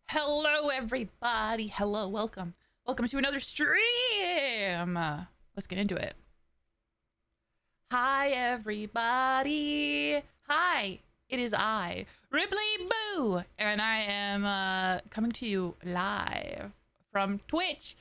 Hello, everybody. Hello, welcome. Welcome to another stream. Let's get into it. Hi, everybody. Hi, it is I, Ripley Boo, and I am coming to you live from Twitch.tv.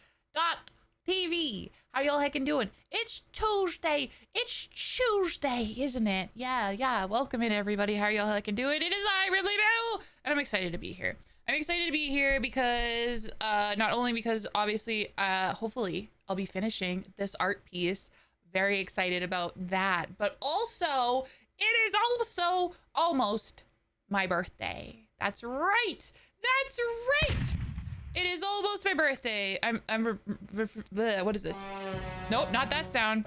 How y'all heckin' doing? It's Tuesday. It's Tuesday, isn't it? Yeah. Welcome in, everybody. How y'all heckin' doing? It is I, Ripley Boo, and I'm excited to be here. I'm excited to be here because, not only because obviously, hopefully I'll be finishing this art piece. Very excited about that, but also it is also almost my birthday. That's right. That's right. It is almost my birthday. What is this? Nope, not that sound.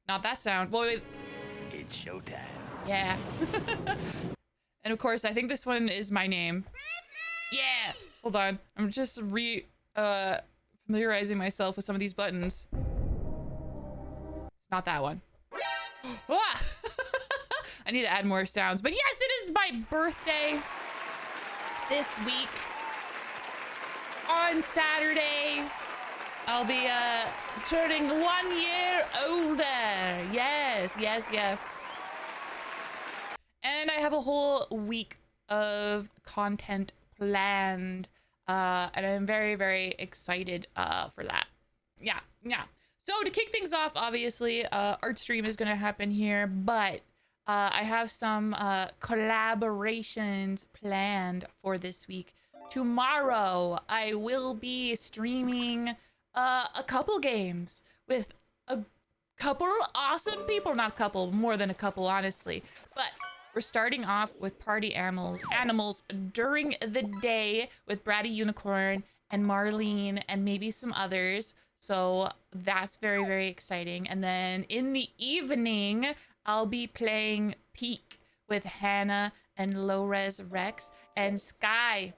Not that sound. Wait. It's showtime. Yeah. And of course, I think this one is my name. Yeah. Hold on. I'm just familiarizing myself with some of these buttons. Not that one. Ah! I need to add more sounds. But yes, it is my birthday this week. On Saturday, I'll be turning 1 year older. Yes. And I have a whole week of content planned, and I'm very, very excited for that. Yeah. So to kick things off, obviously, art stream is going to happen here, but I have some collaborations planned for this week. Tomorrow, I will be streaming a couple games with a couple awesome people. Not a couple, more than a couple, honestly. But we're starting off with party animals during the day with Bratty Unicorn and Marlene and maybe some others. So that's very, very exciting. And then in the evening, I'll be playing Peak with Hannah and Low-Res Rex and Sky,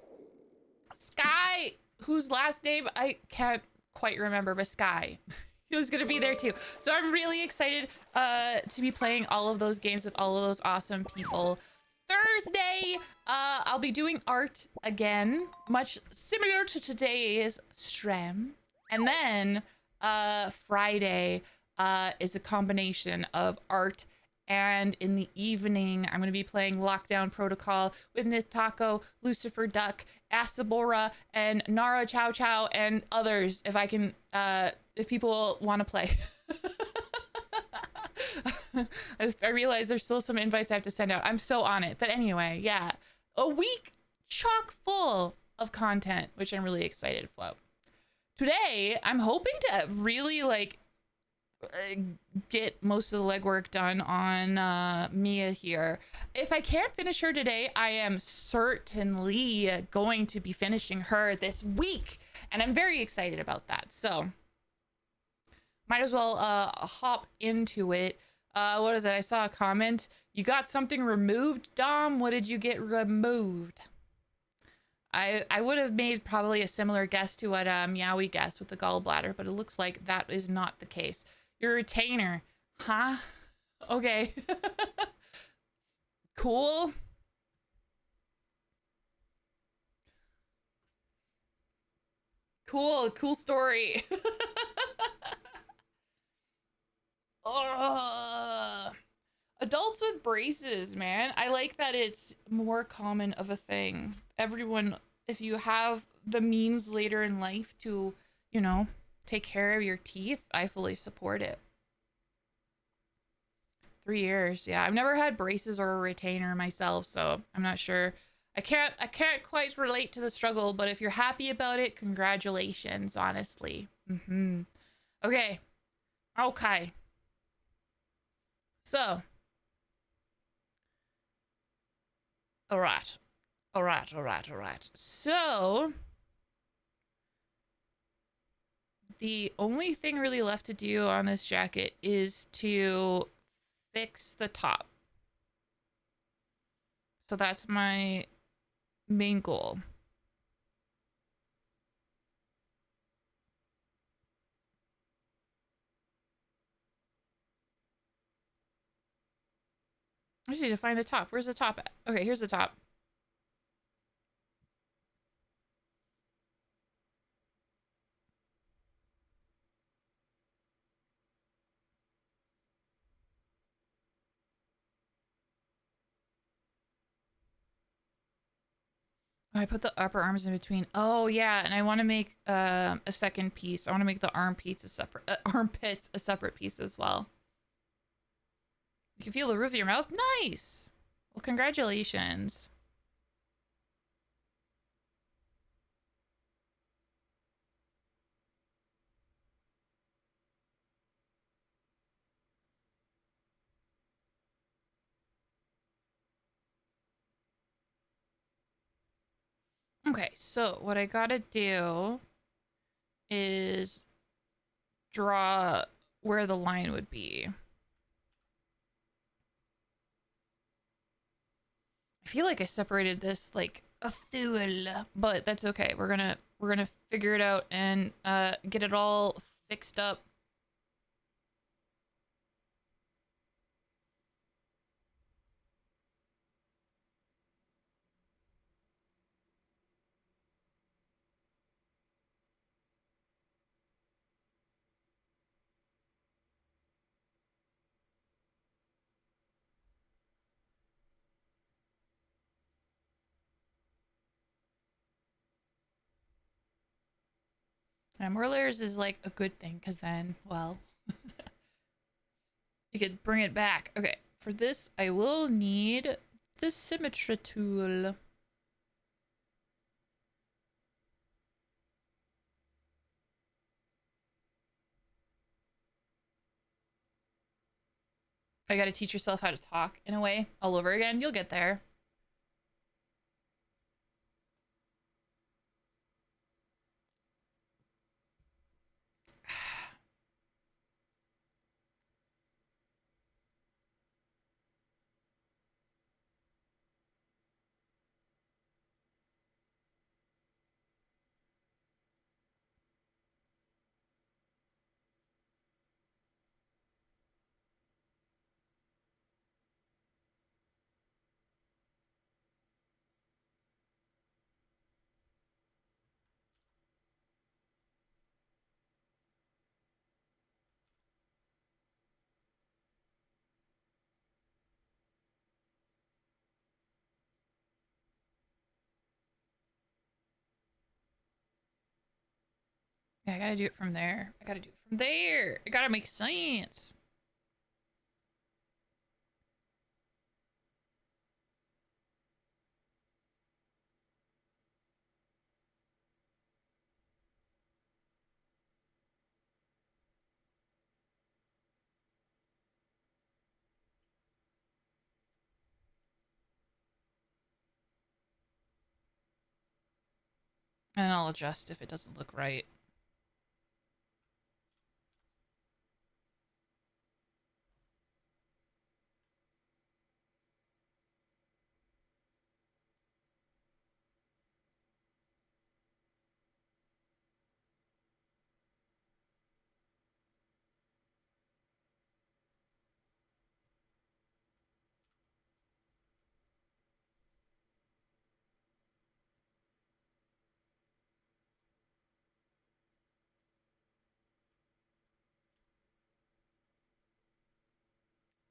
whose last name I can't quite remember, but Sky. He was gonna be there too. So I'm really excited to be playing all of those games with all of those awesome people. Thursday, I'll be doing art again, much similar to today's stream. And then Friday is a combination of art, and in the evening, I'm going to be playing Lockdown Protocol with Nitako, Lucifer Duck, Asabora, and Nara Chow Chow, and others, if I can, if people want to play. I realize there's still some invites I have to send out. I'm so on it. But anyway, yeah. A week chock full of content, which I'm really excited for. Today, I'm hoping to really, get most of the legwork done on Mia here. If I can't finish her today, I am certainly going to be finishing her this week, and I'm very excited about that. So might as well hop into it. What is it? I saw a comment. You got something removed, Dom? What did you get removed? I would have made probably a similar guess to what Meowie guessed with the gallbladder, but it looks like that is not the case. Your retainer, huh? Okay. Cool. Cool story. Adults with braces, man. I like that it's more common of a thing. Everyone, if you have the means later in life to, take care of your teeth, I fully support it. 3 years, yeah. I've never had braces or a retainer myself, so I'm not sure. I can't quite relate to the struggle, but if you're happy about it, congratulations, honestly. Okay. So. All right. So the only thing really left to do on this jacket is to fix the top. So that's my main goal. I just need to find the top. Where's the top at? Okay, here's the top. I put the upper arms in between. Oh yeah, and I want to make a second piece. I want to make the armpits a separate piece as well. You can feel the roof of your mouth. Nice. Well, congratulations. Okay, so what I gotta do is draw where the line would be. I feel like I separated this like a fool, but that's okay. We're gonna figure it out and get it all fixed up. And more layers is like a good thing because then, well, you could bring it back. Okay, for this, I will need the symmetry tool. I gotta teach yourself how to talk in a way all over again. You'll get there. Yeah, I gotta do it from there. I gotta do it from there. It gotta make sense. And I'll adjust if it doesn't look right.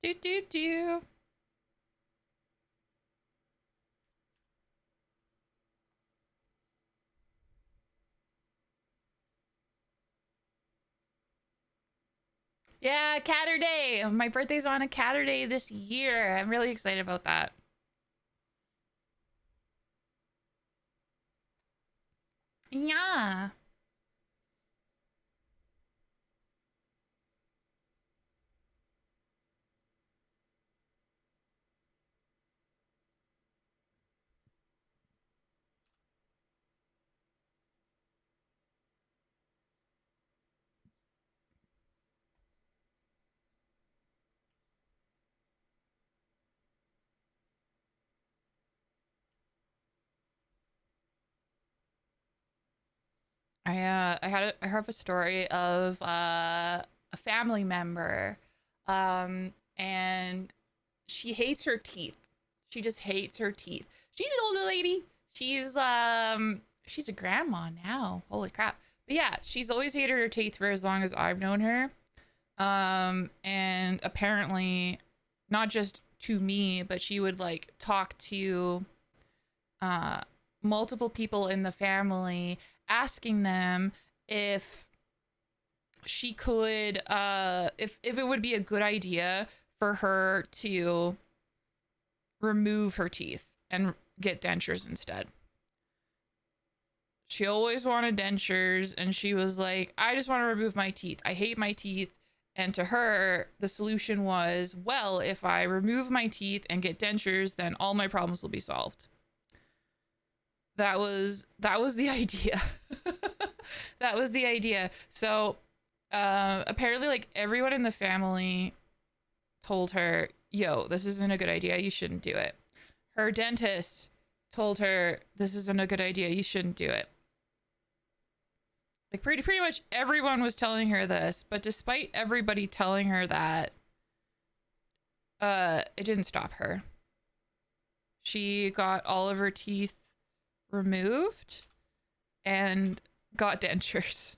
Do do do. Yeah, Catter Day. My birthday's on a Catter Day this year. I'm really excited about that. Yeah. I have a story of a family member, and she hates her teeth. She just hates her teeth. She's an older lady. She's a grandma now. Holy crap. But yeah, she's always hated her teeth for as long as I've known her. And apparently not just to me, but she would like talk to multiple people in the family, asking them if she could if it would be a good idea for her to remove her teeth and get dentures instead. She always wanted dentures, and she was like, I just want to remove my teeth. I hate my teeth. And to her, the solution was, well, if I remove my teeth and get dentures, then all my problems will be solved. That was the idea. That was the idea. So apparently, like, everyone in the family told her, yo, this isn't a good idea, you shouldn't do it. Her dentist told her, this isn't a good idea, you shouldn't do it. Like, pretty much everyone was telling her this, but despite everybody telling her that, it didn't stop her. She got all of her teeth removed and got dentures.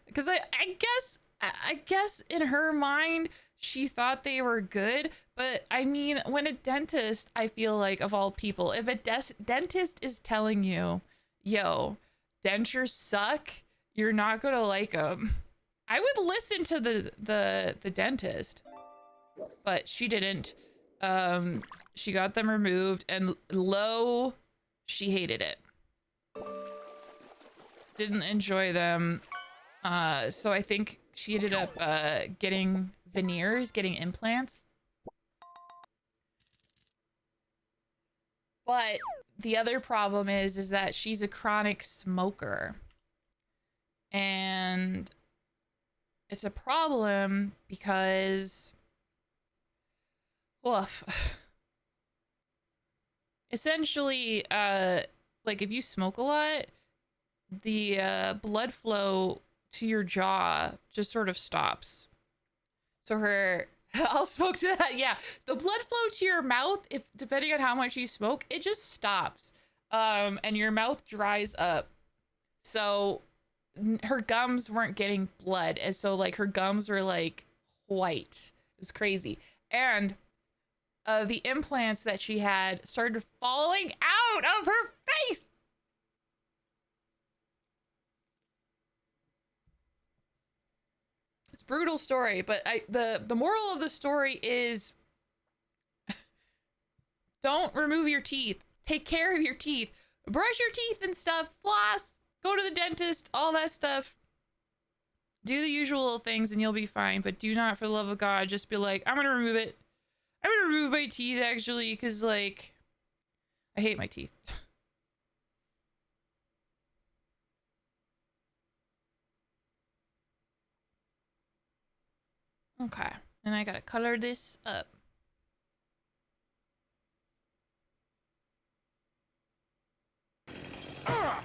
Because I guess in her mind, she thought they were good, but I mean, when a dentist, I feel like, of all people, if a dentist is telling you, yo, dentures suck, you're not gonna like them, I would listen to the dentist. But she didn't. She got them removed, and lo, she hated it. Didn't enjoy them. So I think she ended up getting veneers, getting implants. But the other problem is that she's a chronic smoker. And it's a problem because, woof. Essentially, like, if you smoke a lot, the blood flow to your jaw just sort of stops. So her, I'll smoke to that. Yeah, the blood flow to your mouth, if depending on how much you smoke, it just stops, and your mouth dries up. So her gums weren't getting blood, and so, like, her gums were like white. It was crazy. And the implants that she had started falling out of her face. It's a brutal story, but the moral of the story is don't remove your teeth. Take care of your teeth. Brush your teeth and stuff. Floss. Go to the dentist. All that stuff. Do the usual things and you'll be fine. But do not, for the love of God, just be like, I'm going to remove it. I'm going to remove my teeth, actually, because, like, I hate my teeth. Okay. And I got to color this up.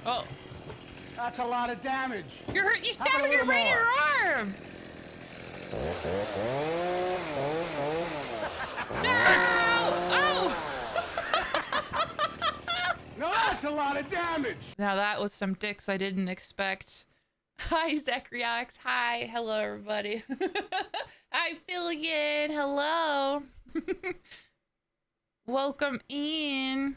Oh. That's a lot of damage. You're hurt. You're stabbing her right in your arm. No! Oh! No, that's a lot of damage. Now that was some dicks I didn't expect. Hi, Zachriax. Hi. Hello, everybody. Hi, Filligan. Hello. Welcome in.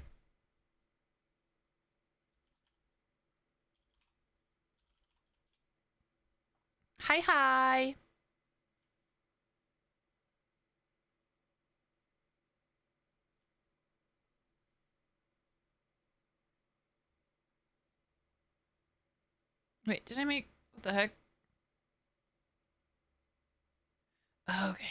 Hi, hi. Wait, did I make... What the heck? Okay.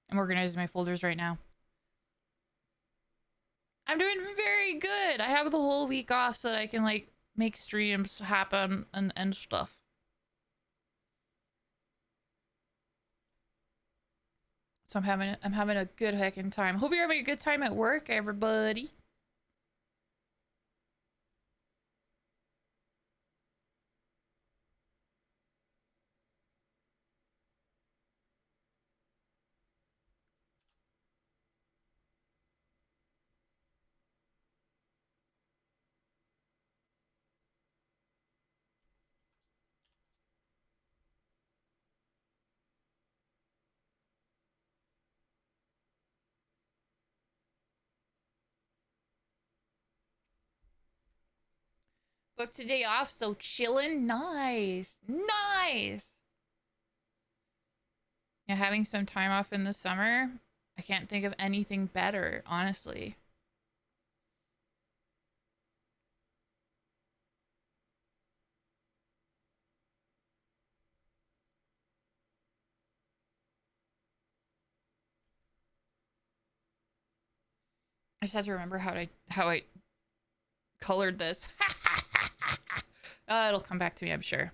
I'm organizing my folders right now. I'm doing very good. I have the whole week off so that I can, like, make streams happen and stuff. So I'm having a good heckin' time. Hope you're having a good time at work, everybody. Booked a day off, so chillin'. Nice. Nice. Yeah, having some time off in the summer, I can't think of anything better, honestly. I just had to remember how I colored this. It'll come back to me, I'm sure.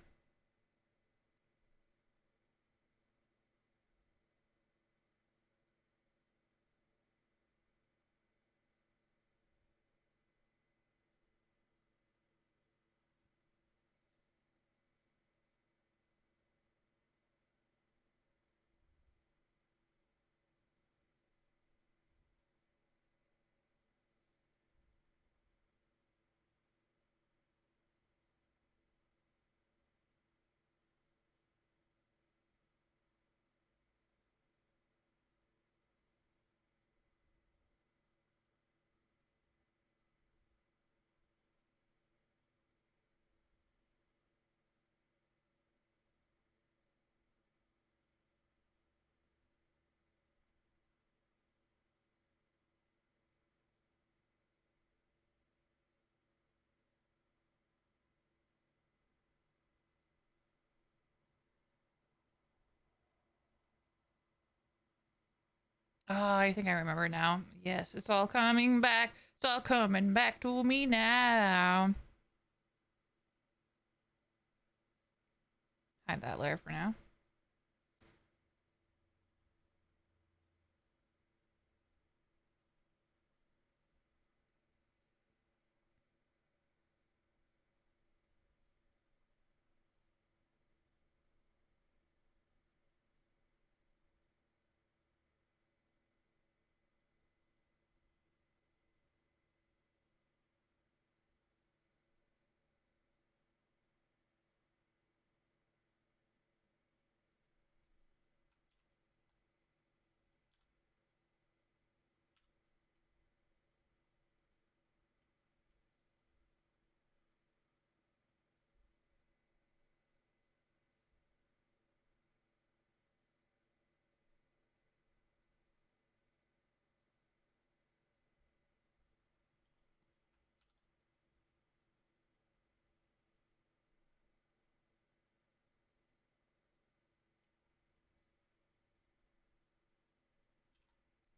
Oh, I think I remember now. Yes, it's all coming back. It's all coming back to me now. Hide that layer for now.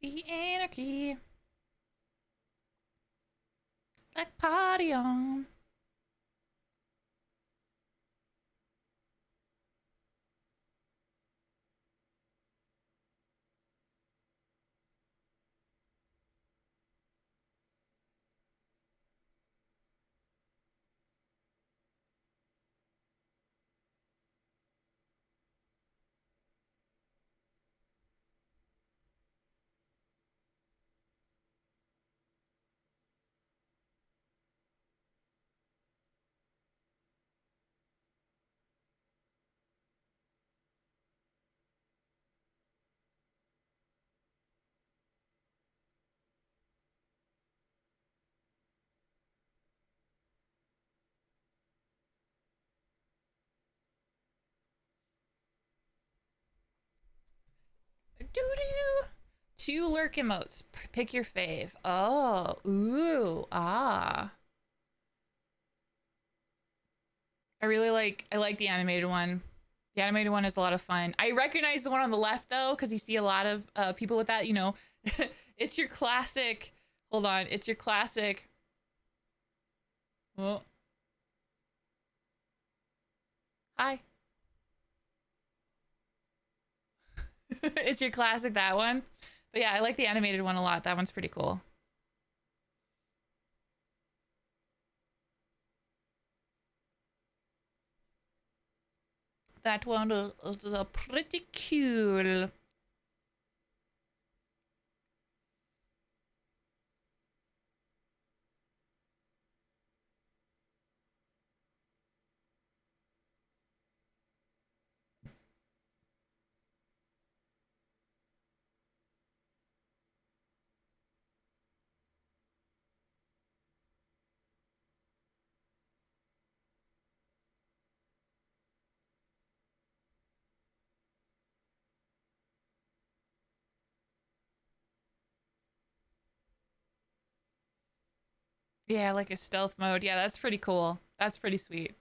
The anarchy. Like party on. Doo-doo. Two lurk emotes. Pick your fave. Oh, ooh, ah. I like the animated one. The animated one is a lot of fun. I recognize the one on the left though, because you see a lot of people with that, you know. It's your classic, hold on, it's your classic. Oh. Hi. It's your classic, that one. But yeah, I like the animated one a lot. That one's pretty cool. That one is pretty cool. Yeah, like a stealth mode. Yeah, that's pretty cool. That's pretty sweet.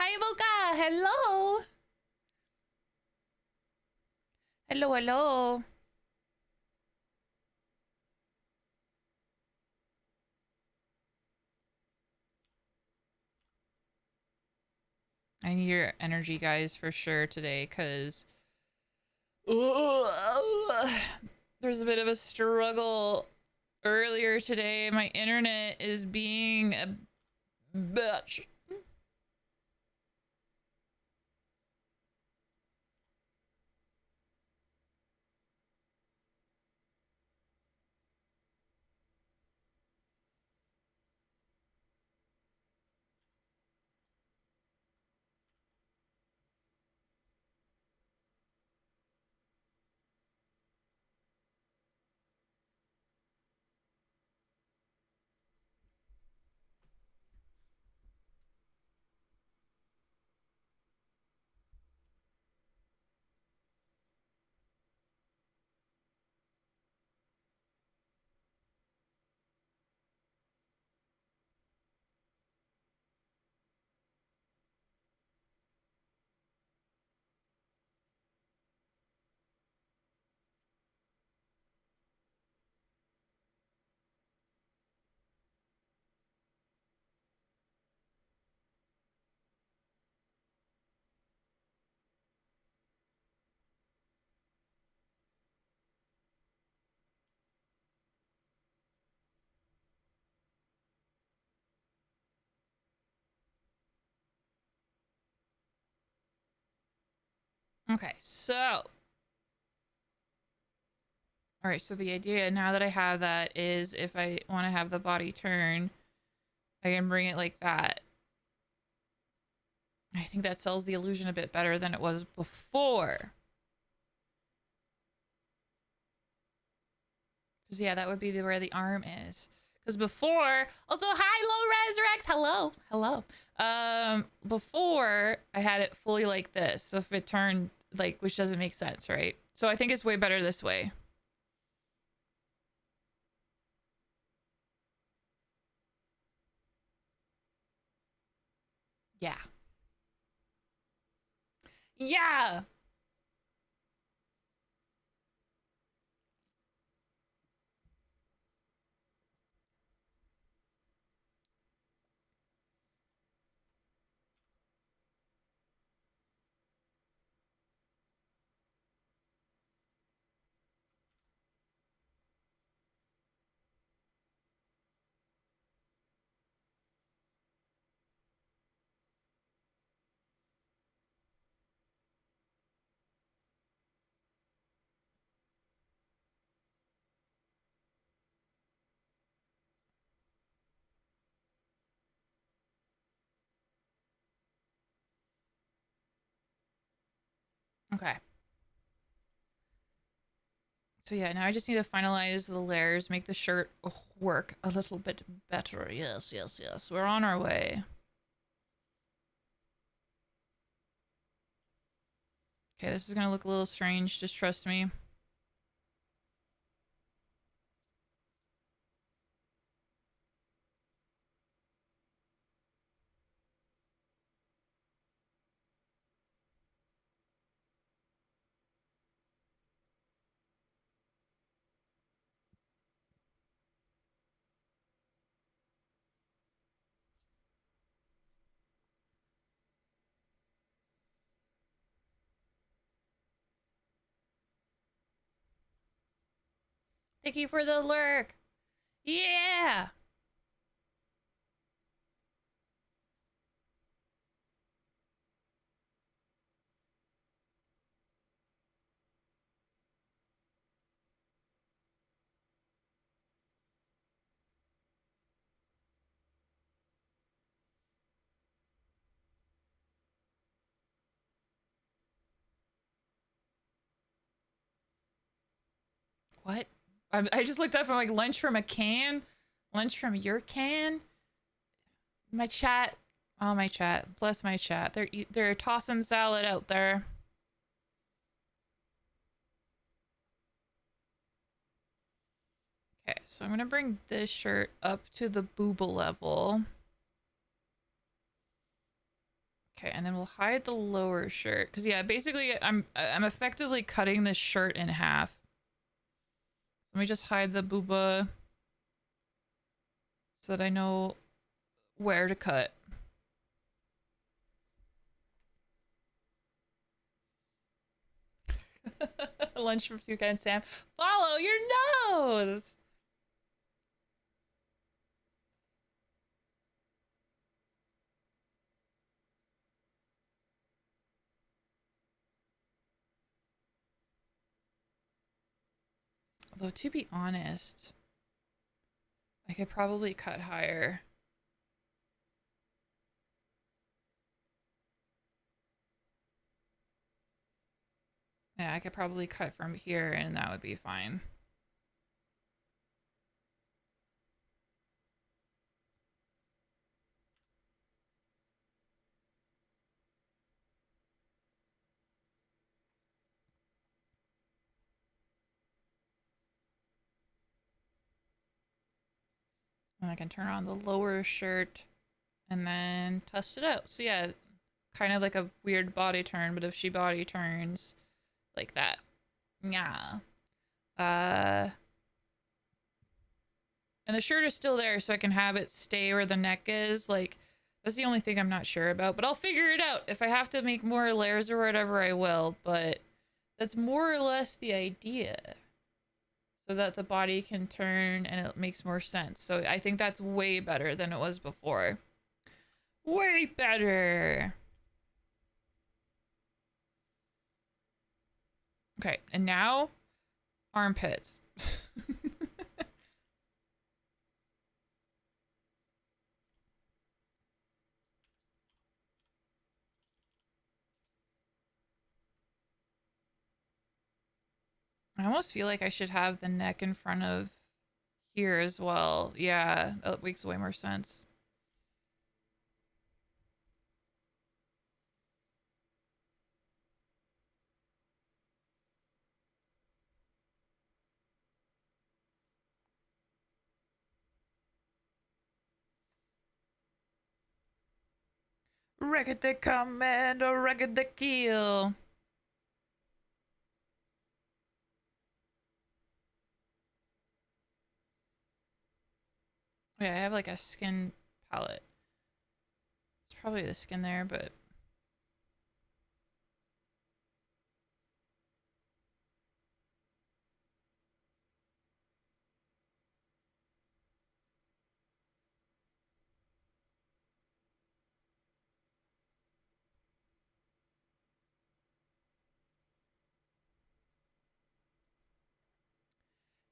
Hi, Volka. Hello. Hello, hello. I need your energy, guys, for sure today, because there's a bit of a struggle earlier today. My internet is being a bitch. Okay, so all right, so the idea now that I have that is if I want to have the body turn, I can bring it like that. I think that sells the illusion a bit better than it was before. Because yeah, that would be where the arm is. Because before, also hi, low resurrex, hello, hello. Before I had it fully like this, so if it turned like, which doesn't make sense, right? So I think it's way better this way. Yeah. Yeah. Okay. So yeah, now I just need to finalize the layers, make the shirt work a little bit better. Yes, yes, yes. We're on our way. Okay, this is gonna look a little strange. Just trust me. Thank you for the lurk. Yeah. I just looked up from like lunch from a can, lunch from your can. My chat, oh my chat, bless my chat. They're tossing salad out there. Okay, so I'm gonna bring this shirt up to the booba level. Okay, and then we'll hide the lower shirt. Cause yeah, basically I'm effectively cutting this shirt in half. Let me just hide the booba so that I know where to cut. Lunch from Toucan Sam. Follow your nose! Although, to be honest, I could probably cut higher. Yeah, I could probably cut from here and that would be fine. And I can turn on the lower shirt and then test it out. So yeah, kind of like a weird body turn, but if she body turns like that. Yeah. And the shirt is still there so I can have it stay where the neck is. Like, that's the only thing I'm not sure about, but I'll figure it out. If I have to make more layers or whatever, I will, but that's more or less the idea. So that the body can turn and it makes more sense. So I think that's way better than it was before. Way better. Okay, and now armpits. I almost feel like I should have the neck in front of here as well. Yeah, that makes way more sense. Wreck the commando, wreck the kill. Yeah, I have like a skin palette. It's probably the skin there, but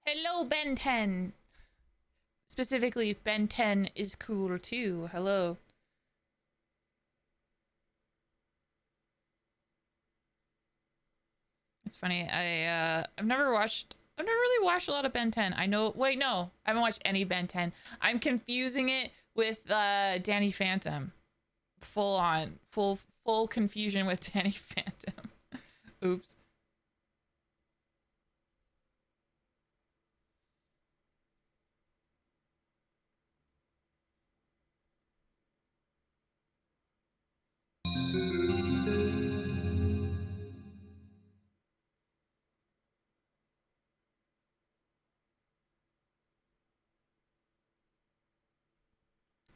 hello, Ben 10. Specifically, Ben 10 is cool too. Hello. It's funny. I've never really watched a lot of Ben 10. I know. Wait, no, I haven't watched any Ben 10. I'm confusing it with Danny Phantom. Full on, full confusion with Danny Phantom. Oops.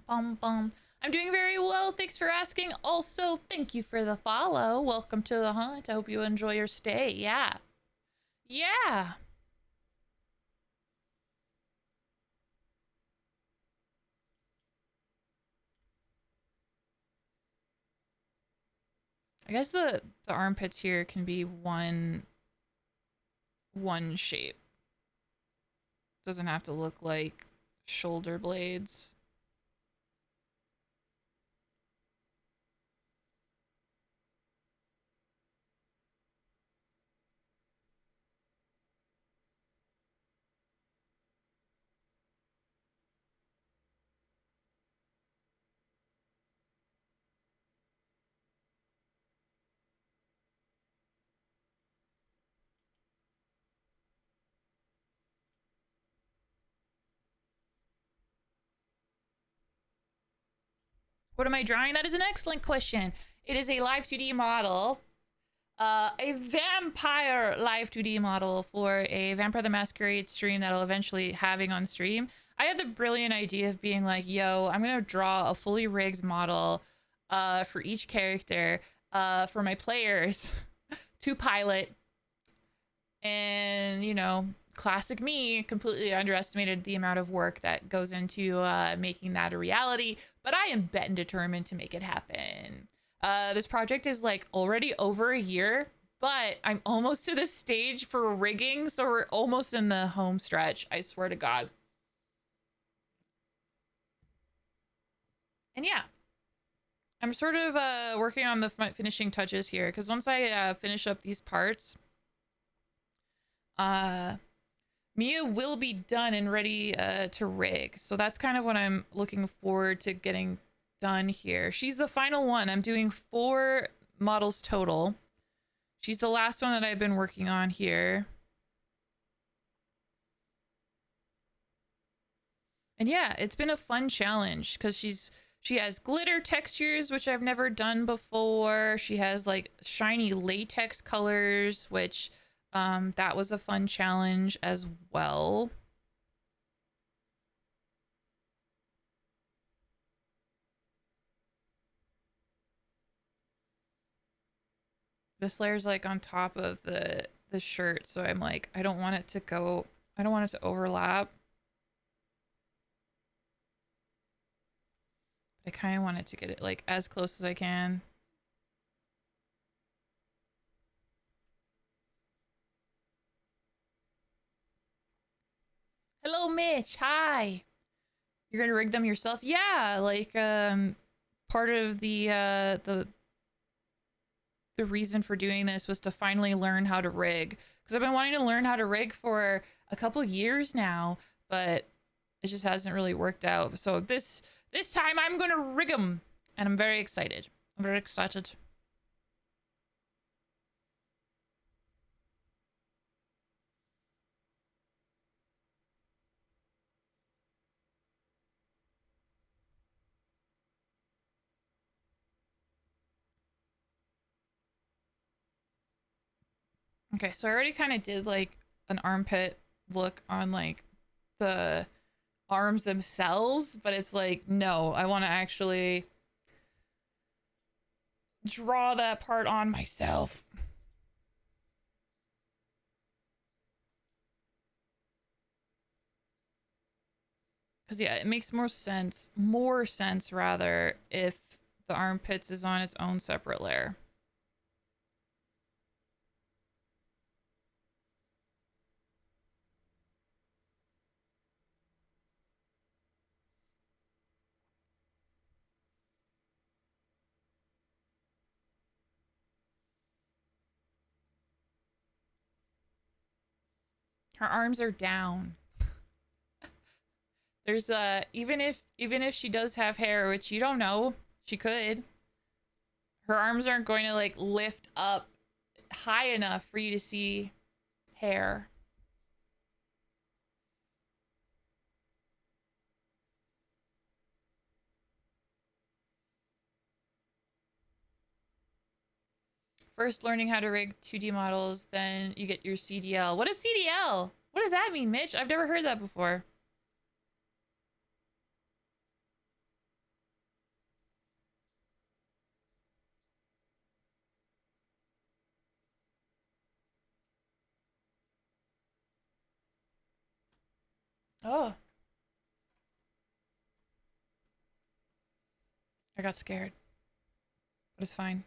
Bum bum. I'm doing very well. Thanks for asking. Also, thank you for the follow. Welcome to the hunt. I hope you enjoy your stay. Yeah. Yeah. I guess the armpits here can be one shape. Doesn't have to look like shoulder blades. What am I drawing? That is an excellent question. It is a live 2D model, a vampire live 2D model for a Vampire the Masquerade stream that I'll eventually having on stream. I had the brilliant idea of being like, yo, I'm gonna draw a fully rigged model for each character for my players to pilot. And, you know, classic me, completely underestimated the amount of work that goes into making that a reality, but I am bet and determined to make it happen. This project is like already over a year, but I'm almost to the stage for rigging, so we're almost in the home stretch, I swear to God. And yeah, I'm sort of working on the finishing touches here, because once I finish up these parts, Mia will be done and ready to rig. So that's kind of what I'm looking forward to getting done here. She's the final one. I'm doing 4 models total. She's the last one that I've been working on here. And yeah, it's been a fun challenge because she has glitter textures, which I've never done before. She has like shiny latex colors, which that was a fun challenge as well. This layer's like on top of the shirt, so I'm like, I don't want it to overlap. I kind of wanted to get it like as close as I can. Hello, Mitch. Hi. You're gonna rig them yourself? Yeah, like part of the reason for doing this was to finally learn how to rig, because I've been wanting to learn how to rig for a couple years now, but it just hasn't really worked out. So this time I'm gonna rig them, and I'm very excited. I'm very excited. Okay, so I already kind of did like an armpit look on like the arms themselves, but it's like, no, I want to actually draw that part on myself. Because yeah, it makes more sense rather, if the armpits is on its own separate layer. Her arms are down. There's even if she does have hair, which you don't know, she could. Her arms aren't going to like lift up high enough for you to see hair. First learning how to rig 2D models, then you get your CDL. What is CDL? What does that mean, Mitch? I've never heard that before. Oh, I got scared. But it's fine.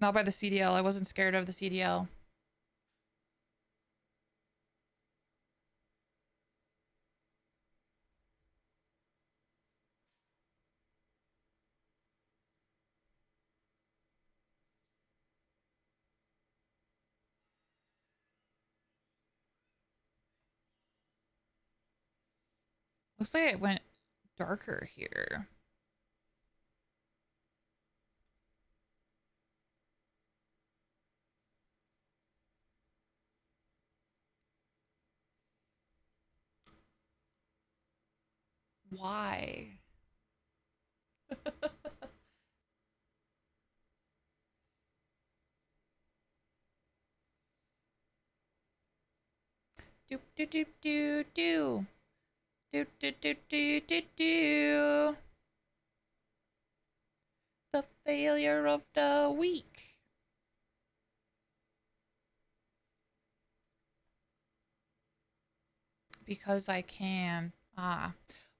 Not by the CDL. I wasn't scared of the CDL. Looks like it went darker here. Why? Doop doop doop doo doo. Doop doop doop doo doo doo. The failure of the week. Because I can. Ah.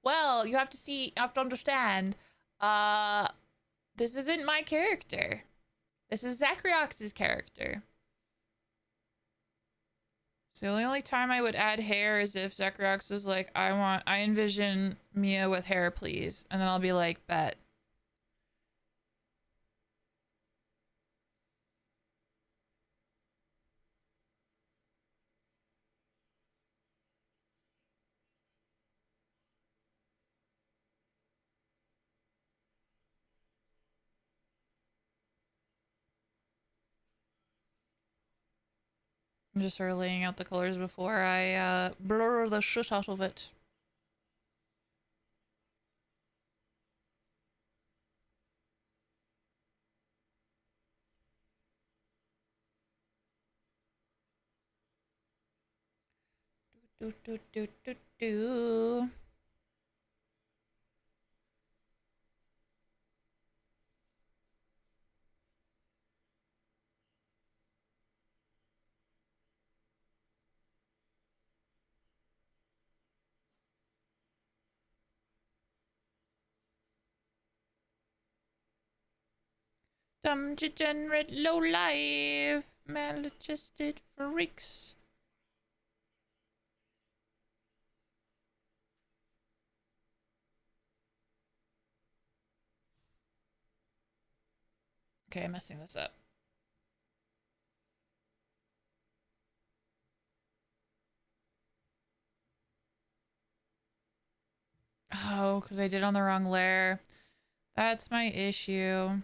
Well, you have to see, you have to understand. This isn't my character. This is Zachryox's character. So the only time I would add hair is if Zachryox was like, I envision Mia with hair, please. And then I'll be like, bet. I'm just sort of laying out the colors before I blur the shit out of it. Do do do do do. Dumb degenerate low life maladjusted freaks. Okay, I'm messing this up. Oh, because I did on the wrong layer. That's my issue.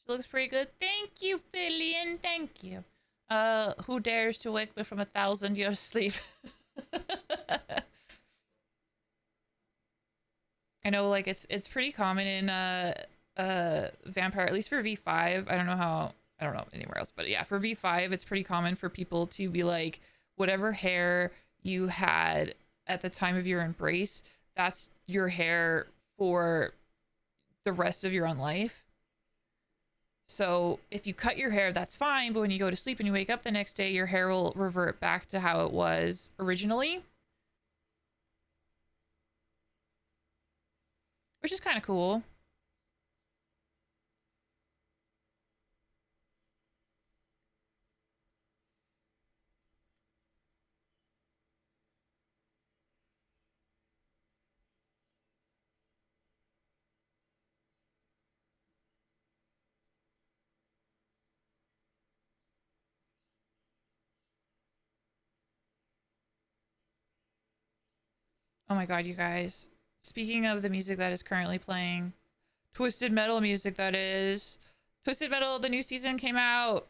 She looks pretty good. Thank you, Fillion. Thank you. Who dares to wake me from 1,000 years sleep? I know, like, it's pretty common in Vampire, at least for V5. I don't know anywhere else, but yeah, for V5, it's pretty common for people to be like, whatever hair you had at the time of your embrace, that's your hair for the rest of your own life. So if you cut your hair, that's fine, but when you go to sleep and you wake up the next day, your hair will revert back to how it was originally, which is kind of cool. Oh my god, you guys. Speaking of the music that is currently playing, Twisted Metal music, that is. Twisted Metal, the new season came out.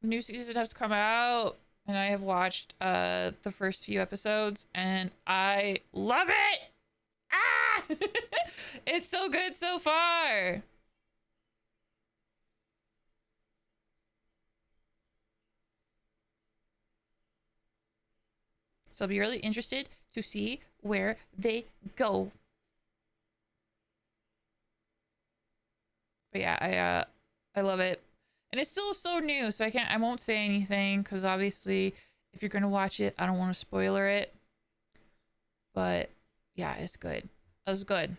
The new season has come out, and I have watched the first few episodes, and I love it! Ah! It's so good so far! So I'll be really interested to see where they go. But yeah, I love it. And it's still so new, so I won't say anything because obviously if you're gonna watch it, I don't want to spoiler it. But yeah, it's good. It was good.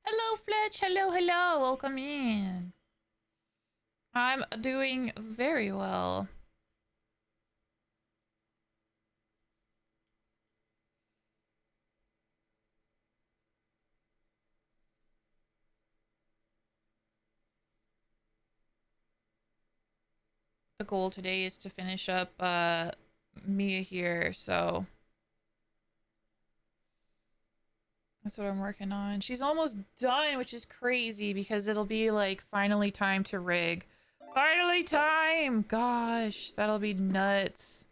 Hello, Fletch. Hello, hello. Welcome in. I'm doing very well. The goal today is to finish up Mia here, so that's what I'm working on. She's almost done, which is crazy because it'll be like finally time to rig. Finally time! Gosh, that'll be nuts.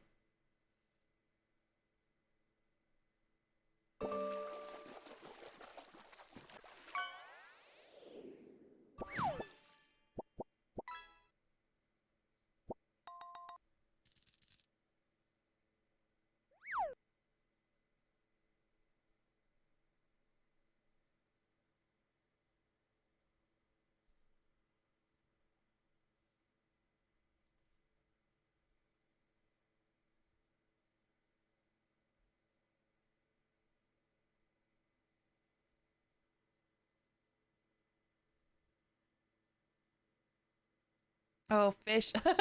Oh, fish. All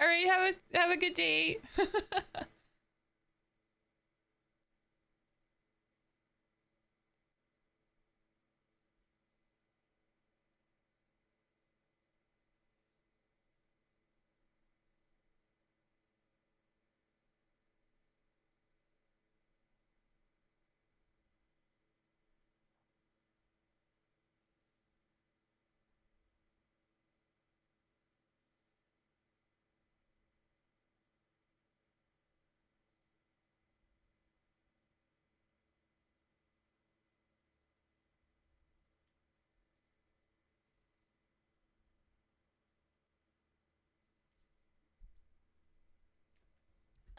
right, have a good day.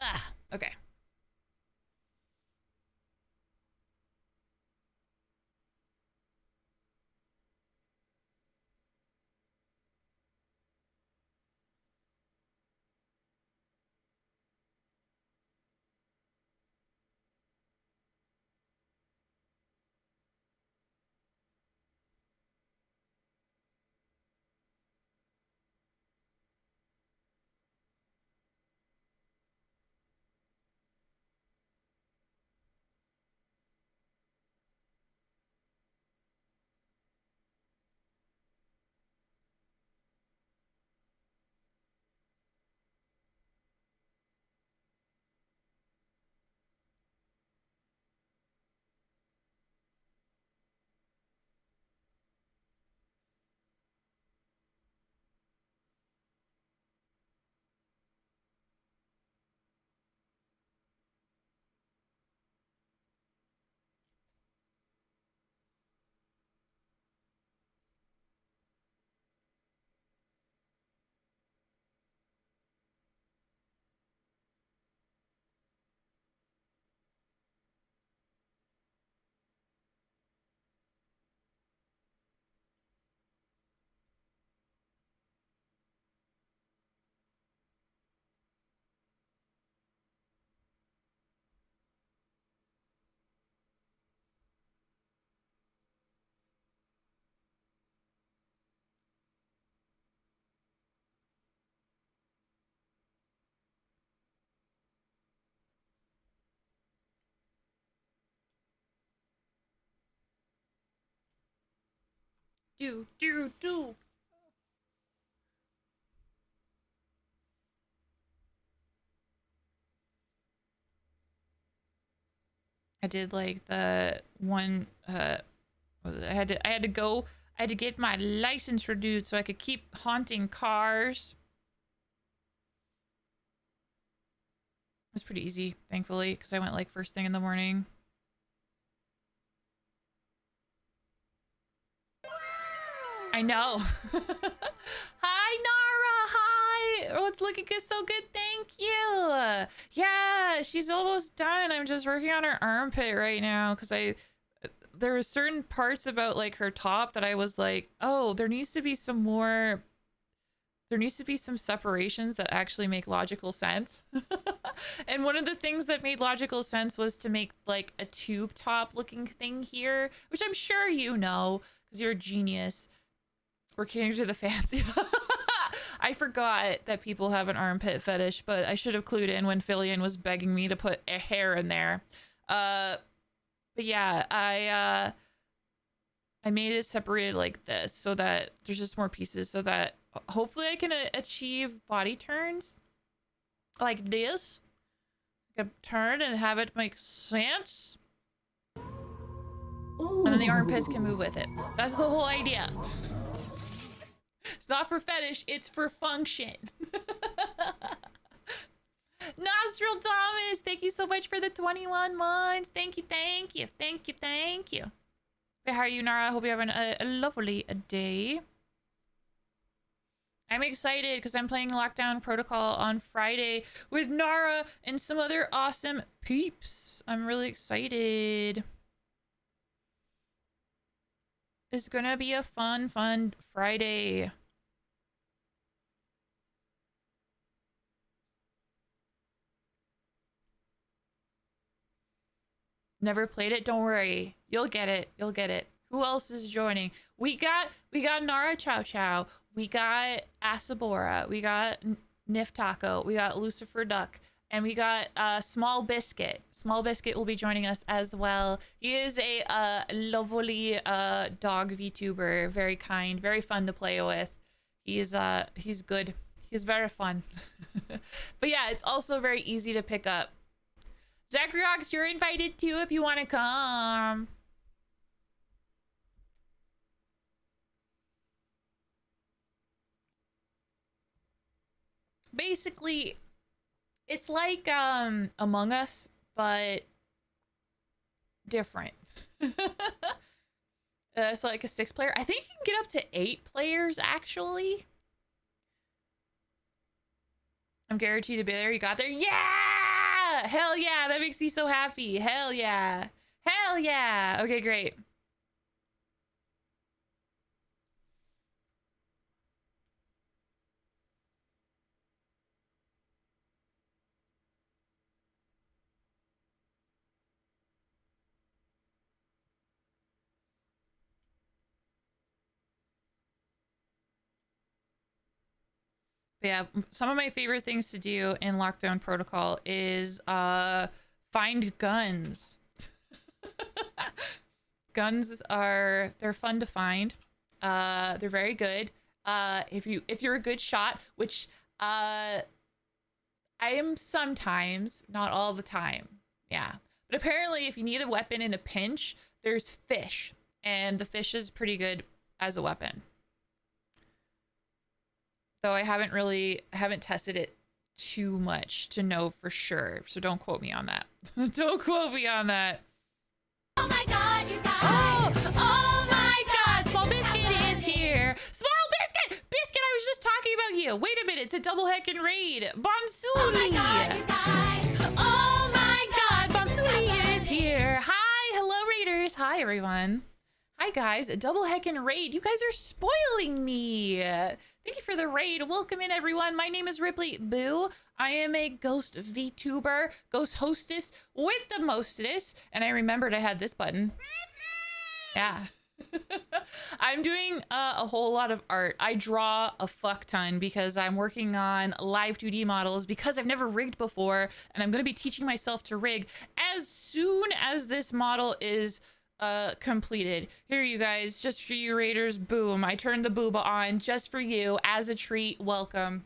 Ah, okay. do. I did like the one was it? I had to get my license renewed so I could keep haunting cars. It was pretty easy, thankfully, because I went like first thing in the morning. I know. Hi, Nara. Hi. Oh, it's looking good. So good. Thank you. Yeah, she's almost done. I'm just working on her armpit right now because there were certain parts about like her top that I was like, oh, there needs to be some separations that actually make logical sense. And one of the things that made logical sense was to make like a tube top looking thing here, which I'm sure you know because you're a genius. We're catering to the fancy. I forgot that people have an armpit fetish, but I should have clued in when Fillion was begging me to put a hair in there. But yeah, I made it separated like this so that there's just more pieces so that hopefully I can achieve body turns like this. I can turn and have it make sense. Ooh. And then the armpits can move with it. That's the whole idea. It's not for fetish, it's for function. Nostril Thomas, thank you so much for the 21 months. Thank you. Hey, how are you, Nara? I hope you're having a lovely day. I'm excited because I'm playing Lockdown Protocol on Friday with Nara and some other awesome peeps. I'm really excited. It's gonna be a fun Friday. Never played it? Don't worry. You'll get it. Who else is joining? We got Nara Chow Chow. We got Asabora. We got Nif Taco. We got Lucifer Duck. And we got Small Biscuit. Small Biscuit will be joining us as well. He is a lovely dog VTuber. Very kind. Very fun to play with. He's good. He's very fun. But yeah, it's also very easy to pick up. Zachryox, you're invited too if you want to come. Basically, it's like Among Us, but different. It's like a 6-player. I think you can get up to 8 players, actually. I'm guaranteed to be there. You got there? Yeah! Hell yeah! That makes me so happy. Hell yeah. Hell yeah! Okay, great. But yeah, some of my favorite things to do in Lockdown Protocol is find guns. Guns they're fun to find. They're very good. If you're a good shot, which I am sometimes, not all the time. Yeah. But apparently if you need a weapon in a pinch, there's fish, and the fish is pretty good as a weapon. Though I haven't tested it too much to know for sure. So don't quote me on that. Don't quote me on that. Oh my god, you guys! Oh my god! Small Biscuit is here! Small Biscuit! Biscuit, I was just talking about you! Wait a minute, it's a double heckin' raid! Bonsuli! Oh my god, you guys! Oh my god! Bonsuli is here! Hi! Hello, raiders! Hi, everyone! Hi, guys! A double heckin' raid! You guys are spoiling me! Thank you for the raid. Welcome in, everyone. My name is Ripley Boo. I am a ghost VTuber, ghost hostess with the mostest. And I remembered I had this button. Yeah. I'm doing a whole lot of art. I draw a fuck ton because I'm working on live 2D models because I've never rigged before. And I'm going to be teaching myself to rig as soon as this model is completed. Here, you guys, just for you raiders. Boom, I turned the booba on just for you as a treat. Welcome.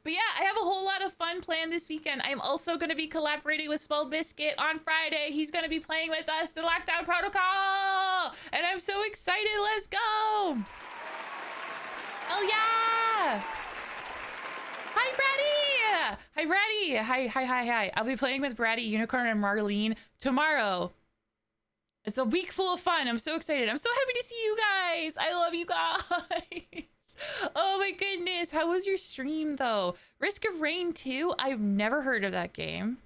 But yeah, I have a whole lot of fun planned this weekend. I'm also going to be collaborating with Small Biscuit on Friday. He's going to be playing with us the Lockdown Protocol, and I'm so excited. Let's go. Oh yeah. Hi, Braddy. Hi, Braddy. Hi. I'll be playing with Braddy, Unicorn, and Marlene tomorrow. It's a week full of fun. I'm so excited. I'm so happy to see you guys. I love you guys. Oh my goodness. How was your stream though? Risk of Rain 2? I've never heard of that game.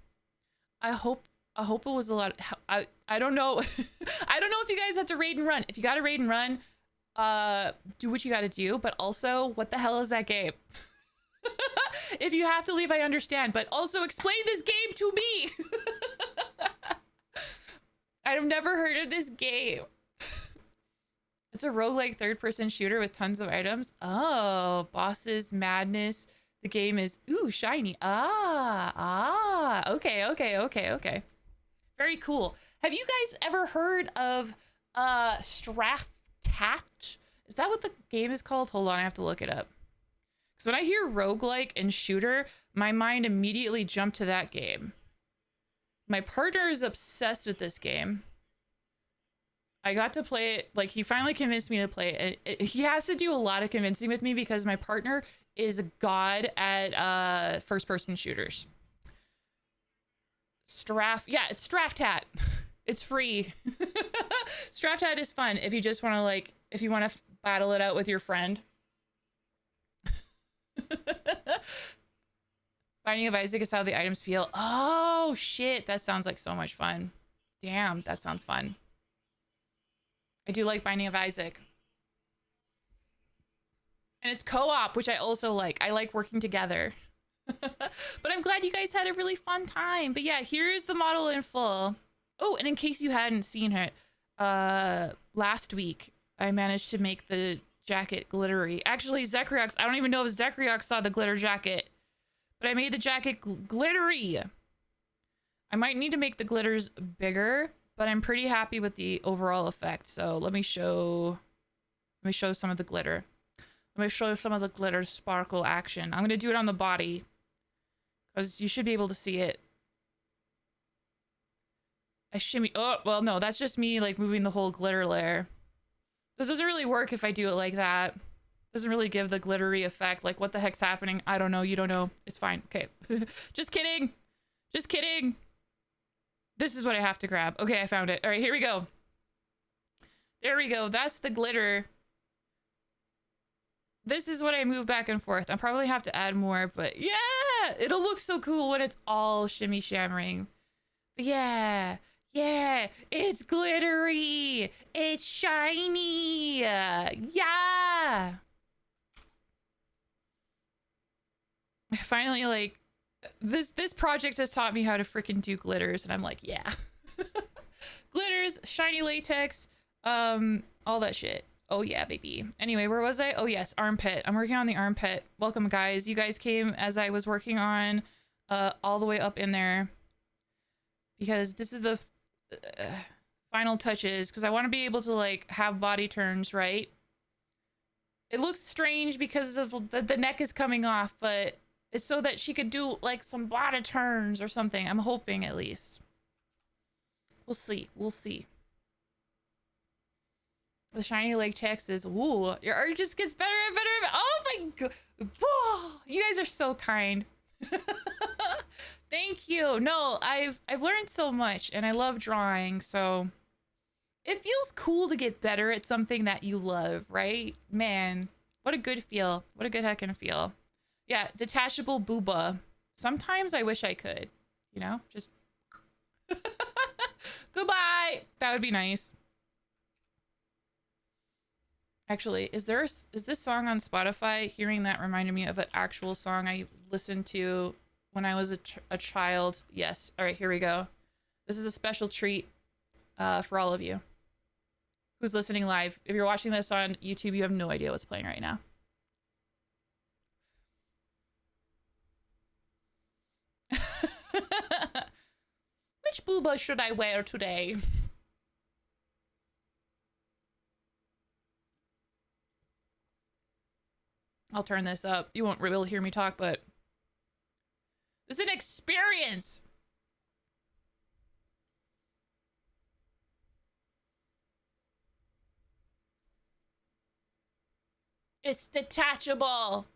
I hope it was a lot. I don't know. I don't know if you guys have to raid and run. If you got to raid and run, do what you got to do. But also, what the hell is that game? If you have to leave, I understand. But also explain this game to me. I've never heard of this game. It's a roguelike third-person shooter with tons of items. Oh, bosses, madness. The game is, ooh, shiny. Okay. Very cool. Have you guys ever heard of Straftat? Is that what the game is called? Hold on, I have to look it up. Because when I hear roguelike and shooter, my mind immediately jumped to that game. My partner is obsessed with this game. I got to play it, like, he finally convinced me to play it. He has to do a lot of convincing with me because my partner is a god at first-person shooters. It's Straftat. It's free. Straftat is fun if you just want to, like, if you want to battle it out with your friend. Binding of Isaac is how the items feel. Oh, shit. That sounds like so much fun. Damn, that sounds fun. I do like Binding of Isaac. And it's co-op, which I also like. I like working together. But I'm glad you guys had a really fun time. But yeah, here's the model in full. Oh, and in case you hadn't seen it, last week, I managed to make the jacket glittery. Actually, Zekriox, I don't even know if Zekriox saw the glitter jacket. But I made the jacket glittery. I might need to make the glitters bigger, but I'm pretty happy with the overall effect. So let me show some of the glitter. Let me show some of the glitter sparkle action. I'm going to do it on the body because you should be able to see it. I shimmy. Oh, well, no, that's just me like moving the whole glitter layer. This doesn't really work if I do it like that. Doesn't really give the glittery effect. Like, what the heck's happening? I don't know. You don't know. It's fine. Okay. Just kidding. Just kidding. This is what I have to grab. Okay, I found it. All right, here we go. There we go. That's the glitter. This is what I move back and forth. I probably have to add more, but yeah, it'll look so cool when it's all shimmy shammering. But yeah, it's glittery. It's shiny. Yeah. Finally, like, this project has taught me how to freaking do glitters, and I'm like, yeah. Glitters, shiny latex, all that shit. Oh yeah, baby. Anyway, where was I? Oh yes, armpit. I'm working on the armpit. Welcome, guys. You guys came as I was working on all the way up in there, because this is the final touches, because I want to be able to like have body turns, right? It looks strange because of the neck is coming off, but it's so that she could do like some body turns or something. I'm hoping, at least. We'll see. We'll see. The shiny leg text is, ooh, your art just gets better and better. Oh my god. Oh, you guys are so kind. Thank you. No, I've learned so much, and I love drawing, so it feels cool to get better at something that you love, right? Man, what a good feel. What a good heckin' feel. Yeah, detachable booba. Sometimes I wish I could, you know, just goodbye. That would be nice. Actually, is this song on Spotify? Hearing that reminded me of an actual song I listened to when I was a child. Yes. All right, here we go. This is a special treat for all of you who's listening live. If you're watching this on YouTube, you have no idea what's playing right now. Which booba should I wear today? I'll turn this up. You won't really hear me talk, but it's an experience. It's detachable.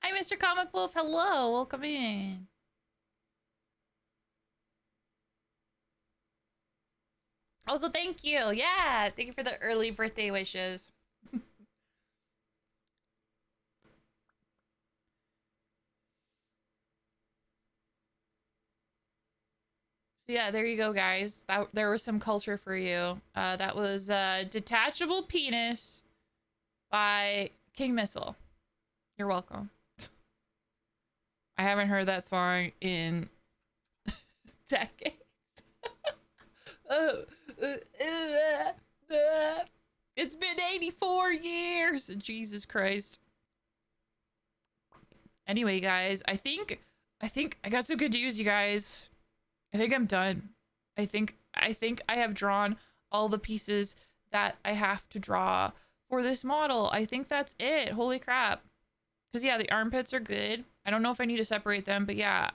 Hi, Mr. Comic Wolf. Hello. Welcome in. Also, thank you. Yeah, thank you for the early birthday wishes. Yeah, there you go, guys. There was some culture for you. That was Detachable Penis by King Missile. You're welcome. I haven't heard that song in decades. Oh, it's been 84 years. Jesus Christ. Anyway, guys, I think I got some good news, you guys. I think I'm done. I think I have drawn all the pieces that I have to draw for this model. I think that's it. Holy crap. Because yeah, the armpits are good. I don't know if I need to separate them, but yeah.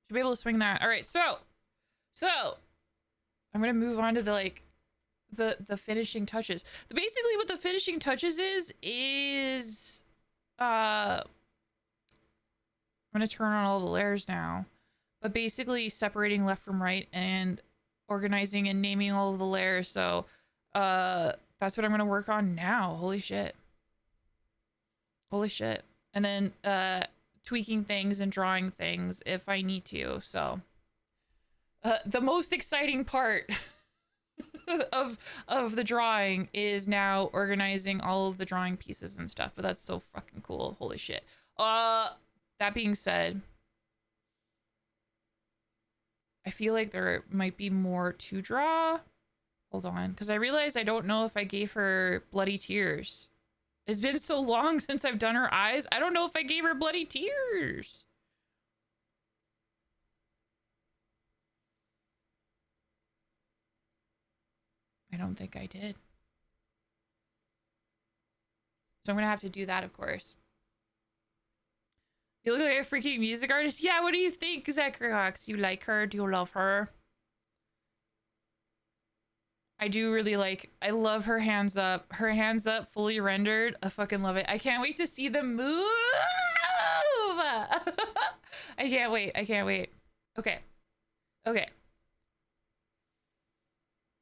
Should be able to swing that. All right, so I'm gonna move on to the finishing touches. Basically what the finishing touches is I'm gonna turn on all the layers now. But basically separating left from right and organizing and naming all of the layers. So that's what I'm gonna work on now. Holy shit. Holy shit. And then tweaking things and drawing things if I need to. So the most exciting part of the drawing is now organizing all of the drawing pieces and stuff. But that's so fucking cool. Holy shit. That being said, I feel like there might be more to draw. Hold on, because I realized I don't know if I gave her bloody tears. It's been so long since I've done her eyes. I don't know if I gave her bloody tears. I don't think I did. So I'm gonna have to do that, of course. You look like a freaking music artist. Yeah, what do you think, Zachary Hawks? You like her? Do you love her? I do really like, I love her hands up. Her hands up, fully rendered. I fucking love it. I can't wait to see them move. I can't wait. I can't wait. Okay. Okay.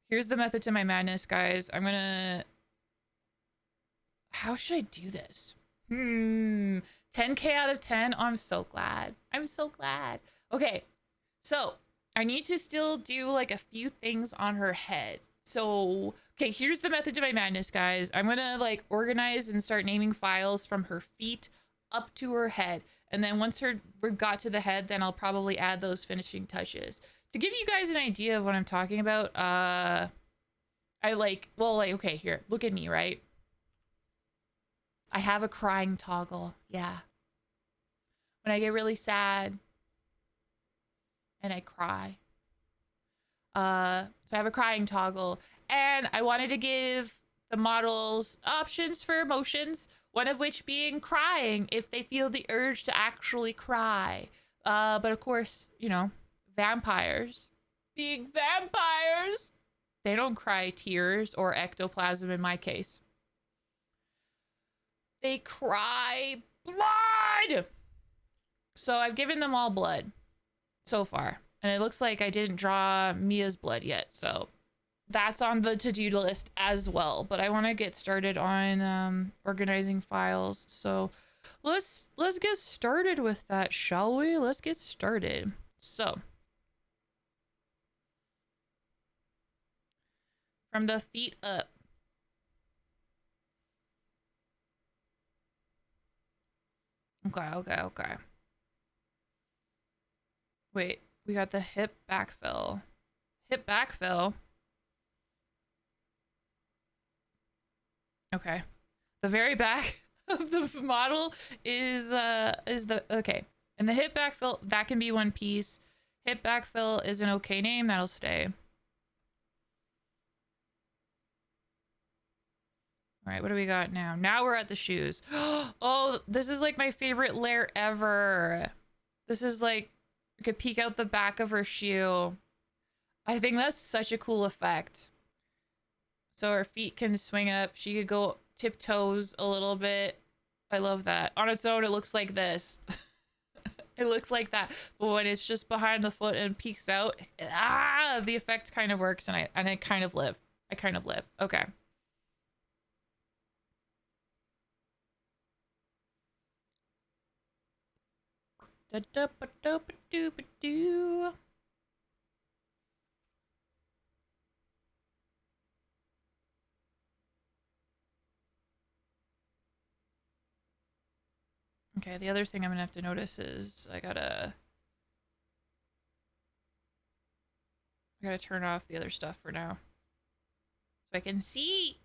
Here's the method to my madness, guys. I'm gonna... How should I do this? 10K out of 10? Oh, I'm so glad. I'm so glad. Okay. So, I need to still do like a few things on her head. So, okay, here's the method to my madness, guys. I'm gonna like organize and start naming files from her feet up to her head. And then once we got to the head, then I'll probably add those finishing touches. To give you guys an idea of what I'm talking about, I like, well, like, okay, here, look at me, right? I have a crying toggle, yeah. When I get really sad and I cry. So I have a crying toggle, and I wanted to give the models options for emotions, one of which being crying if they feel the urge to actually cry. But of course, you know, vampires, being vampires, they don't cry tears or ectoplasm in my case. They cry blood. So I've given them all blood so far. And it looks like I didn't draw Mia's blood yet, so that's on the to-do list as well. But I want to get started on organizing files. So let's get started with that, shall we? Let's get started. So from the feet up. Okay. Wait, we got the hip backfill. Hip backfill. Okay. The very back of the model is the, okay. And the hip backfill, that can be one piece. Hip backfill is an okay name, that'll stay. All right, what do we got now? Now we're at the shoes. Oh, this is like my favorite layer ever. This is like, you could peek out the back of her shoe. I think that's such a cool effect. So her feet can swing up. She could go tiptoes a little bit. I love that. On its own, it looks like this. It looks like that. But when it's just behind the foot and peeks out, the effect kind of works, and I kind of live. I kind of live. Okay. Da-da-ba-da-ba-doo-ba-doo. Okay, the other thing I'm gonna have to notice is I gotta turn off the other stuff for now, so I can see.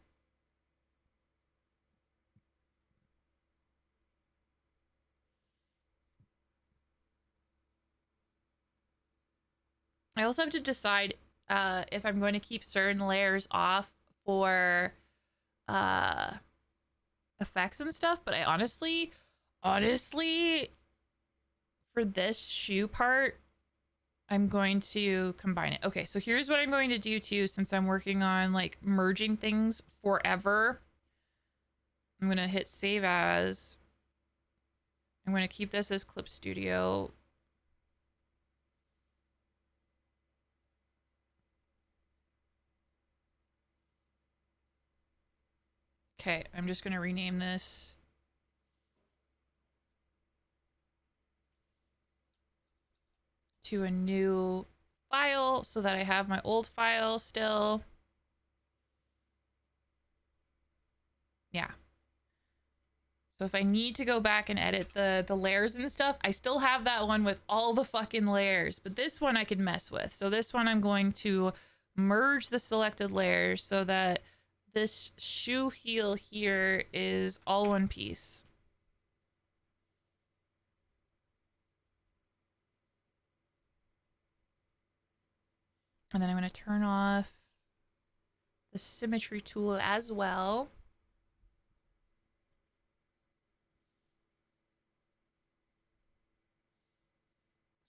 I also have to decide if I'm going to keep certain layers off for effects and stuff, but I honestly, for this shoe part, I'm going to combine it. Okay, so here's what I'm going to do too, since I'm working on like merging things forever. I'm gonna hit save as. I'm gonna keep this as Clip Studio. Okay, I'm just gonna rename this to a new file so that I have my old file still. Yeah. So if I need to go back and edit the layers and stuff, I still have that one with all the fucking layers, but this one I can mess with. So this one I'm going to merge the selected layers so that this shoe heel here is all one piece. And then I'm going to turn off the symmetry tool as well.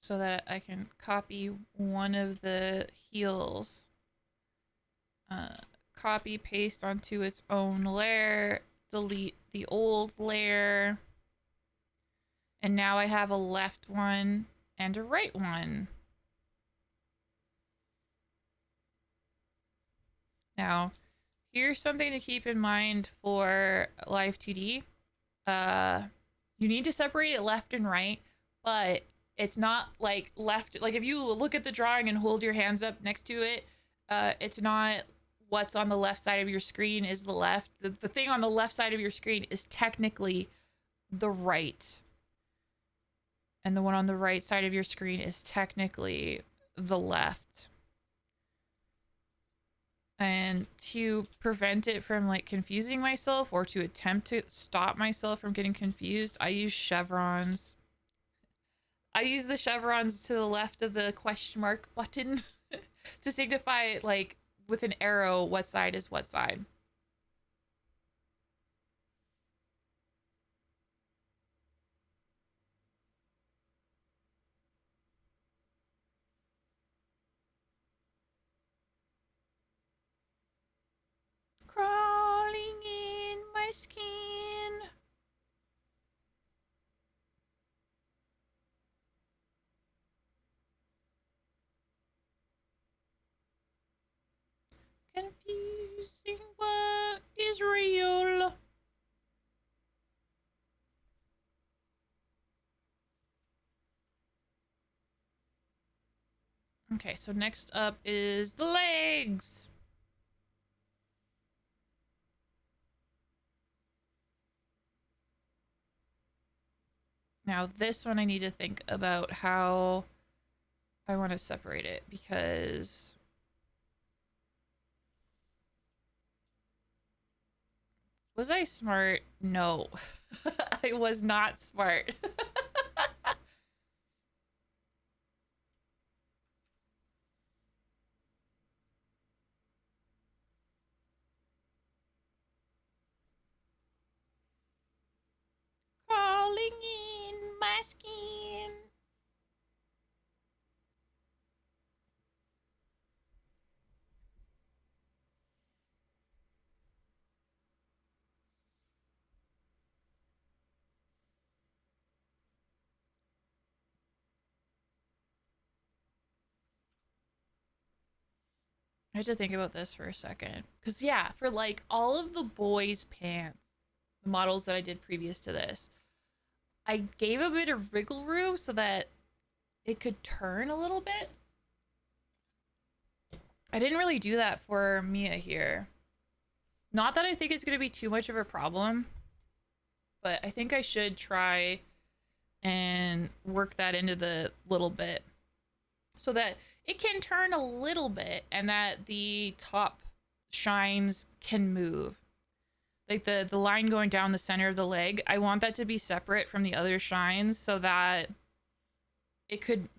So that I can copy one of the heels Uh, Copy, paste onto its own layer, delete the old layer. And now I have a left one and a right one. Now, here's something to keep in mind for Live 2D. You need to separate it left and right, but it's not like left. Like if you look at the drawing and hold your hands up next to it, it's not what's on the left side of your screen is the left. The thing on the left side of your screen is technically the right. And the one on the right side of your screen is technically the left. And to prevent it from like confusing myself or to attempt to stop myself from getting confused, I use chevrons. I use the chevrons to the left of the question mark button to signify like with an arrow what side is what side. Crawling in my skin. Confusing what is real. Okay, so next up is the legs. Now this one I need to think about how I want to separate it because was I smart? No. I was not smart. Crawling in my skin. I had to think about this for a second. Because, yeah, for like all of the boys' pants, the models that I did previous to this, I gave a bit of wriggle room so that it could turn a little bit. I didn't really do that for Mia here. Not that I think it's going to be too much of a problem, but I think I should try and work that into the little bit so that it can turn a little bit and that the top shines can move. Like the line going down the center of the leg, I want that to be separate from the other shines so that it can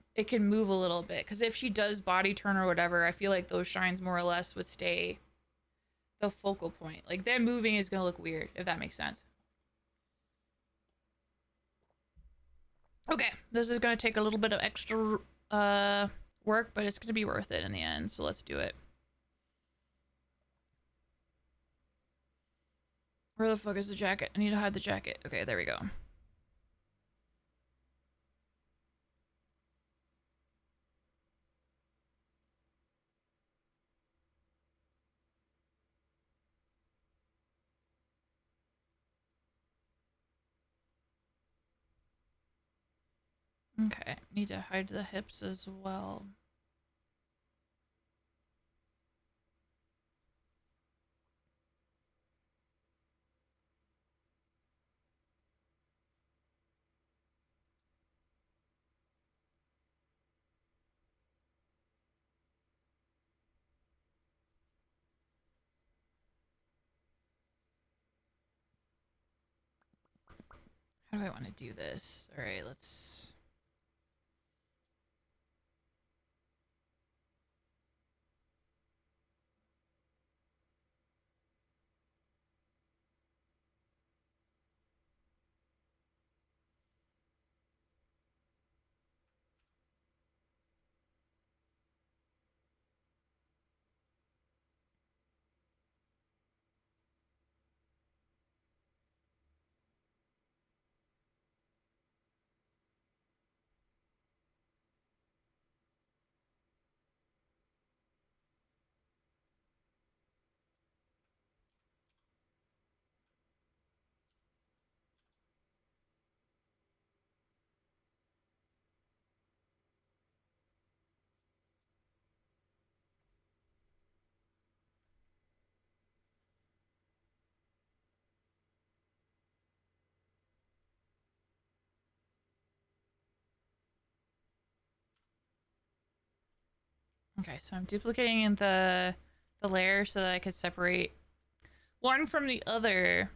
move a little bit. Because if she does body turn or whatever, I feel like those shines more or less would stay the focal point. Like them moving is gonna look weird, if that makes sense. Okay, this is gonna take a little bit of extra work, but it's gonna be worth it in the end. So let's do it. Where the fuck is the jacket? I need to hide the jacket. Okay, there we go. Okay, need to hide the hips as well. How do I want to do this? All right, let's... Okay, so I'm duplicating the layer so that I could separate one from the other.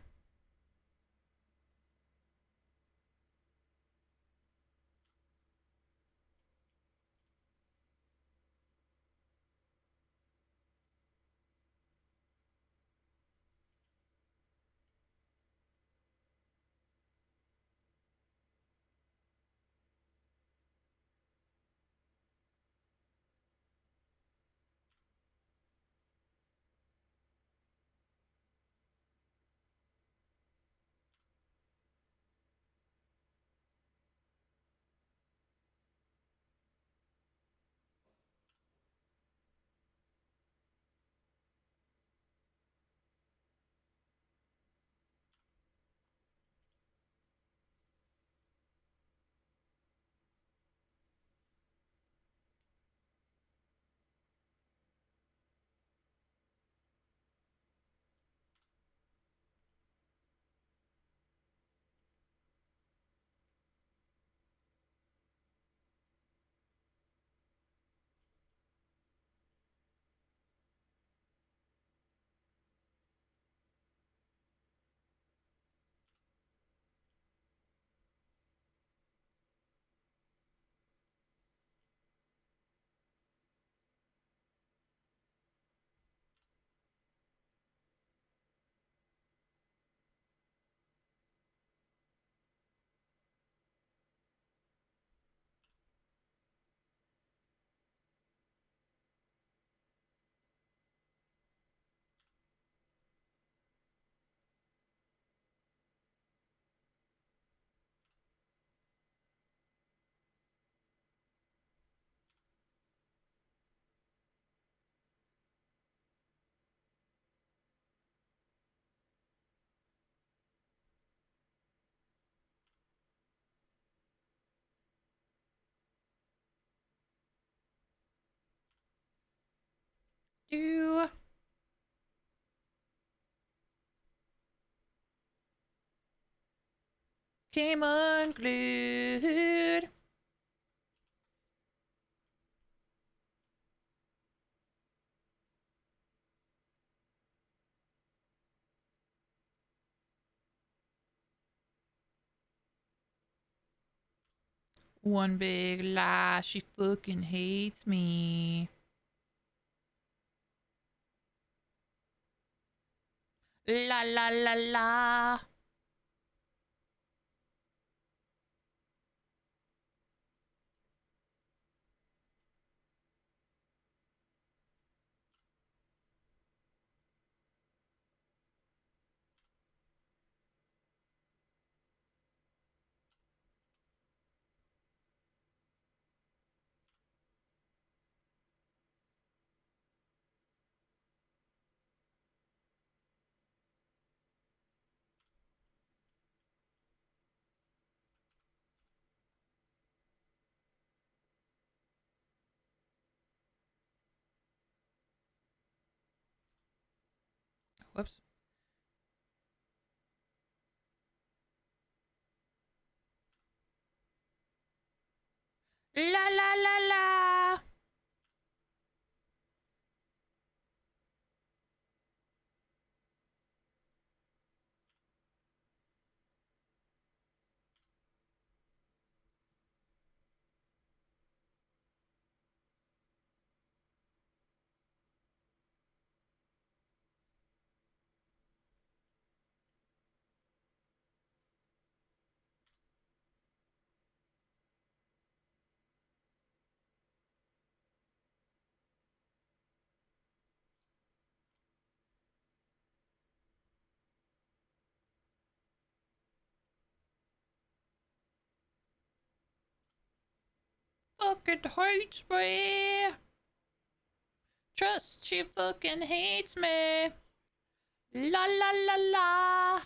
Do came unglued. One big lie. She fucking hates me. La la la la. Whoops. La la la la. Fucking hates me. Trust she fucking hates me. La la la la.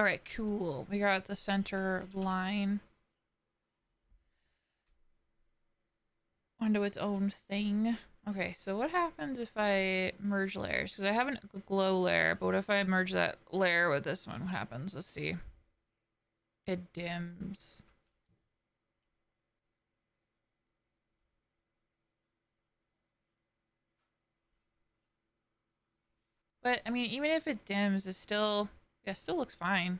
All right, cool. We got the center line onto its own thing. Okay, so what happens if I merge layers? Because I have a glow layer, but what if I merge that layer with this one? What happens? Let's see. It dims. But, I mean, even if it dims, it still, yeah, it still looks fine.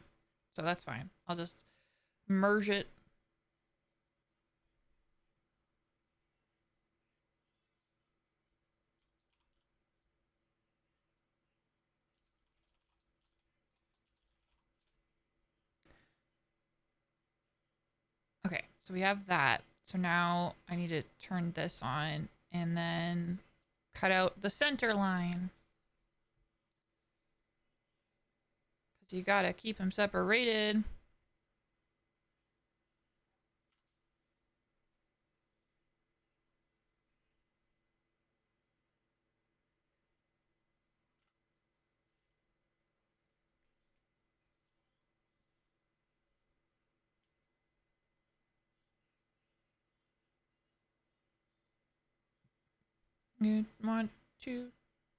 So that's fine. I'll just merge it. Okay, so we have that. So now I need to turn this on and then cut out the center line. Because you gotta keep them separated. You want to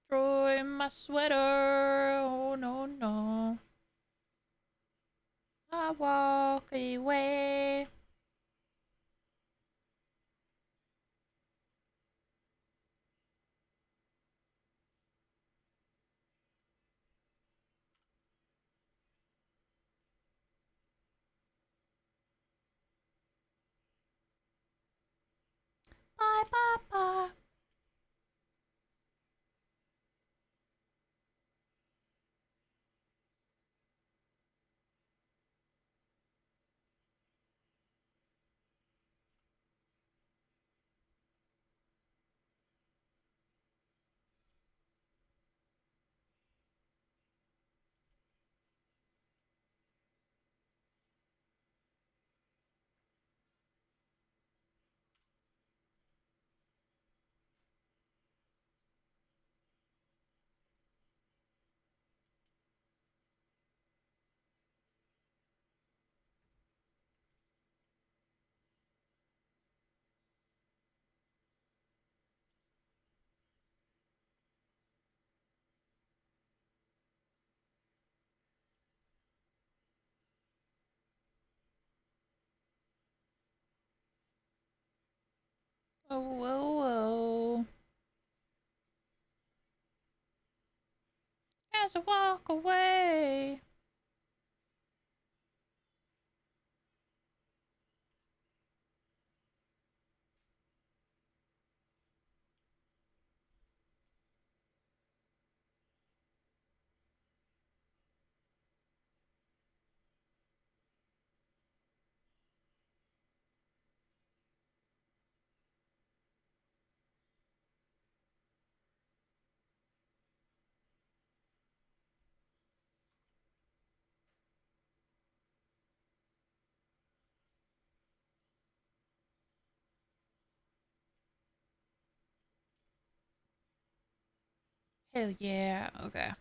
destroy my sweater? Oh no, no. I walk away. Bye, bye, bye. Oh, whoa, whoa. As I walk away. Hell yeah. Okay.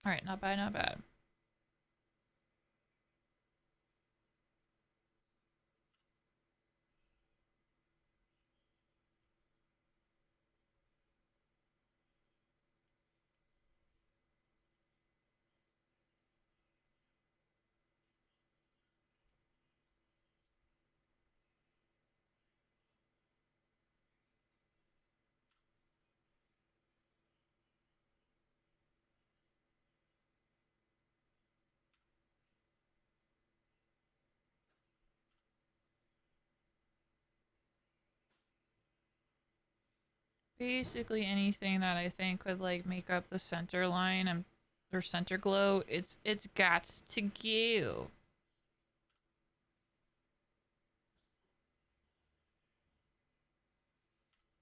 All right, not bad, not bad. basically anything that I think would like make up the center line and or center glow, it's got to go.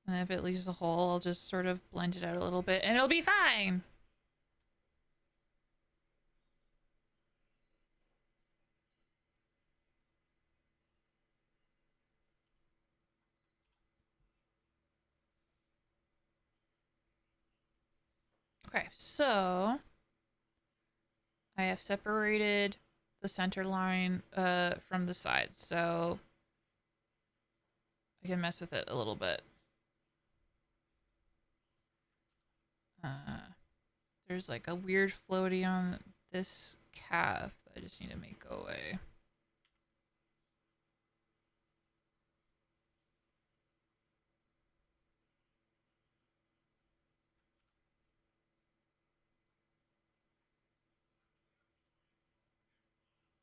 And if it leaves a hole, I'll just sort of blend it out a little bit and it'll be fine. Okay, so I have separated the center line from the sides, so I can mess with it a little bit. There's like a weird floaty on this calf that I just need to make go away.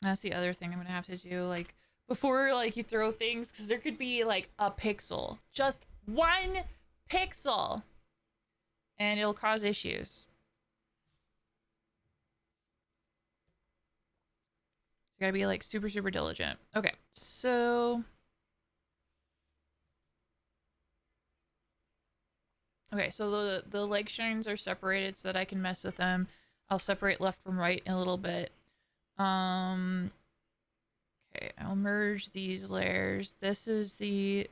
That's the other thing I'm gonna have to do, like before like you throw things, because there could be like a pixel, just one pixel, and it'll cause issues. You gotta be like super, super diligent. Okay, so the leg shines are separated so that I can mess with them. I'll separate left from right in a little bit. Okay, I'll merge these layers. This is the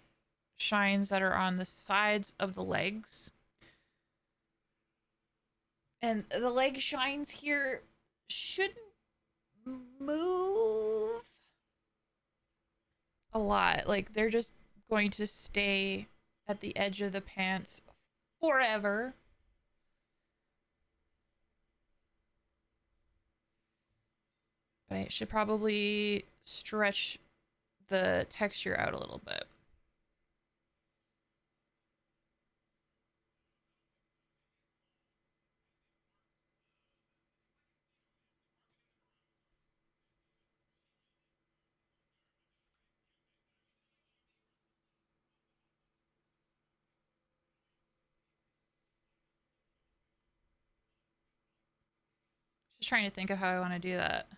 shines that are on the sides of the legs. And the leg shines here shouldn't move a lot. Like they're just going to stay at the edge of the pants forever. But I should probably stretch the texture out a little bit. Just trying to think of how I want to do that.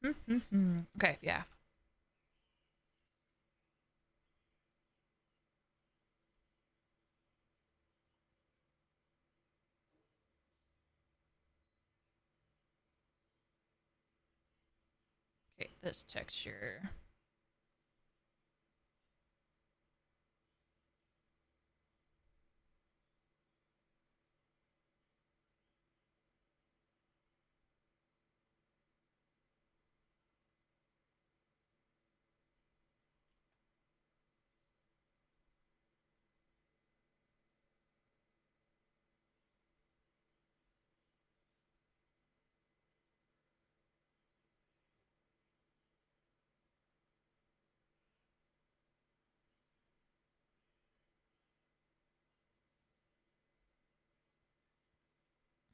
Okay, yeah. Okay, this texture.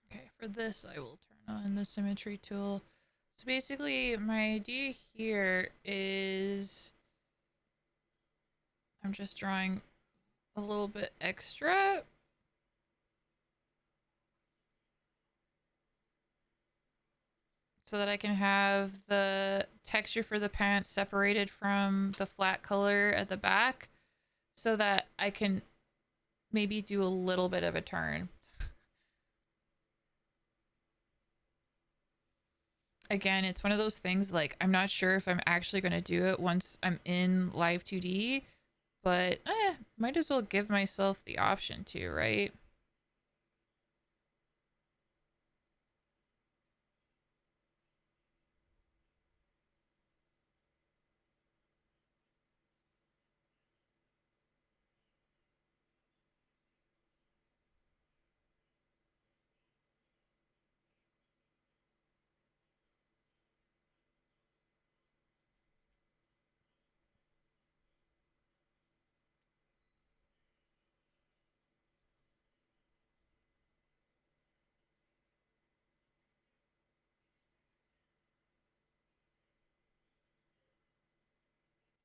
Okay, for this, I will turn on the symmetry tool. So basically, my idea here is I'm just drawing a little bit extra. So that I can have the texture for the pants separated from the flat color at the back. So that I can maybe do a little bit of a turn. Again, it's one of those things like I'm not sure if I'm actually going to do it once I'm in live 2D, but might as well give myself the option to, right?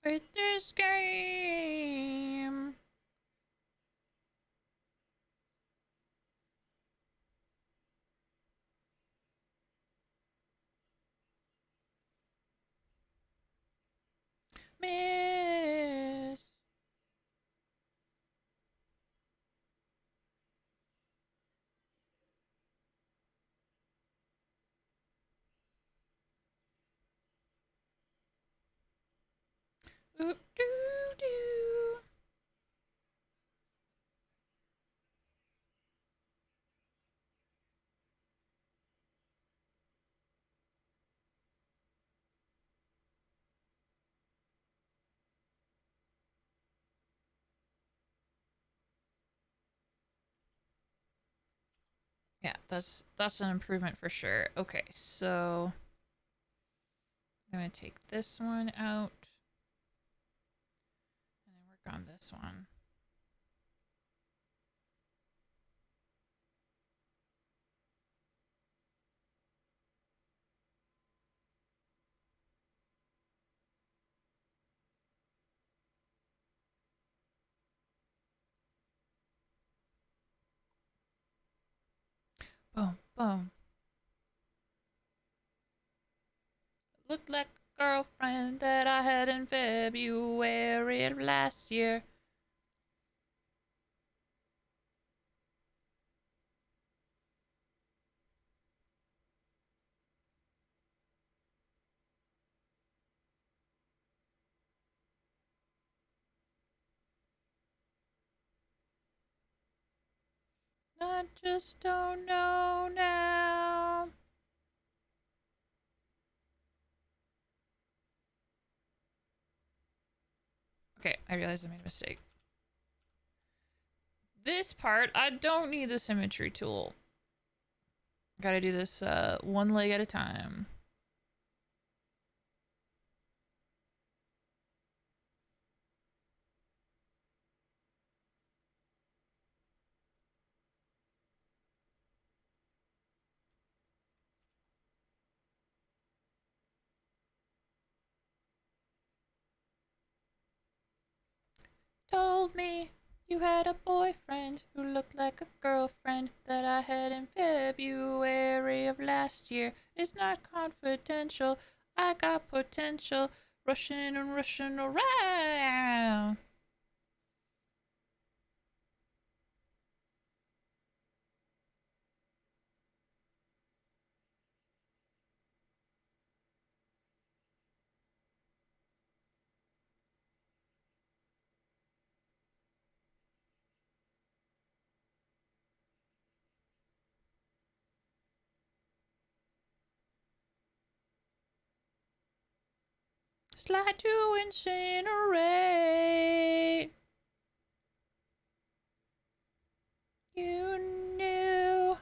with this game. Miss. Ooh, doo, doo. Yeah, that's an improvement for sure. Okay, so I'm gonna take this one out and then work on this one. Boom, boom. Looked like a girlfriend that I had in February of last year. I just don't know now. Okay, I realized I made a mistake. This part, I don't need the symmetry tool. Gotta do this one leg at a time. Told me you had a boyfriend who looked like a girlfriend that I had in February of last year. It's not confidential. I got potential. Rushing and rushing around. Slide to incinerate. You knew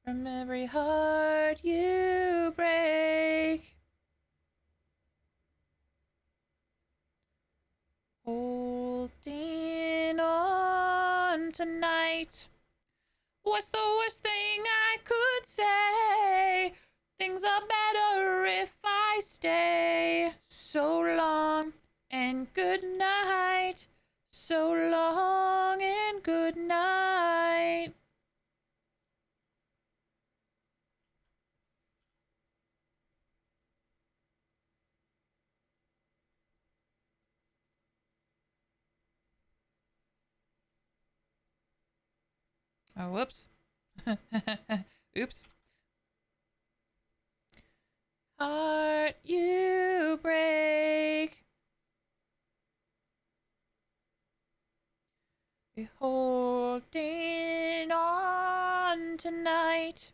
from every heart you break. Holding on tonight. What's the worst thing I could say? Things are better if I stay. So long and good night. So long and good night. Oh, whoops. Oops. Heart you break. Be holding on tonight.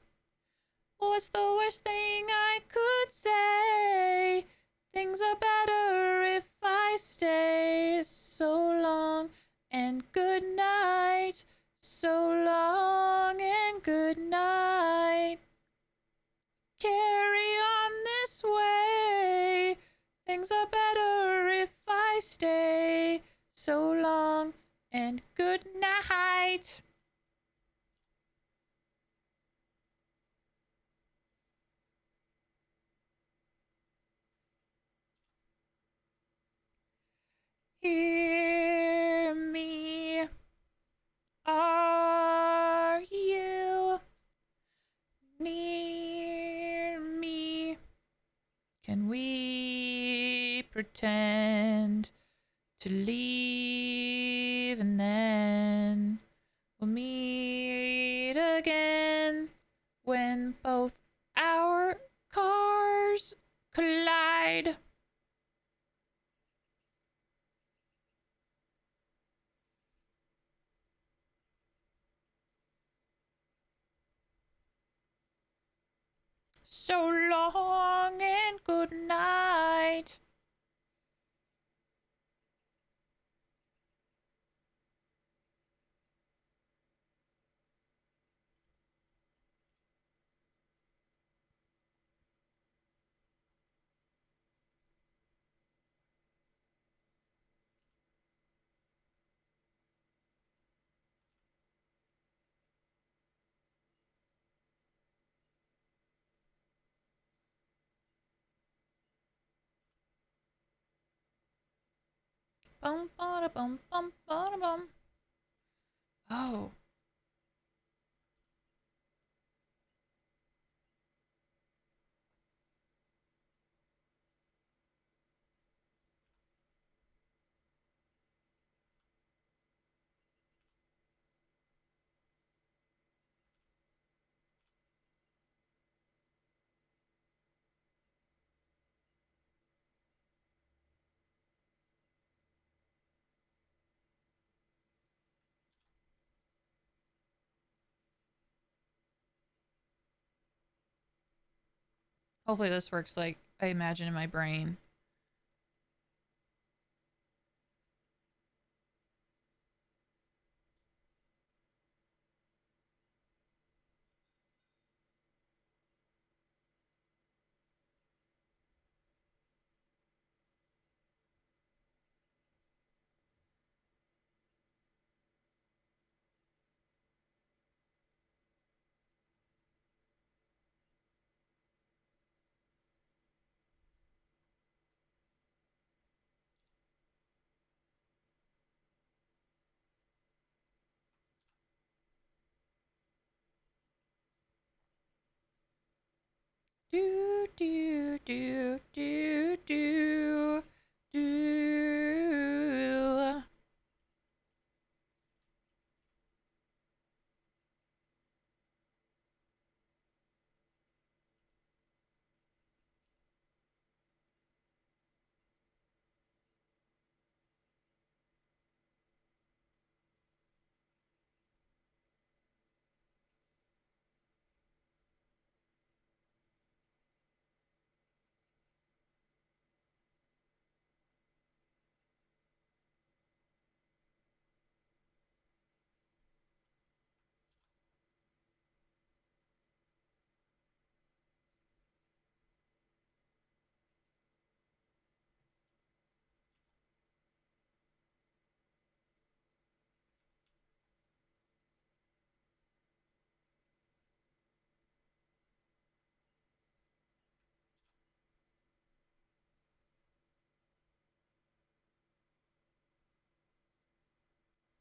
What's the worst thing I could say? Things are better if I stay. So long and good night. So long and good night. Carry on this way. Things are better if I stay. So long and good night. pretend to leave, and then we'll meet again when both our cars collide. So long and good night. Bum, bada, bum, bum, bada, bum. Oh. Hopefully this works like I imagine in my brain. Do, do, do, do, do, do.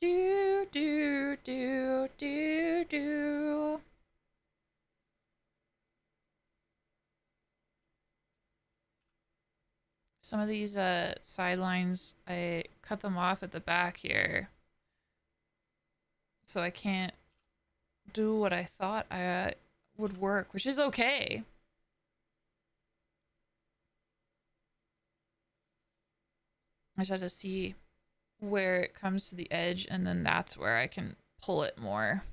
Do, do, do, do, do. Some of these sidelines, I cut them off at the back here. So I can't do what I thought I would work, which is okay. I just have to see where it comes to the edge, and then that's where I can pull it more.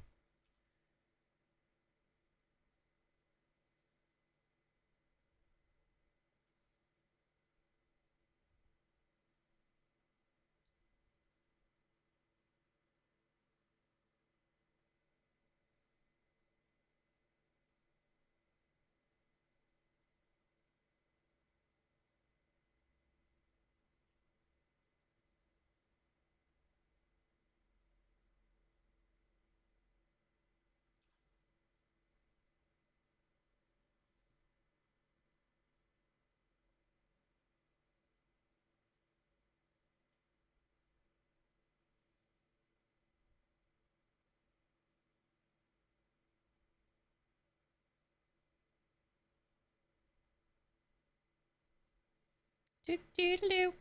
Do do do.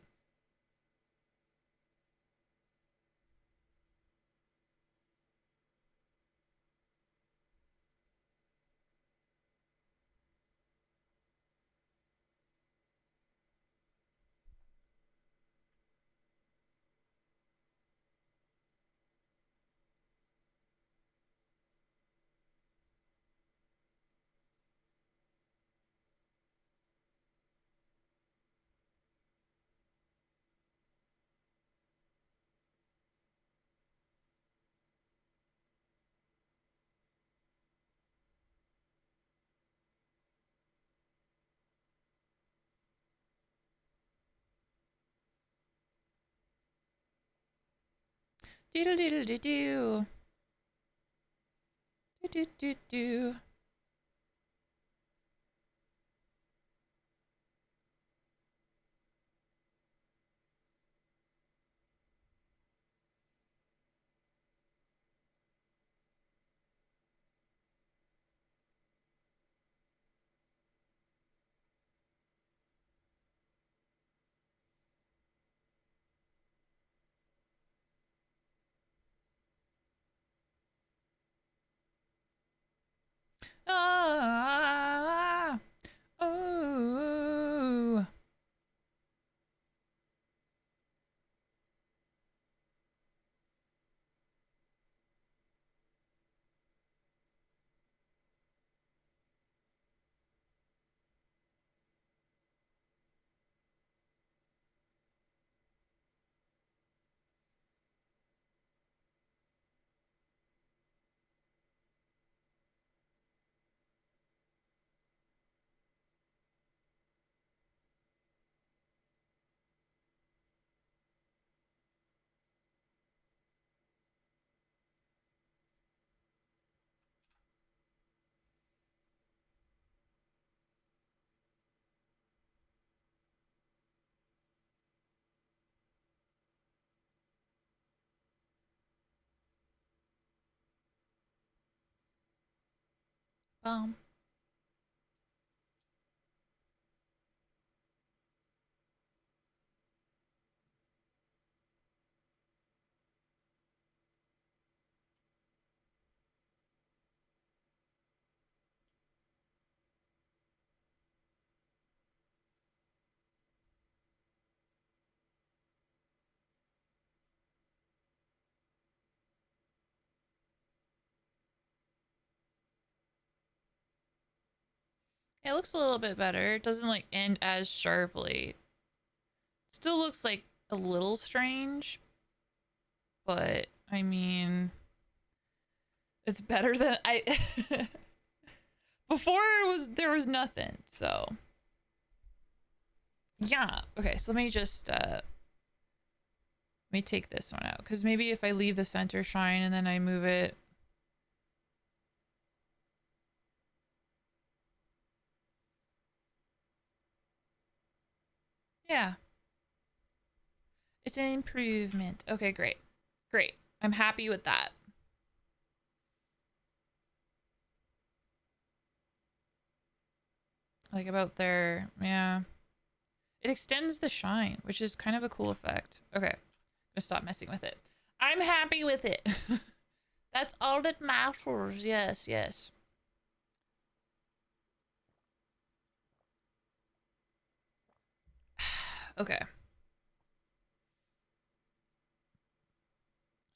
Doodle doodle doo doo. Do do do do. Ah. Oh. Bum. It looks a little bit better. It doesn't like end as sharply. Still looks like a little strange, but I mean, it's better than I before there was nothing. So, yeah. Okay, so let me just let me take this one out cuz maybe if I leave the center shine and then I move it. Yeah. It's an improvement. Okay, great. Great. I'm happy with that. Like about there. Yeah. It extends the shine, which is kind of a cool effect. Okay. I'm gonna stop messing with it. I'm happy with it. That's all that matters. Yes, yes. Okay.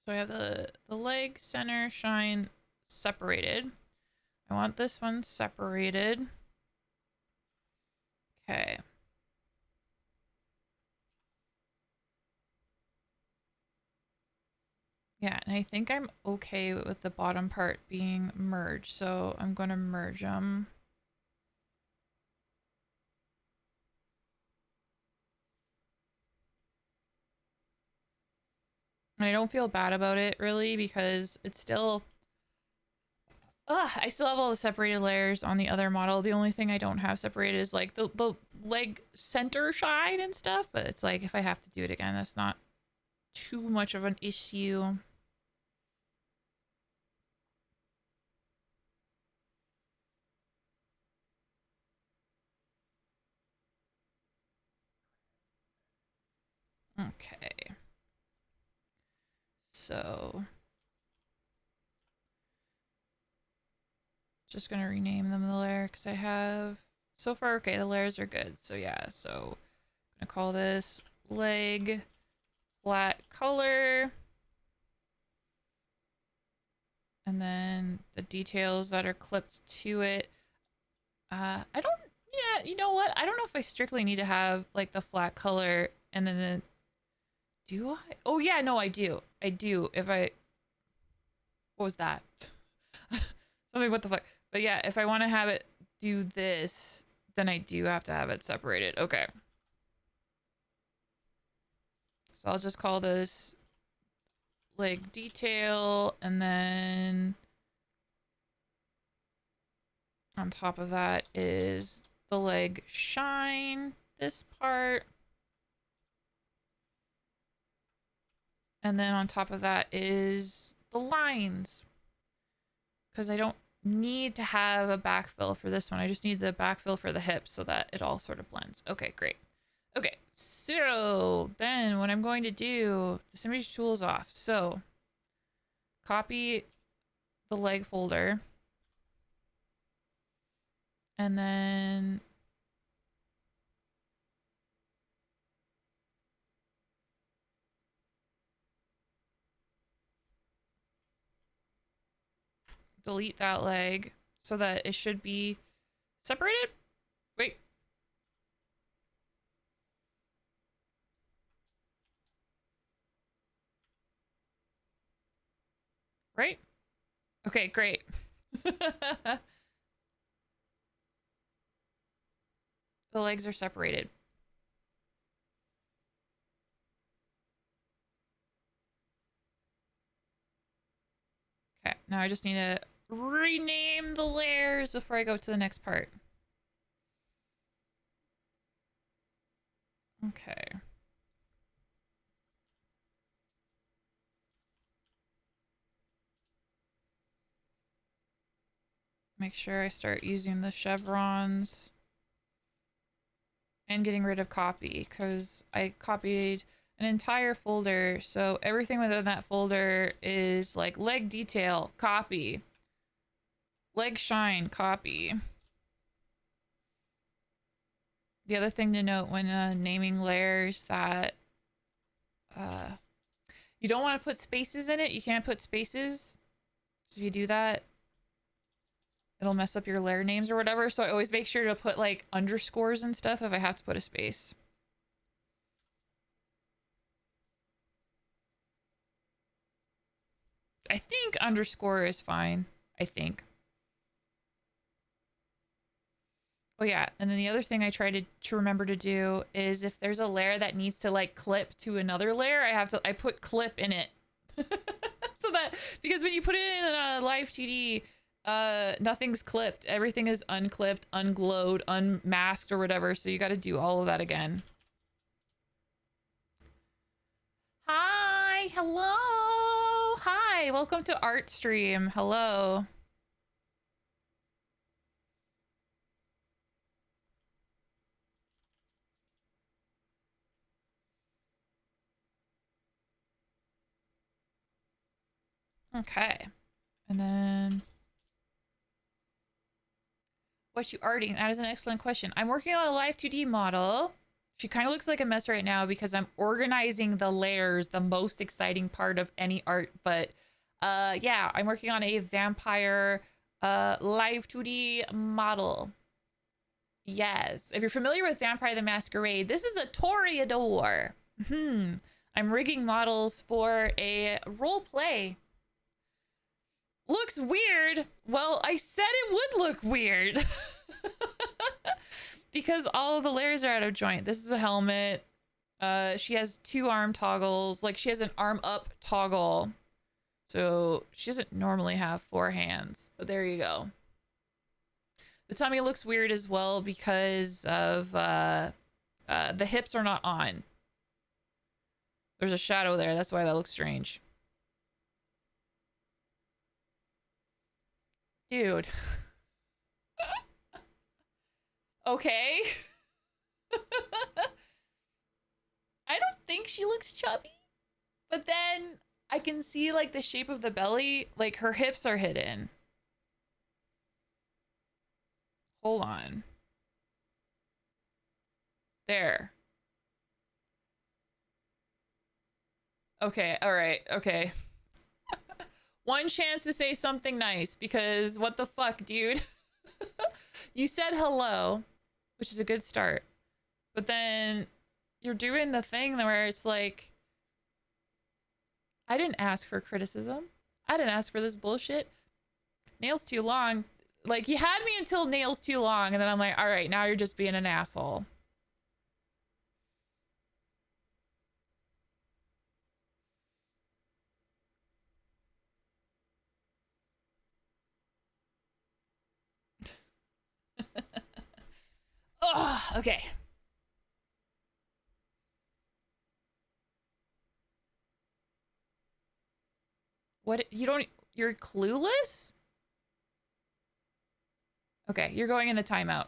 So I have the leg center shine separated. I want this one separated. Okay. Yeah, and I think I'm okay with the bottom part being merged, so I'm going to merge them. And I don't feel bad about it really because it's still I still have all the separated layers on the other model. The only thing I don't have separated is like the leg center shine and stuff, but it's like if I have to do it again, that's not too much of an issue. Okay. So just gonna rename them the layer because I have so far. Okay, the layers are good. So yeah, so I'm gonna call this leg flat color, and then the details that are clipped to it. I don't. Yeah, you know what? I don't know if I strictly need to have like the flat color and then the. Do I? Oh yeah, no, I do. I do. If I. What was that? Something. What the fuck? But yeah, if I want to have it do this, then I do have to have it separated. Okay. So I'll just call this leg detail, and then on top of that is the leg shine, this part. And then on top of that is the lines. Because I don't need to have a backfill for this one. I just need the backfill for the hips so that it all sort of blends. Okay, great. Okay, so then what I'm going to do, the image tool is off. So copy the leg folder. And then delete that leg so that it should be separated. Wait. Right? Okay, great. The legs are separated. Okay, now I just need to rename the layers before I go to the next part. Okay. Make sure I start using the chevrons and getting rid of copy because I copied an entire folder. So everything within that folder is like leg detail, copy, leg shine, copy. The other thing to note when naming layers that you don't want to put spaces in it. You can't put spaces. So if you do that, it'll mess up your layer names or whatever. So I always make sure to put like underscores and stuff if I have to put a space. I think underscore is fine. I think. Oh yeah, and then the other thing I try to remember to do is if there's a layer that needs to like clip to another layer, I put clip in it. So that, because when you put it in a live 2D, nothing's clipped. Everything is unclipped, unglowed, unmasked or whatever. So you got to do all of that again. Hi, hello. Hi, welcome to Art Stream. Hello. Okay. And then what you arting? That is an excellent question. I'm working on a live 2D model. She kind of looks like a mess right now because I'm organizing the layers, the most exciting part of any art. But yeah, I'm working on a vampire live 2D model. Yes. If you're familiar with Vampire the Masquerade, this is a Toreador. I'm rigging models for a role play. Looks weird. Well, I said it would look weird. Because all of the layers are out of joint. This is a helmet. She has 2 arm toggles. Like, she has an arm up toggle. So she doesn't normally have 4 hands. But there you go. The tummy looks weird as well because of the hips are not on. There's a shadow there. That's why that looks strange. Dude. Okay. I don't think she looks chubby, but then I can see like the shape of the belly, like her hips are hidden. Hold on. There. Okay, all right, okay. One chance to say something nice because what the fuck, dude? You said hello, which is a good start. But then you're doing the thing where it's like, I didn't ask for criticism. I didn't ask for this bullshit. Nails too long. Like, you had me until nails too long, and then I'm like, all right, now you're just being an asshole. Oh, okay. What? You don't. You're clueless? Okay, you're going in the timeout.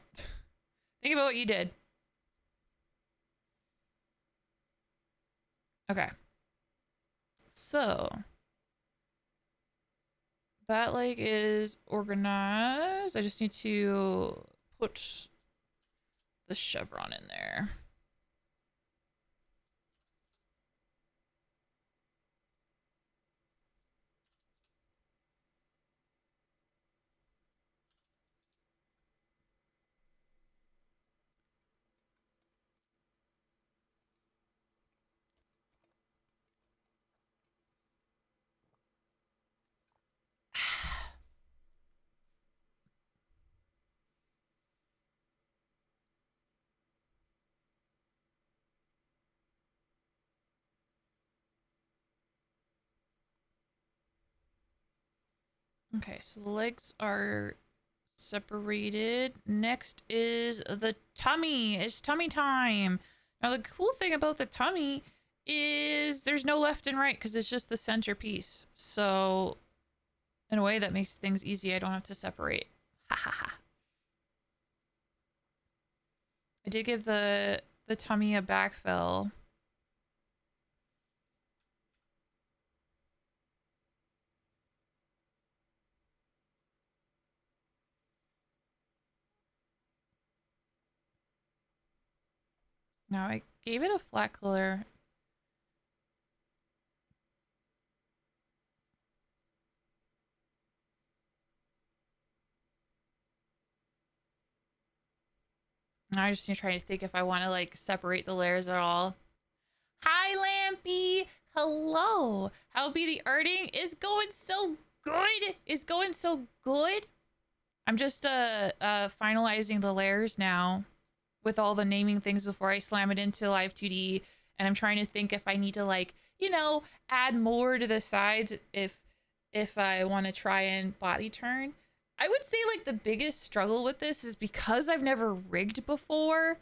Think about what you did. Okay. So that like is organized. I just need to put the chevron in there. Okay, so the legs are separated. Next is the tummy. It's tummy time. Now the cool thing about the tummy is there's no left and right because it's just the centerpiece. So in a way that makes things easy. I don't have to separate. Ha ha ha. I did give the tummy a backfill. Now I gave it a flat color. Now I just need to try to think if I want to like separate the layers at all. Hi, Lampy. Hello. How be the arting is going so good. Is going so good. I'm just finalizing the layers now with all the naming things before I slam it into Live 2D, and I'm trying to think if I need to like, you know, add more to the sides if I want to try and body turn. I would say like the biggest struggle with this is because I've never rigged before.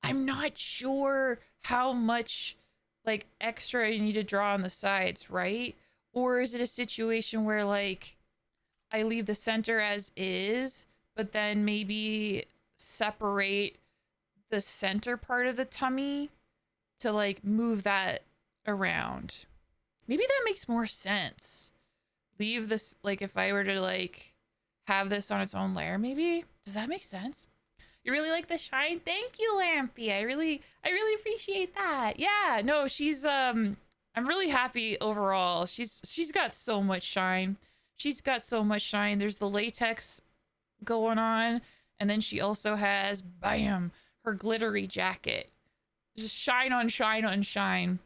I'm not sure how much like extra you need to draw on the sides, right? Or is it a situation where like I leave the center as is, but then maybe separate the center part of the tummy to like move that around? Maybe that makes more sense. Leave this, like if I were to like have this on its own layer, maybe. Does that make sense? You really like the shine? Thank you, Lampy. I really appreciate that. Yeah, no, she's I'm really happy overall. She's got so much shine. She's got so much shine. There's the latex going on, and then she also has bam, her glittery jacket. Just shine on shine on shine.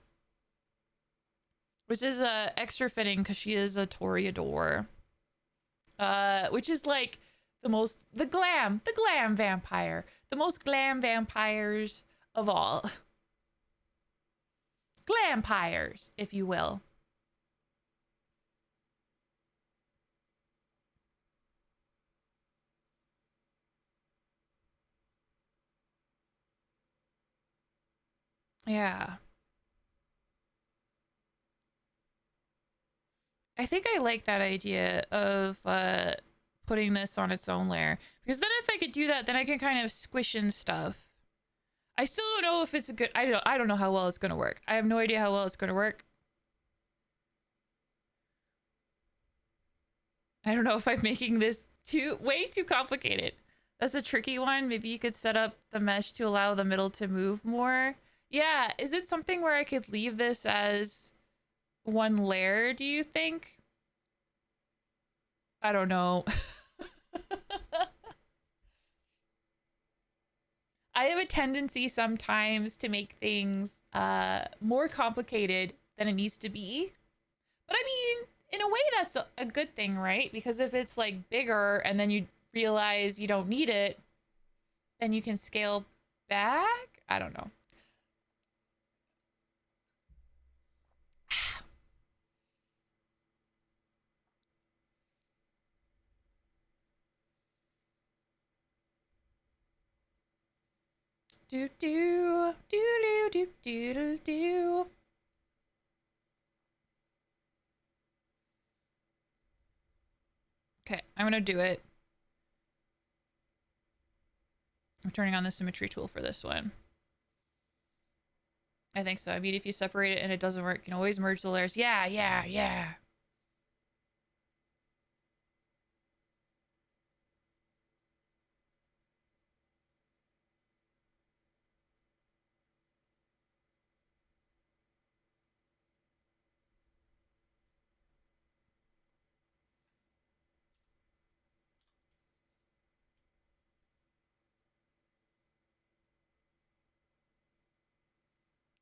Which is extra fitting because she is a Toreador. Which is like the glam vampire. The most glam vampires of all. Glampires, if you will. Yeah. I think I like that idea of putting this on its own layer. Because then if I could do that, then I can kind of squish in stuff. I still don't know if it's a good, I don't know how well it's going to work. I have no idea how well it's going to work. I don't know if I'm making this way too complicated. That's a tricky one. Maybe you could set up the mesh to allow the middle to move more. Yeah, is it something where I could leave this as one layer, do you think? I don't know. I have a tendency sometimes to make things more complicated than it needs to be. But I mean, in a way that's a good thing, right? Because if it's like bigger and then you realize you don't need it, then you can scale back. I don't know. Do do do do do do do do. Okay, I'm gonna do it. I'm turning on the symmetry tool for this one. I think so. I mean, if you separate it and it doesn't work, you can always merge the layers. Yeah, yeah, yeah.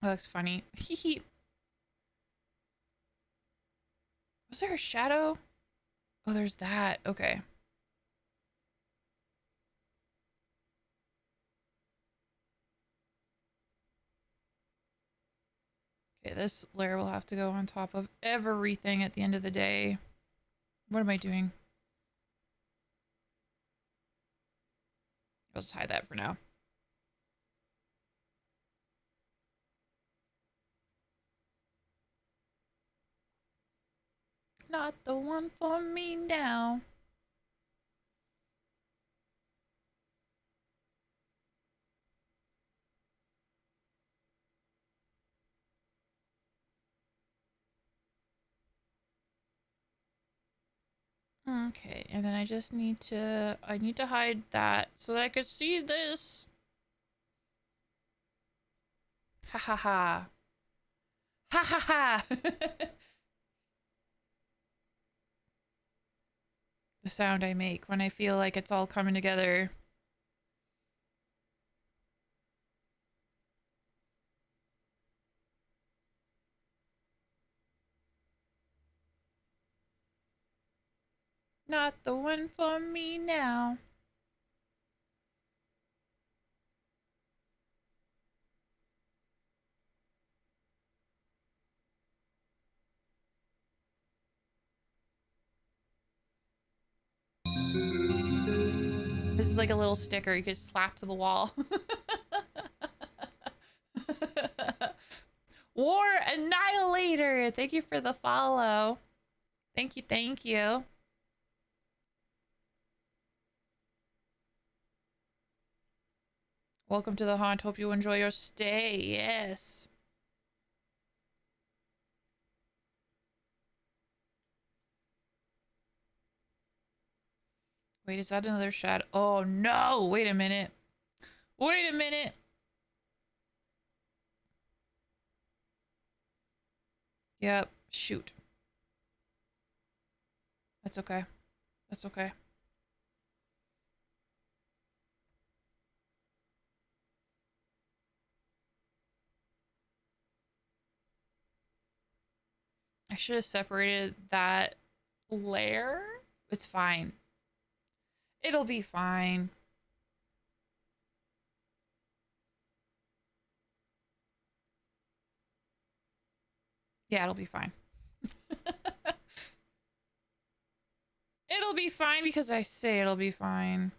That looks funny. Hee. Was there a shadow? Oh, there's that. Okay. Okay, this layer will have to go on top of everything at the end of the day. What am I doing? I'll just hide that for now. Not the one for me now. Okay, and then I just need to, hide that so that I could see this. Ha ha ha. Ha ha ha. The sound I make when I feel like it's all coming together. Not the one for me now. This is like a little sticker you could slap to the wall. War Annihilator, thank you for the follow. Thank you, thank you. Welcome to the haunt. Hope you enjoy your stay. Yes. Wait, is that another shadow? Oh no! Wait a minute. Wait a minute. Yep. Shoot. That's okay. That's okay. I should have separated that layer. It's fine. It'll be fine. Yeah, it'll be fine. It'll be fine because I say it'll be fine.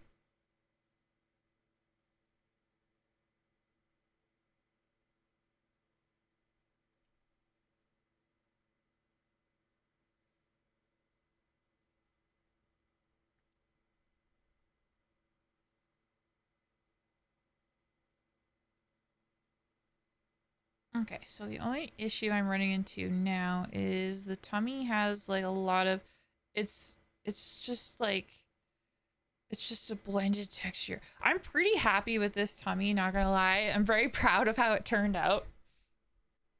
Okay, so the only issue I'm running into now is the tummy has like a lot of it's just like it's just a blended texture. I'm pretty happy with this tummy, not gonna lie. I'm very proud of how it turned out.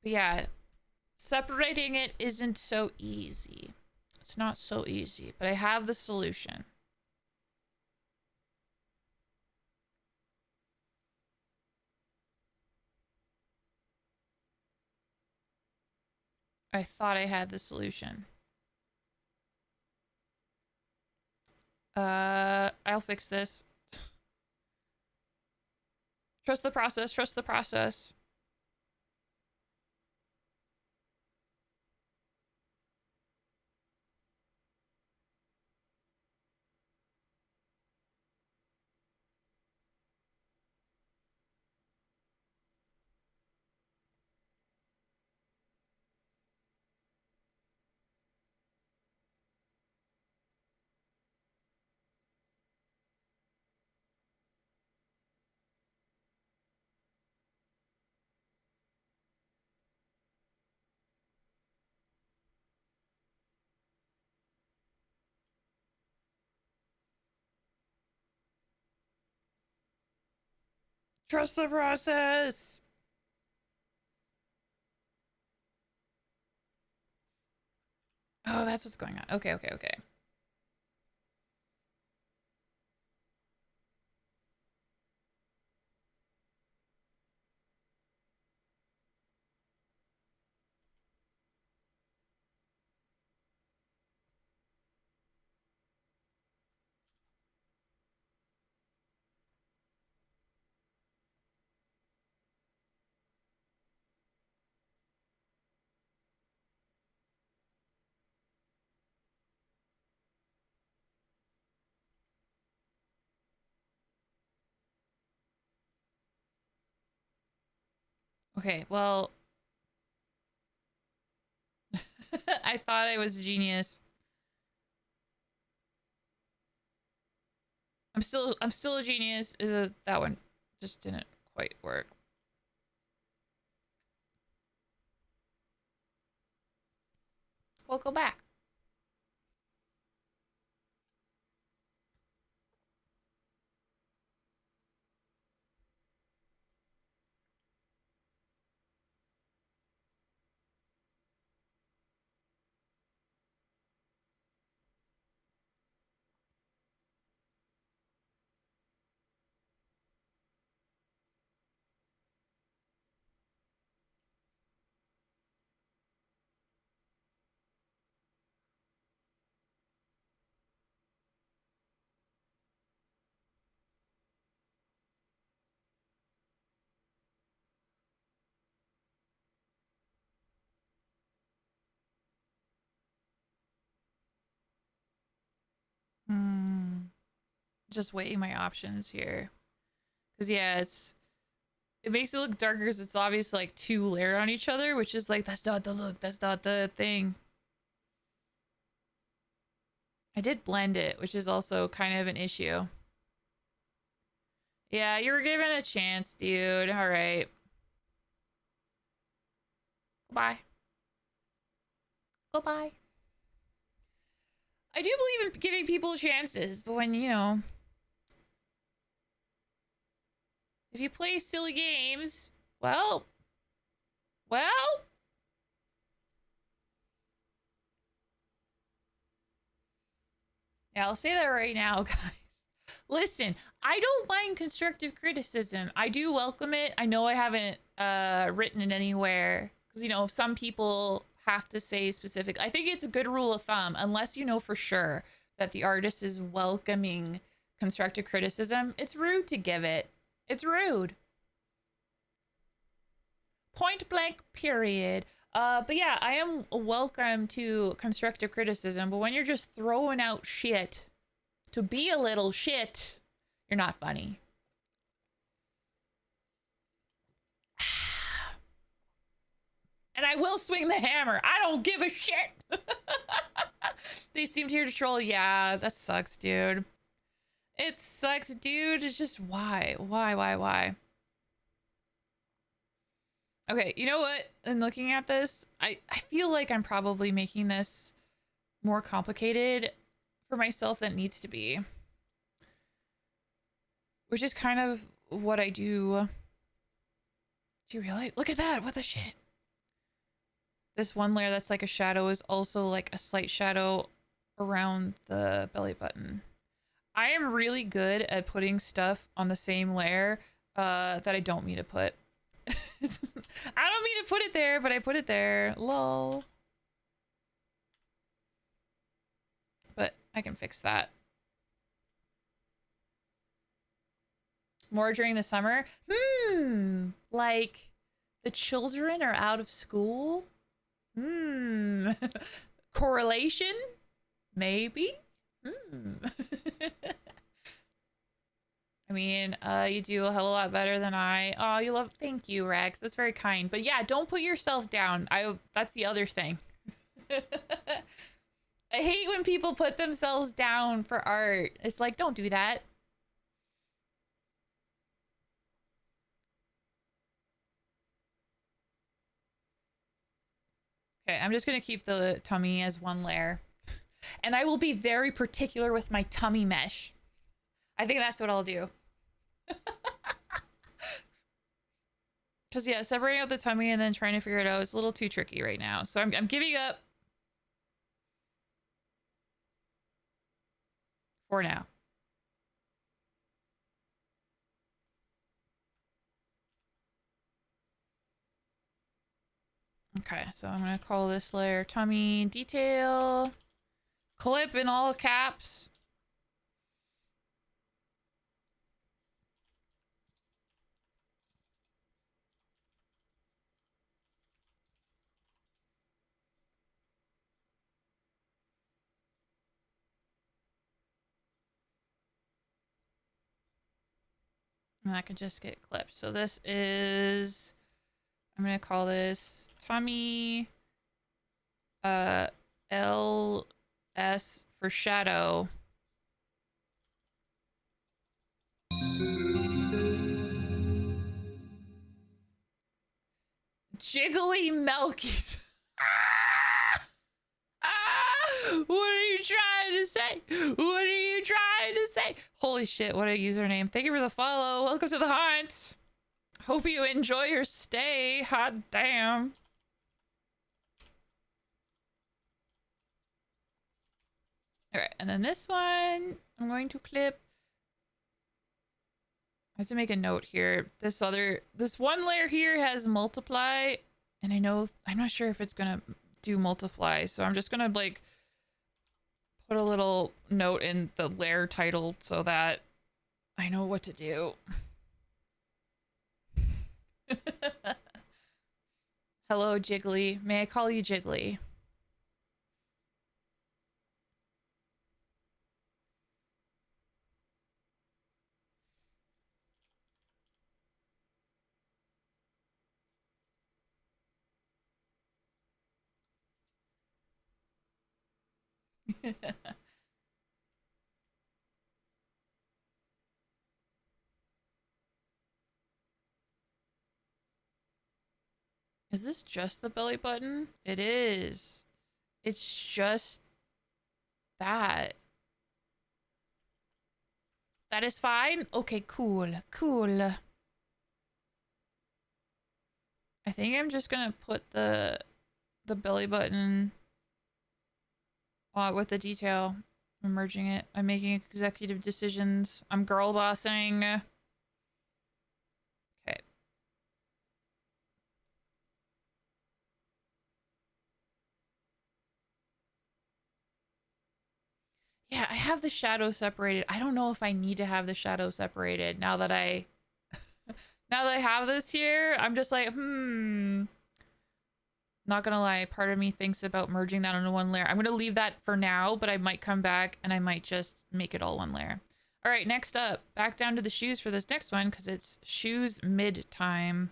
But yeah, separating it isn't so easy. It's not so easy, but I have the solution. I thought I had the solution. I'll fix this. Trust the process, trust the process. Trust the process. Oh, that's what's going on. Okay, okay, okay. Okay, well, I thought I was a genius. I'm still a genius. That one just didn't quite work. We'll go back. Hmm. Just weighing my options here. Cause yeah, it makes it look darker because it's obviously like two layered on each other, which is like that's not the look, that's not the thing. I did blend it, which is also kind of an issue. Yeah, you were given a chance, dude. All right. Goodbye. Goodbye. I do believe in giving people chances, but when, if you play silly games, well, yeah, I'll say that right now, guys. Listen, I don't mind constructive criticism. I do welcome it. I know I haven't written it anywhere because some people have to say specific. I think it's a good rule of thumb, unless you know for sure that the artist is welcoming constructive criticism. It's rude to give it. It's rude. Point blank, period. But yeah, I am welcome to constructive criticism, but when you're just throwing out shit to be a little shit, you're not funny. And I will swing the hammer. I don't give a shit. They seemed here to troll. Yeah, that sucks, dude. It sucks, dude. It's just why? Why? Okay, you know what? In looking at this, I feel like I'm probably making this more complicated for myself than it needs to be. Which is kind of what I do. Do you realize? Look at that. What the shit? This one layer that's like a shadow is also like a slight shadow around the belly button. I am really good at putting stuff on the same layer that I don't mean to put. I don't mean to put it there, but I put it there. Lol. But I can fix that. More during the summer? Like the children are out of school? Correlation? Maybe? I mean, you do a hell of a lot better than I. Oh, you love. Thank you, Rex. That's very kind. But yeah, don't put yourself down. That's the other thing. I hate when people put themselves down for art. It's like, don't do that. Okay, I'm just gonna keep the tummy as one layer. And I will be very particular with my tummy mesh. I think that's what I'll do. Because yeah, separating out the tummy and then trying to figure it out is a little too tricky right now. So I'm giving up for now. Okay, so I'm gonna call this layer tummy detail. Clip in all caps. And that can just get clipped. So this is, I'm gonna call this tummy LS for shadow. Jiggly Melkies. What are you trying to say? What are you trying to say? Holy shit, what a username. Thank you for the follow. Welcome to the hunt. Hope you enjoy your stay. Hot damn. All right, and then this one, I'm going to clip. I have to make a note here. This one layer here has multiply, and I'm not sure if it's gonna do multiply, so I'm just gonna like put a little note in the layer title so that I know what to do. Hello, Jiggly. May I call you Jiggly? Is this just the belly button? It is. It's just that. That is fine? Okay, cool. Cool. I think I'm just gonna put the belly button with the detail. I'm merging it. I'm making executive decisions. I'm girl bossing. Okay. Yeah, I have the shadow separated. I don't know if I need to have the shadow separated now that I now that I have this here. I'm just like, not gonna lie, part of me thinks about merging that into one layer. I'm gonna leave that for now, but I might come back and I might just make it all one layer. All right, next up, back down to the shoes for this next one because it's shoes mid time.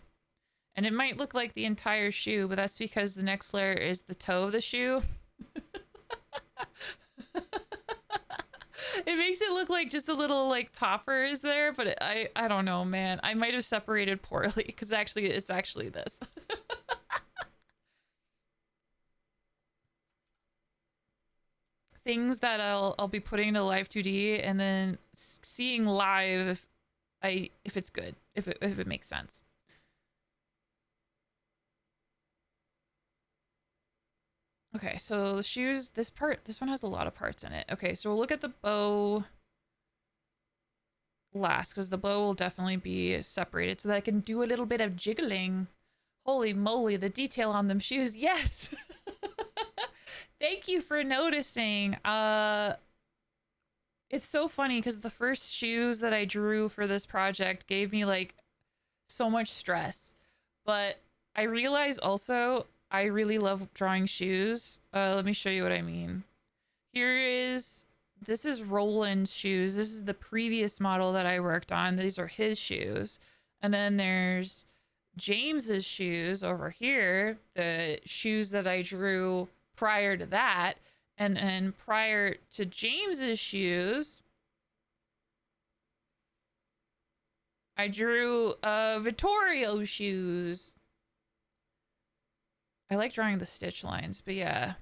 And it might look like the entire shoe, but that's because the next layer is the toe of the shoe. It makes it look like just a little like topper is there, but I don't know, man. I might have separated poorly because actually it's actually this. Things that I'll be putting into live 2D and then seeing live if it's good, if it makes sense. Okay, so the shoes, this one has a lot of parts in it. Okay, so we'll look at the bow last because the bow will definitely be separated so that I can do a little bit of jiggling. Holy moly, the detail on them shoes. Yes. Thank you for noticing. It's so funny because the first shoes that I drew for this project gave me like so much stress, but I realize also I really love drawing shoes. Let me show you what I mean. This is Roland's shoes. This is the previous model that I worked on. These are his shoes. And then there's James's shoes over here, the shoes that I drew prior to that. And then prior to James's shoes, I drew Vittorio shoes. I like drawing the stitch lines, but yeah.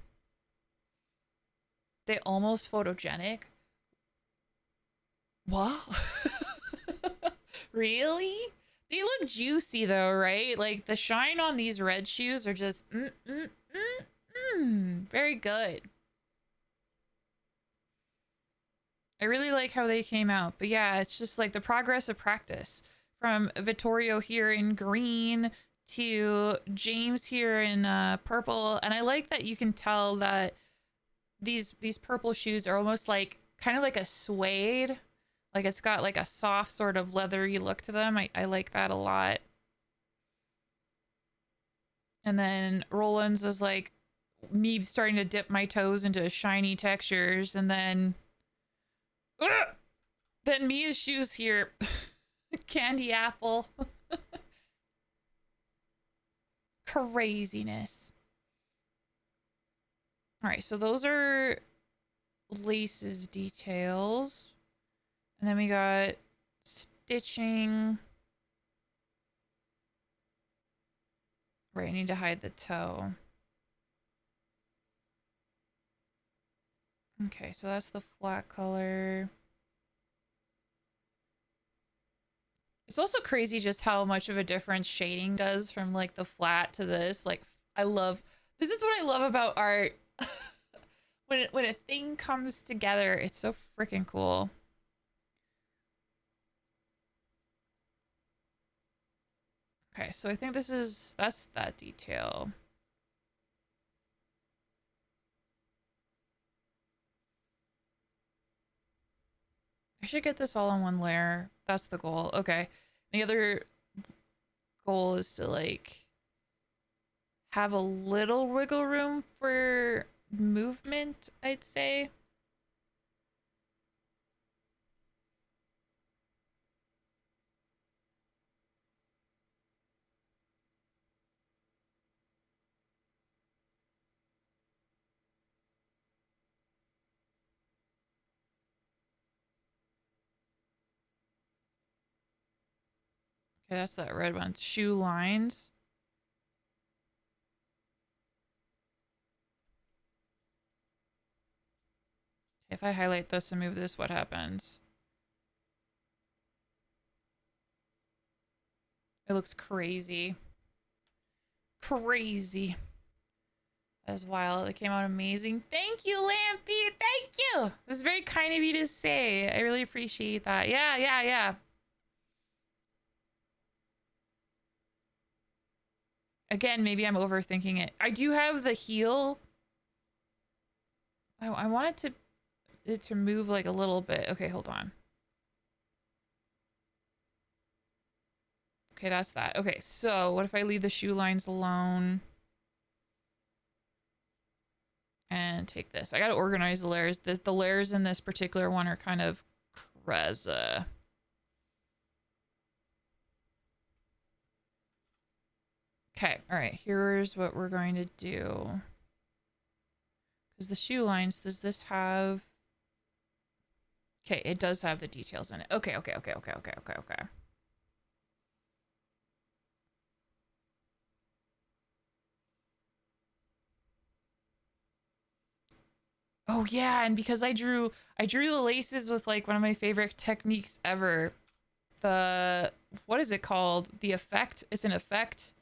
They almost photogenic. What? Really? They look juicy though, right? Like the shine on these red shoes are just very good. I really like how they came out, but yeah, it's just like the progress of practice from Vittorio here in green to James here in purple. And I like that you can tell that these purple shoes are almost like kind of like a suede. Like it's got like a soft sort of leathery look to them. I like that a lot. And then Roland's was like me starting to dip my toes into shiny textures, and then Mia's shoes here. Candy apple. Craziness. All right, so those are laces details. And then we got stitching. Right, I need to hide the toe. Okay, so that's the flat color. It's also crazy just how much of a difference shading does from like the flat to this. Like this is what I love about art. when a thing comes together, it's so freaking cool. Okay, so I think that's that detail. I should get this all on one layer. That's the goal. Okay. The other goal is to like have a little wiggle room for movement, I'd say. Okay, that's that red one. Shoe lines. If I highlight this and move this, what happens? It looks crazy. Crazy. As wild. It came out amazing. Thank you, Lampy. Thank you. That's very kind of you to say. I really appreciate that. Yeah. Again, maybe I'm overthinking it. I do have the heel. I want it to move like a little bit. Okay, hold on. Okay, that's that. Okay, so what if I leave the shoe lines alone? And take this. I gotta organize the layers. The layers in this particular one are kind of crazy. Okay, all right. Here's what we're going to do. Because the shoe lines, does this have... Okay, it does have the details in it. Okay, okay, okay, okay, okay, okay, okay. Oh yeah, and because I drew the laces with like one of my favorite techniques ever. The what is it called? The effect. It's an effect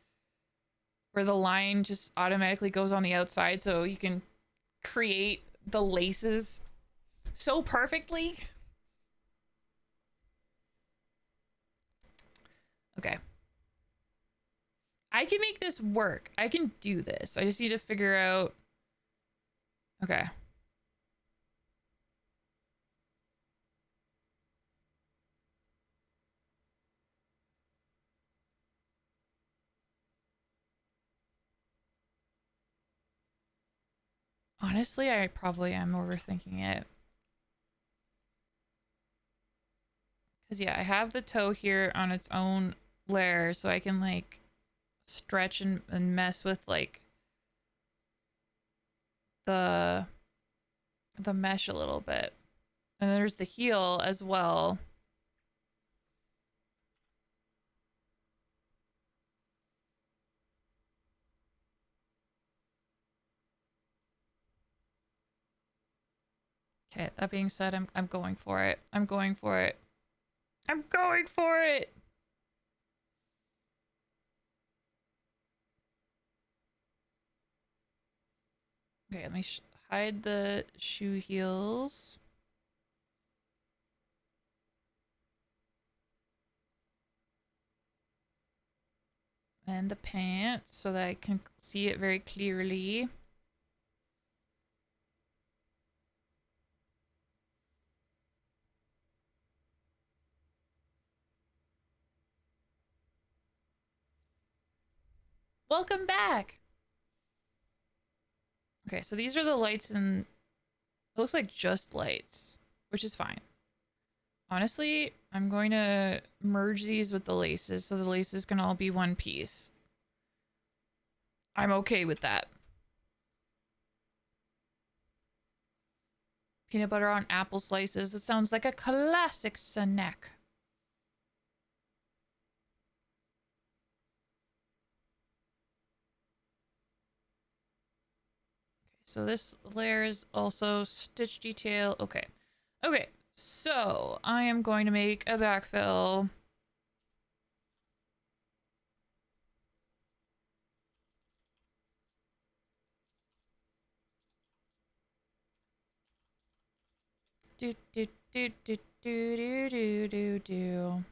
where the line just automatically goes on the outside so you can create the laces so perfectly. Okay. I can make this work. I can do this. I just need to figure out. Okay. Honestly, I probably am overthinking it. Because, yeah, I have the toe here on its own layer, so I can, like, stretch and mess with, like, the mesh a little bit. And there's the heel as well. Okay, that being said, I'm going for it. I'm going for it. I'm going for it. Okay, let me hide the shoe heels. And the pants so that I can see it very clearly. Welcome back. Okay, so these are the lights and it looks like just lights, which is fine. Honestly, I'm going to merge these with the laces so the laces can all be one piece. I'm okay with that. Peanut butter on apple slices. It sounds like a classic snack. So this layer is also stitch detail. Okay. Okay. So I am going to make a backfill. Do do do do do do do do do.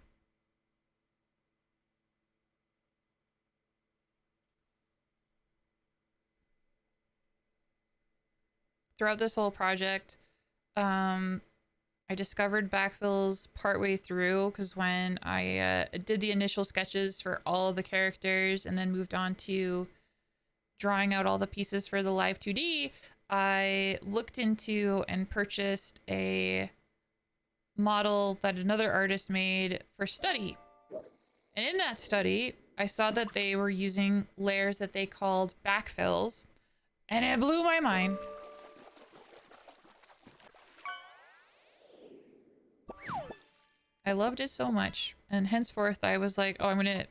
Throughout this whole project, I discovered backfills partway through because when I did the initial sketches for all of the characters and then moved on to drawing out all the pieces for the live 2D, I looked into and purchased a model that another artist made for study. And in that study, I saw that they were using layers that they called backfills, and it blew my mind. I loved it so much, and henceforth I was like, "Oh, I'm gonna,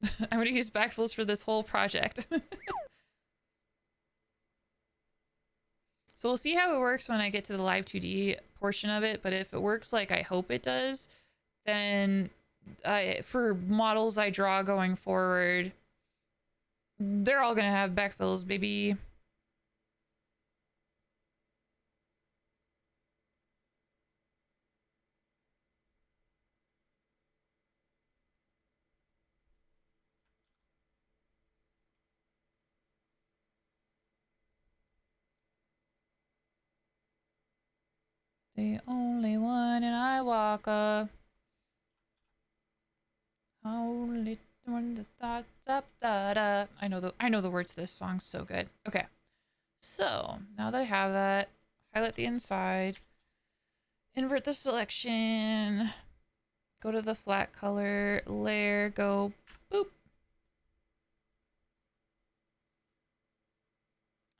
I'm gonna use backfills for this whole project." So we'll see how it works when I get to the live 2D portion of it. But if it works like I hope it does, then for models I draw going forward, they're all gonna have backfills, baby. The only one, and I walk up. Only one that thoughts up, da da. I know the words to this song so good. Okay, so now that I have that, highlight the inside, invert the selection, go to the flat color layer, go boop,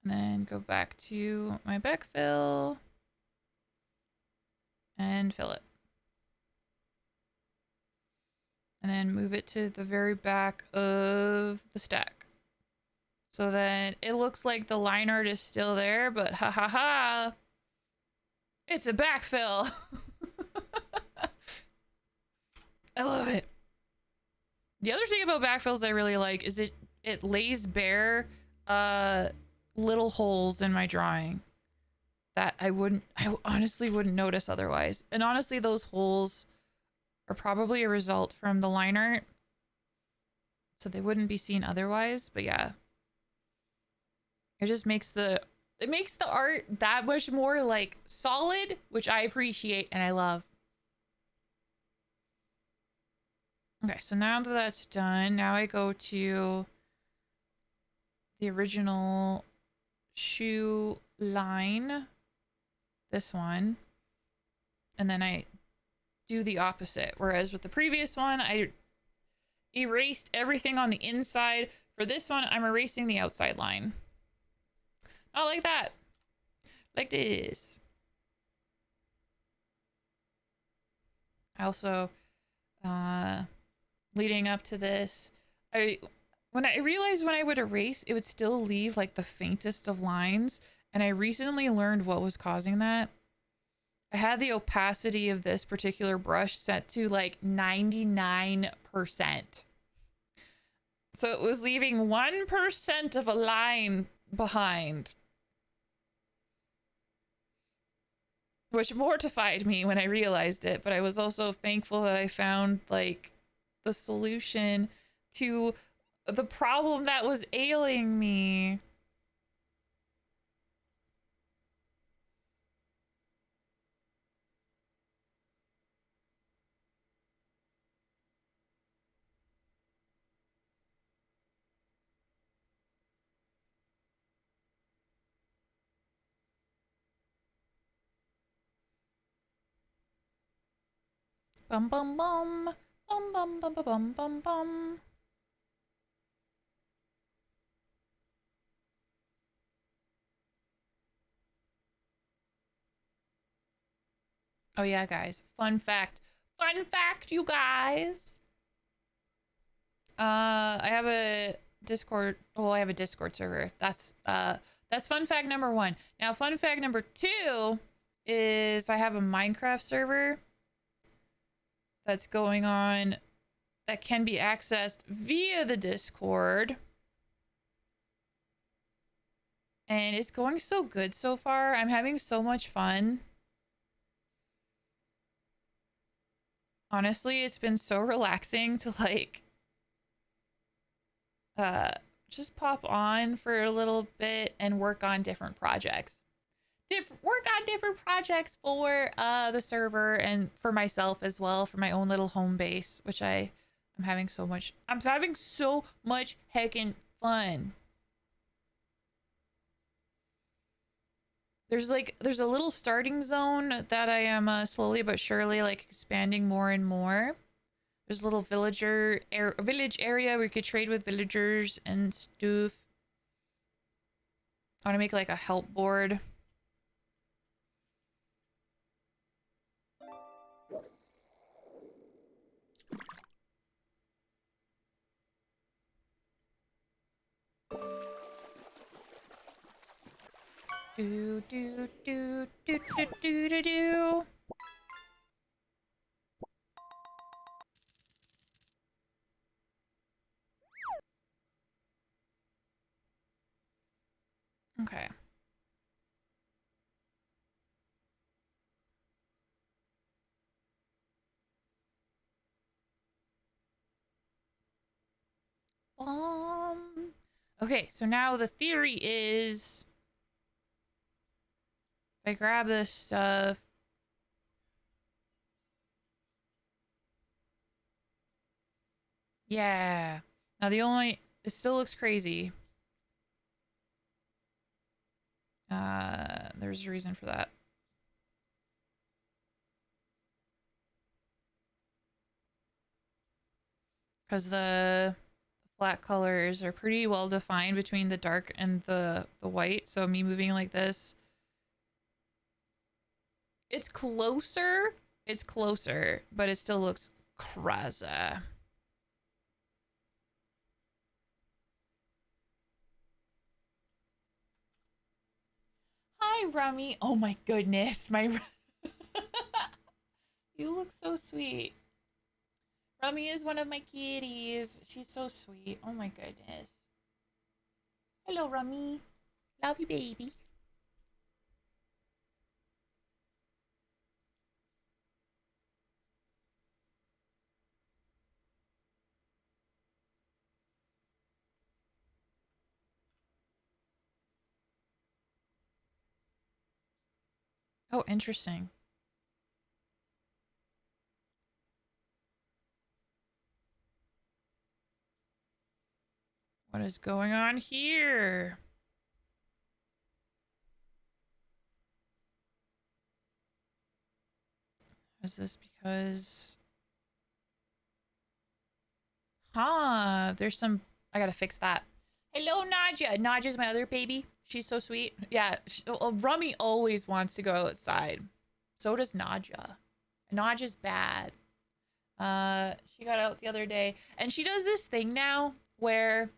and then go back to my backfill. and fill it. And then move it to the very back of the stack. So that it looks like the line art is still there, but ha ha ha, it's a backfill. I love it. The other thing about backfills I really like is it lays bare little holes in my drawing that I honestly wouldn't notice otherwise. And honestly, those holes are probably a result from the line art, so they wouldn't be seen otherwise. But yeah, it just makes the art that much more like solid, which I appreciate and I love. Okay, so now that that's done, now I go to the original shoe line, this one, and then I do the opposite. Whereas with the previous one, I erased everything on the inside. For this one, I'm erasing the outside line. Not like that. Like this. I also, leading up to this, when I realized when I would erase, it would still leave like the faintest of lines. And I recently learned what was causing that. I had the opacity of this particular brush set to like 99%. So it was leaving 1% of a line behind, which mortified me when I realized it. But I was also thankful that I found like the solution to the problem that was ailing me. Bum bum bum. Bum bum bum bum bum bum bum. Oh yeah, guys. Fun fact. Fun fact, you guys. I have a Discord. Well, I have a Discord server. That's fun fact number 1. Now, fun fact number 2 is I have a Minecraft server that's going on that can be accessed via the Discord. And it's going so good so far. I'm having so much fun. Honestly, it's been so relaxing to like just pop on for a little bit and work on different projects. Work on different projects for the server and for myself as well, for my own little home base, which I'm having so much heckin' fun. There's a little starting zone that I am slowly but surely like expanding more and more. There's a little village area where you could trade with villagers and stuff. I want to make like a help board. Do do do do do do do do. Okay. Okay, so now the theory is if I grab this stuff. Yeah. Now it still looks crazy. There's a reason for that. Because the flat colors are pretty well defined between the dark and the white. So me moving like this It's closer. It's closer, but it still looks crazy. Hi, Rummy. Oh my goodness, my you look so sweet. Rummy is one of my kitties. She's so sweet. Oh my goodness. Hello, Rummy. Love you, baby. Oh, interesting. What is going on here? Is this because... Huh, there's some... I gotta fix that. Hello, Nadia. Nadia's my other baby. She's so sweet. Yeah, Rummy always wants to go outside. So does Nadia. Nadia's bad. She got out the other day. And she does this thing now where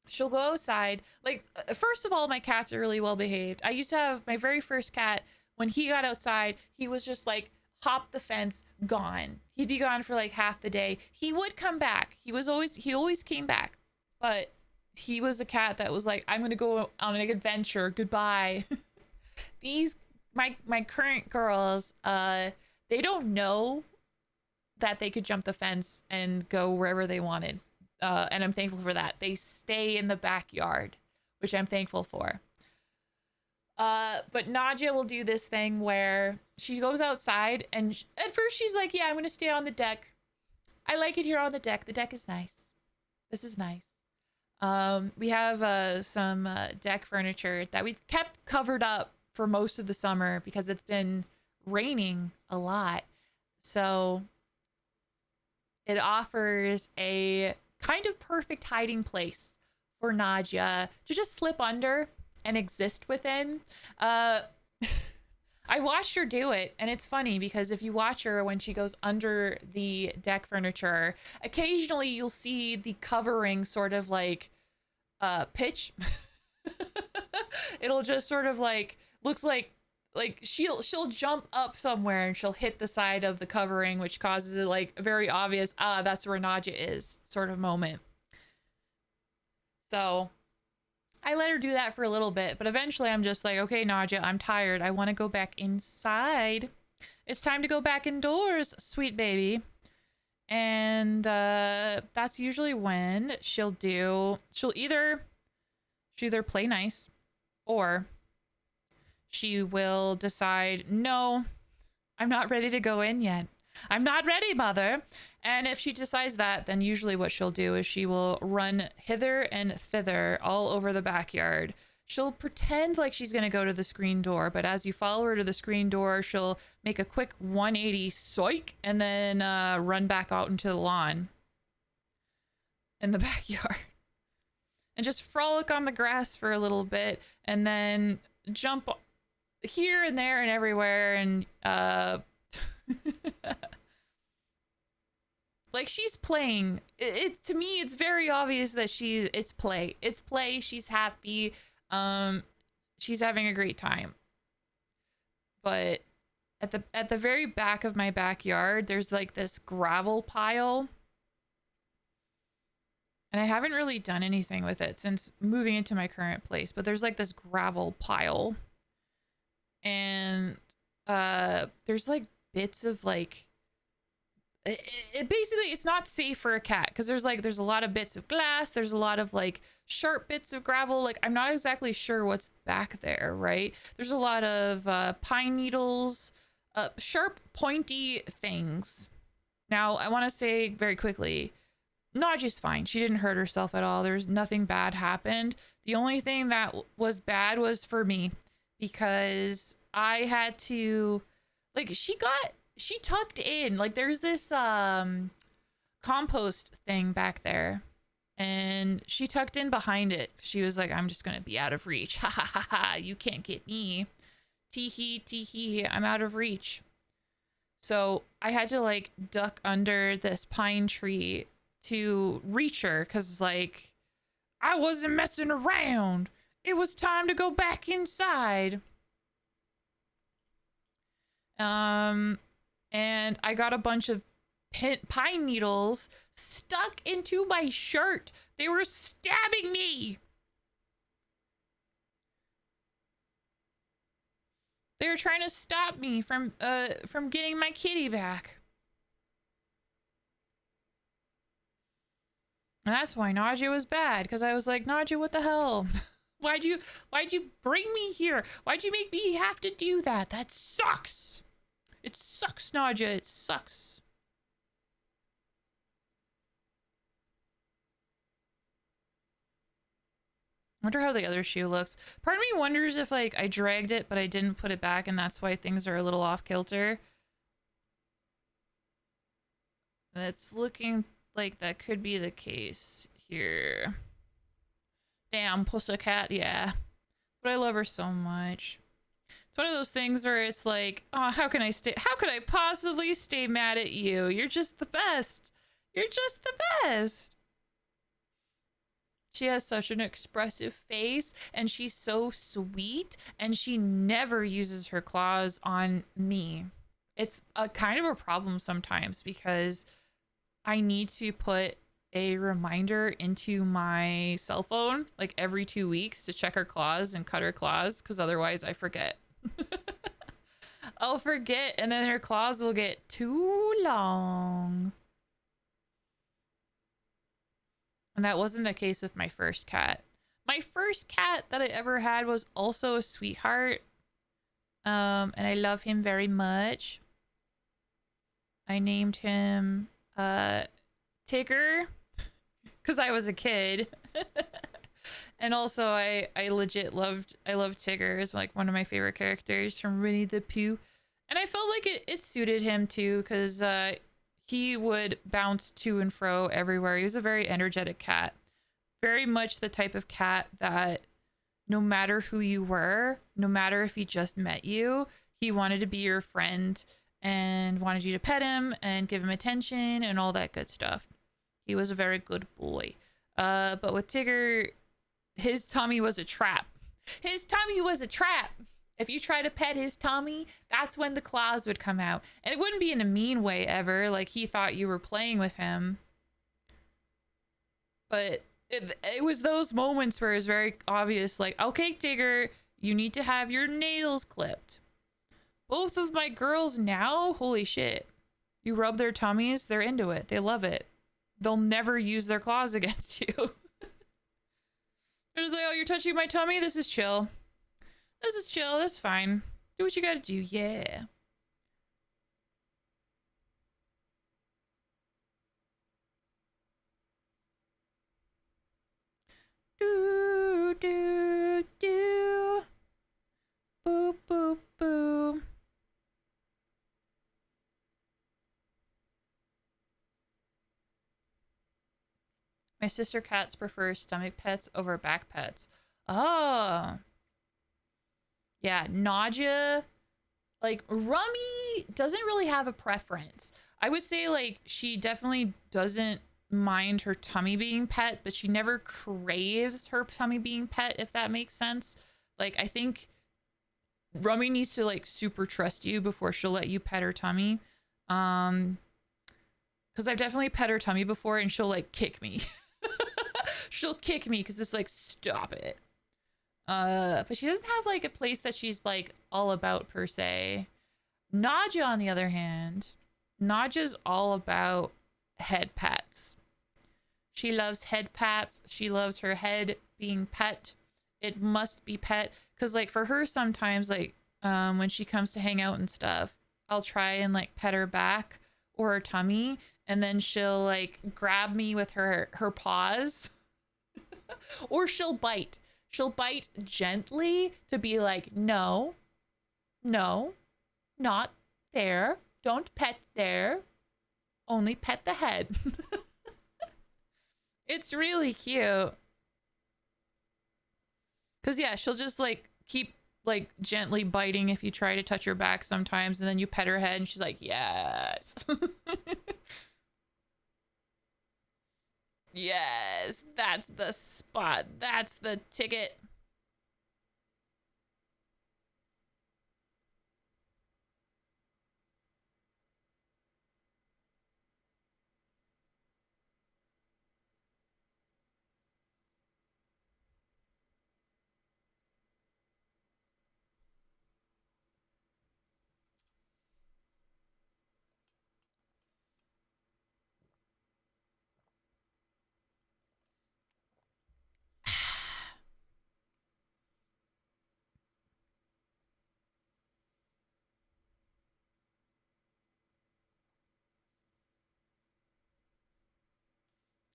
she'll go outside. Like, first of all, my cats are really well behaved. I used to have my very first cat. When he got outside, he was just like, hop the fence, gone. He'd be gone for like half the day. He would come back. He always came back. But he was a cat that was like, I'm gonna go on an adventure. Goodbye. My current girls, they don't know that they could jump the fence and go wherever they wanted. And I'm thankful for that. They stay in the backyard, which I'm thankful for. But Nadia will do this thing where she goes outside and at first she's like, yeah, I'm going to stay on the deck. I like it here on the deck. The deck is nice. This is nice. We have some deck furniture that we've kept covered up for most of the summer because it's been raining a lot. So it offers a kind of perfect hiding place for Nadia to just slip under and exist within. I watched her do it, and it's funny because if you watch her when she goes under the deck furniture, occasionally you'll see the covering sort of like pitch. It'll just sort of like looks like she'll jump up somewhere and she'll hit the side of the covering, which causes it like a very obvious that's where Nadia is sort of moment. So I let her do that for a little bit, but eventually I'm just like, okay, Nadia, I'm tired. I want to go back inside. It's time to go back indoors, sweet baby. And that's usually when she'll either play nice or she will decide, no, I'm not ready to go in yet. I'm not ready, mother. And if she decides that, then usually what she'll do is she will run hither and thither all over the backyard. She'll pretend like she's going to go to the screen door, but as you follow her to the screen door, she'll make a quick 180 psych and then run back out into the lawn in the backyard and just frolic on the grass for a little bit and then jump here and there and everywhere and like she's playing it to me. It's very obvious that it's play. She's happy. She's having a great time. But at the very back of my backyard, there's like this gravel pile. And I haven't really done anything with it since moving into my current place, but there's like this gravel pile. And there's like bits of like it basically, it's not safe for a cat because there's a lot of bits of glass, there's a lot of like sharp bits of gravel. Like I'm not exactly sure what's back there, right? There's a lot of pine needles, sharp pointy things. Now I want to say very quickly, Nadia's fine. She didn't hurt herself at all. There's nothing bad happened. The only thing that was bad was for me because I had to, like, she tucked in, like there's this compost thing back there and she tucked in behind it. She was like, I'm just gonna be out of reach. Ha ha ha ha, you can't get me. Teehee, teehee, I'm out of reach. So I had to like duck under this pine tree to reach her because like I wasn't messing around. It was time to go back inside. And I got a bunch of pine needles stuck into my shirt. They were stabbing me. They were trying to stop me from getting my kitty back. And that's why nausea was bad, because I was like, nausea, what the hell? Why'd you bring me here? Why'd you make me have to do that? That sucks. It sucks, nausea. It sucks. I wonder how the other shoe looks. Part of me wonders if like I dragged it, but I didn't put it back, and that's why things are a little off kilter. It's looking like that could be the case here. Damn, pussycat, yeah. But I love her so much. It's one of those things where it's like, oh, how could I possibly stay mad at you? You're just the best. You're just the best. She has such an expressive face, and she's so sweet, and she never uses her claws on me. It's a kind of a problem sometimes because I need to put a reminder into my cell phone like every 2 weeks to check her claws and cut her claws, because otherwise I forget. I'll forget, and then her claws will get too long. And that wasn't the case with my first cat. My first cat that I ever had was also a sweetheart. And I love him very much. I named him Tigger because I was a kid. And also I love Tigger. Is like one of my favorite characters from Winnie the Pooh. And I felt like it suited him too, because he would bounce to and fro everywhere. He was a very energetic cat. Very much the type of cat that no matter who you were, no matter if he just met you, he wanted to be your friend and wanted you to pet him and give him attention and all that good stuff. He was a very good boy. But with Tigger, his tummy was a trap. His tummy was a trap. If you try to pet his tummy, that's when the claws would come out. And it wouldn't be in a mean way ever, like he thought you were playing with him. But it was those moments where it was very obvious, like, okay, Tigger, you need to have your nails clipped. Both of my girls now, holy shit. You rub their tummies, they're into it. They love it. They'll never use their claws against you. It was like, oh, you're touching my tummy? This is chill. This is chill. That's fine. Do what you gotta do. Yeah. Do, do, do. Boop, boop, boop. My sister cats prefer stomach pets over back pets. Oh. Yeah, nausea. Like, Rummy doesn't really have a preference. I would say, like, she definitely doesn't mind her tummy being pet, but she never craves her tummy being pet, if that makes sense. Like, I think Rummy needs to, like, super trust you before she'll let you pet her tummy. Because I've definitely pet her tummy before, and she'll, like, kick me. She'll kick me because it's like, stop it. But she doesn't have like a place that she's like all about per se. Naja, on the other hand, Naja's all about head pats. She loves head pats. She loves her head being pet. It must be pet. Because like for her sometimes, like when she comes to hang out and stuff, I'll try and like pet her back or her tummy, and then she'll like grab me with her paws. Or she'll bite. She'll bite gently to be like, no, no, not there. Don't pet there. Only pet the head. It's really cute. Cause yeah, she'll just like keep like gently biting if you try to touch her back sometimes, and then you pet her head and she's like, yes. Yes, that's the spot. That's the ticket.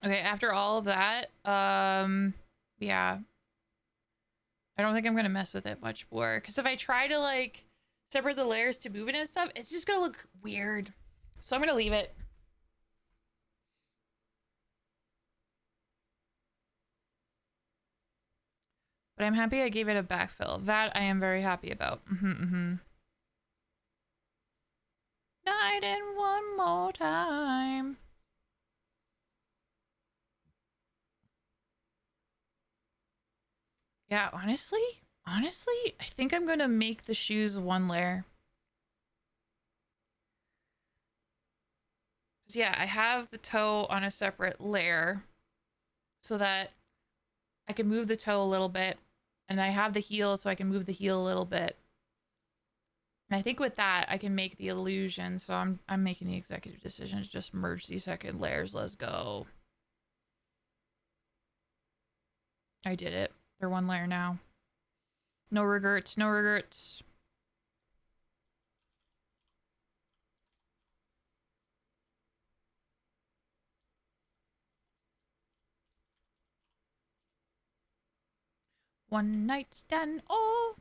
Okay, after all of that, yeah. I don't think I'm gonna mess with it much more. Because if I try to, like, separate the layers to move it and stuff, it's just gonna look weird. So I'm gonna leave it. But I'm happy I gave it a backfill. That I am very happy about. Night and one more time. Yeah, honestly, I think I'm gonna make the shoes one layer. 'Cause yeah, I have the toe on a separate layer so that I can move the toe a little bit, and I have the heel so I can move the heel a little bit. And I think with that I can make the illusion. So I'm making the executive decision to just merge these second layers. Let's go. I did it. They're one layer now. No regrets, no regrets. One night stand. Oh.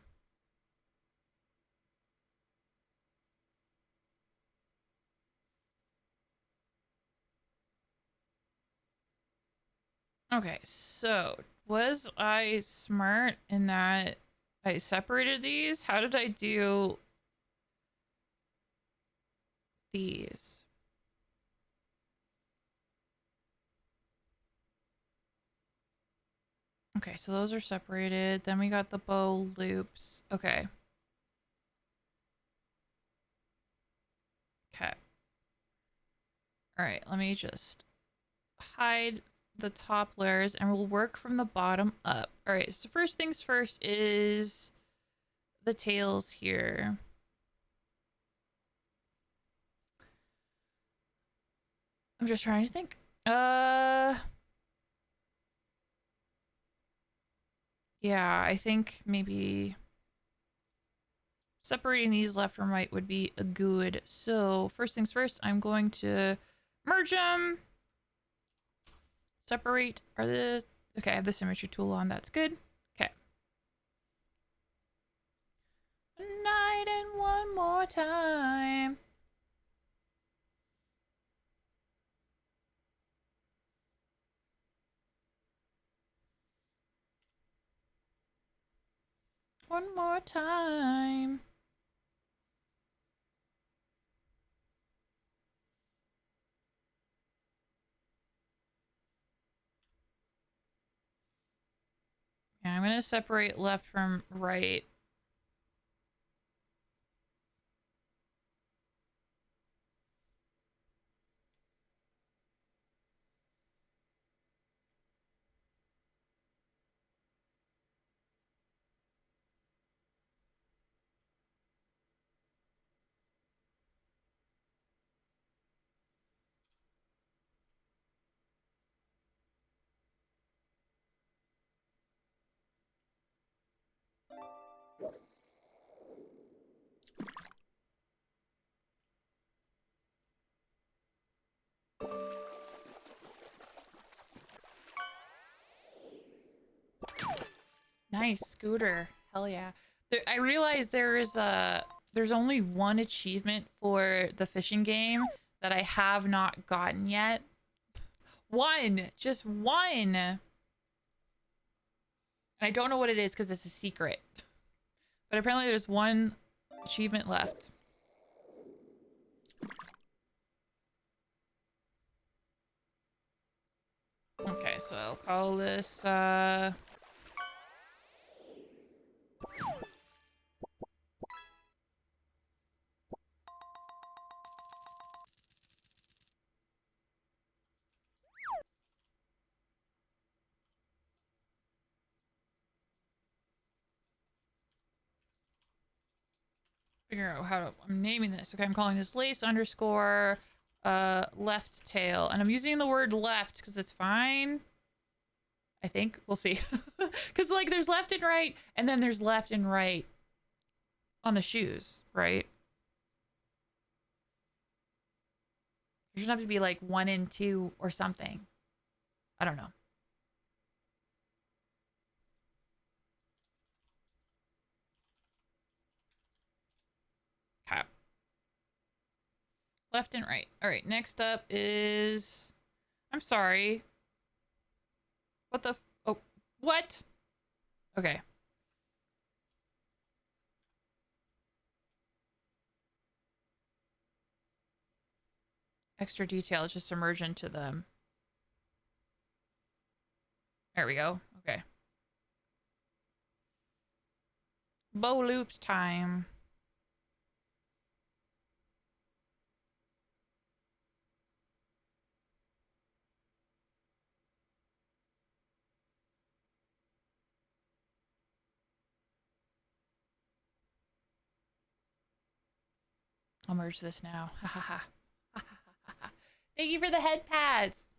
Okay, so was I smart in that I separated these? How did I do these? Okay, so those are separated. Then we got the bow loops. Okay. Okay. All right, let me just hide the top layers and we'll work from the bottom up. All right, so first things first is the tails here. I'm just trying to think. Yeah, I think maybe separating these left from right would be a good. So first things first, I'm going to merge them. Separate are the, okay, I have the symmetry tool on, that's good. Okay. Night and one more time. One more time. Yeah, I'm gonna separate left from right. Nice, Scooter. Hell yeah. I realized there's only one achievement for the fishing game that I have not gotten yet. One, just one. And I don't know what it is because it's a secret. But apparently there's one achievement left. Okay, so I'll call this, figure out how to, I'm naming this. Okay, I'm calling this lace underscore left tail. And I'm using the word left because it's fine. I think. We'll see. Because, like, there's left and right, and then there's left and right on the shoes, right? There shouldn't have to be, like, 1 and 2 or something. I don't know. Okay. Left and right. All right, next up is... I'm sorry. What the... Oh, what? Okay. Extra detail, just emerge into them. There we go. Okay. Bow loops time. I'll merge this now. Ha ha ha. Thank you for the head pads.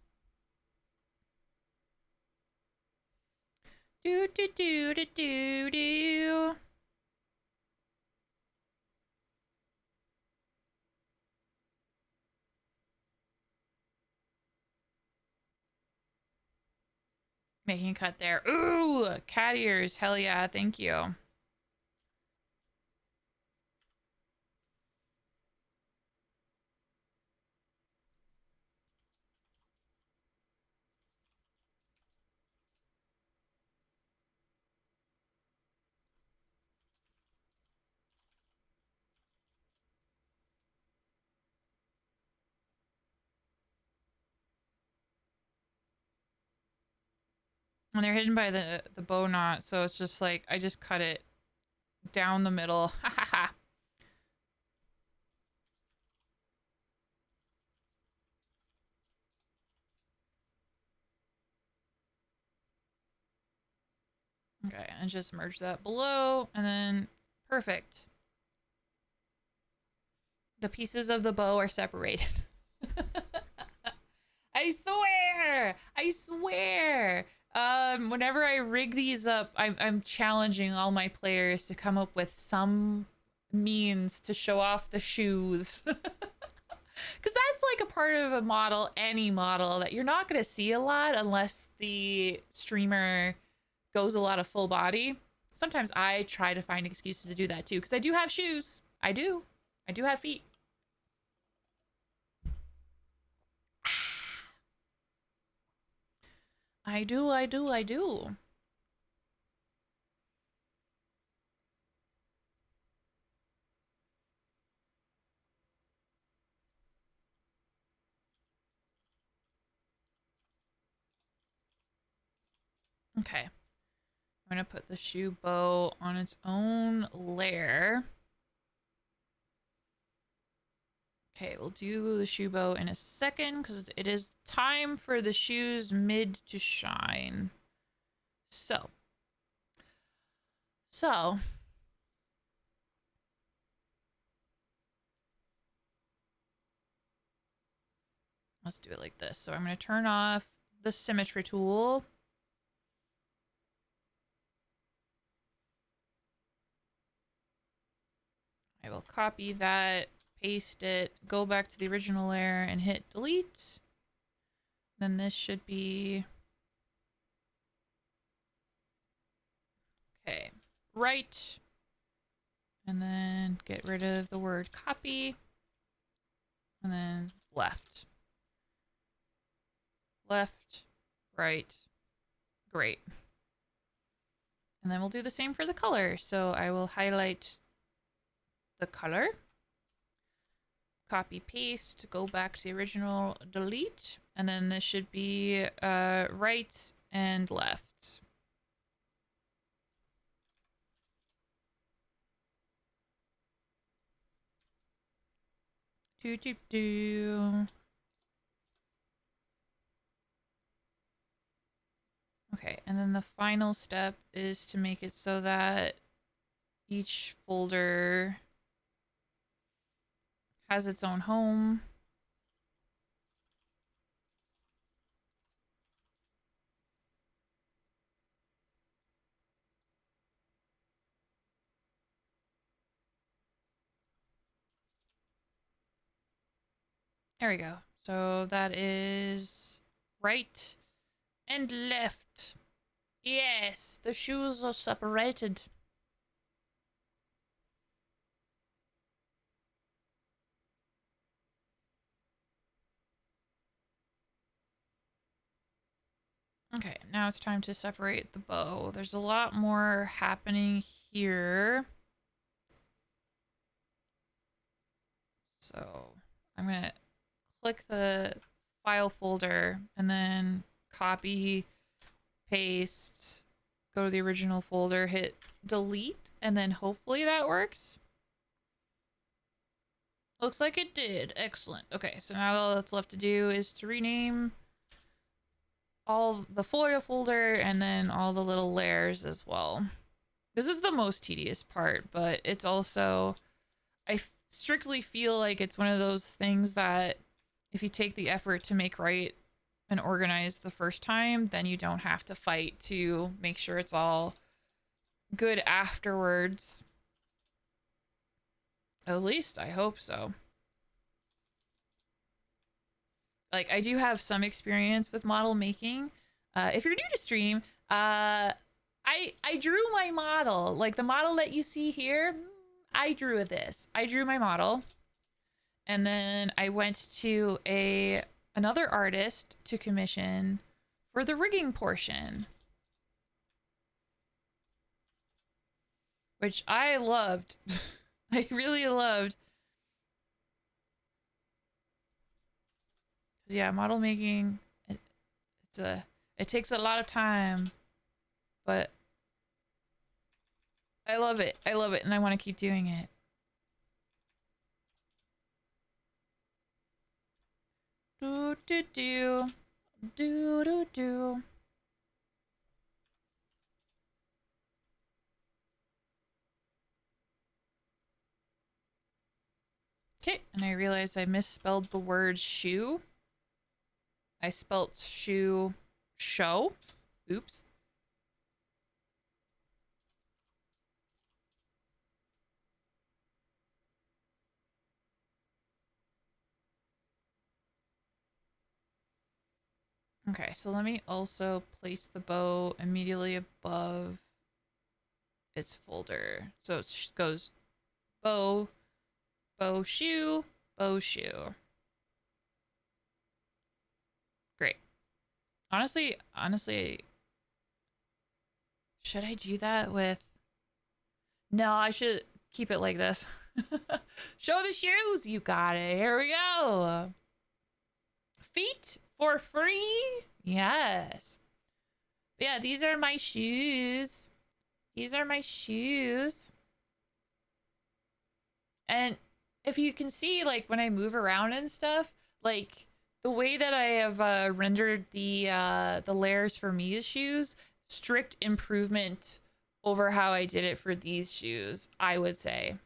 Do do do do do do. Making a cut there. Ooh, cat ears. Hell yeah, thank you. And they're hidden by the bow knot, so it's just like I just cut it down the middle. Ha ha ha. Okay, and just merge that below, and then perfect. The pieces of the bow are separated. I swear! I swear! Whenever I rig these up, I'm challenging all my players to come up with some means to show off the shoes. Because that's like a part of a model, any model, that you're not going to see a lot unless the streamer goes a lot of full body. Sometimes I try to find excuses to do that too, because I do have shoes. I do have feet. I do. Okay. I'm going to put the shoe bow on its own layer. Okay, we'll do the shoe bow in a second because it is time for the shoes mid to shine. So. Let's do it like this. So I'm going to turn off the symmetry tool. I will copy that, paste it, go back to the original layer and hit delete. Then this should be... Okay, right. And then get rid of the word copy. And then left. Left, right, great. And then we'll do the same for the color. So I will highlight the color, copy paste, go back to the original, delete, and then this should be right and left. Do do do. Okay, and then the final step is to make it so that each folder has its own home. There we go. So that is right and left. Yes, the shoes are separated. Okay, now it's time to separate the bow. There's a lot more happening here. So I'm gonna click the file folder and then copy, paste, go to the original folder, hit delete, and then hopefully that works. Looks like it did. Excellent. Okay, so now all that's left to do is to rename all the foil folder and then all the little layers as well. This is the most tedious part, but it's also, I strictly feel like it's one of those things that if you take the effort to make right and organize the first time, then you don't have to fight to make sure it's all good afterwards. At least I hope so. Like, I do have some experience with model making. If you're new to stream, I drew my model. Like, the model that you see here, I drew this. I drew my model. And then I went to another artist to commission for the rigging portion, which I loved. I really loved. Yeah, model making, it takes a lot of time, but I love it. I love it, and I want to keep doing it. Do do do do do do. Okay, and I realized I misspelled the word shoe. I spelt shoe show. Oops. Okay, so let me also place the bow immediately above its folder. So it goes bow, bow shoe, bow shoe. Great. Honestly, should I do that with... No, I should keep it like this. Show the shoes. You got it. Here we go. Feet for free. Yes. But yeah, these are my shoes. These are my shoes. And if you can see, like, when I move around and stuff, like, the way that I have rendered the layers for Mia's shoes, strict improvement over how I did it for these shoes, I would say.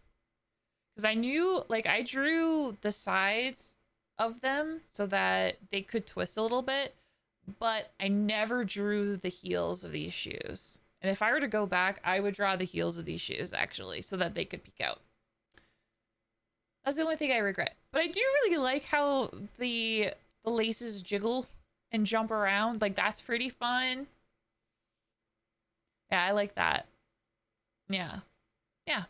Because I knew, like, I drew the sides of them so that they could twist a little bit, but I never drew the heels of these shoes. And if I were to go back, I would draw the heels of these shoes, actually, so that they could peek out. That's the only thing I regret. But I do really like how the laces jiggle and jump around. Like, that's pretty fun. Yeah, I like that. Yeah. Yeah.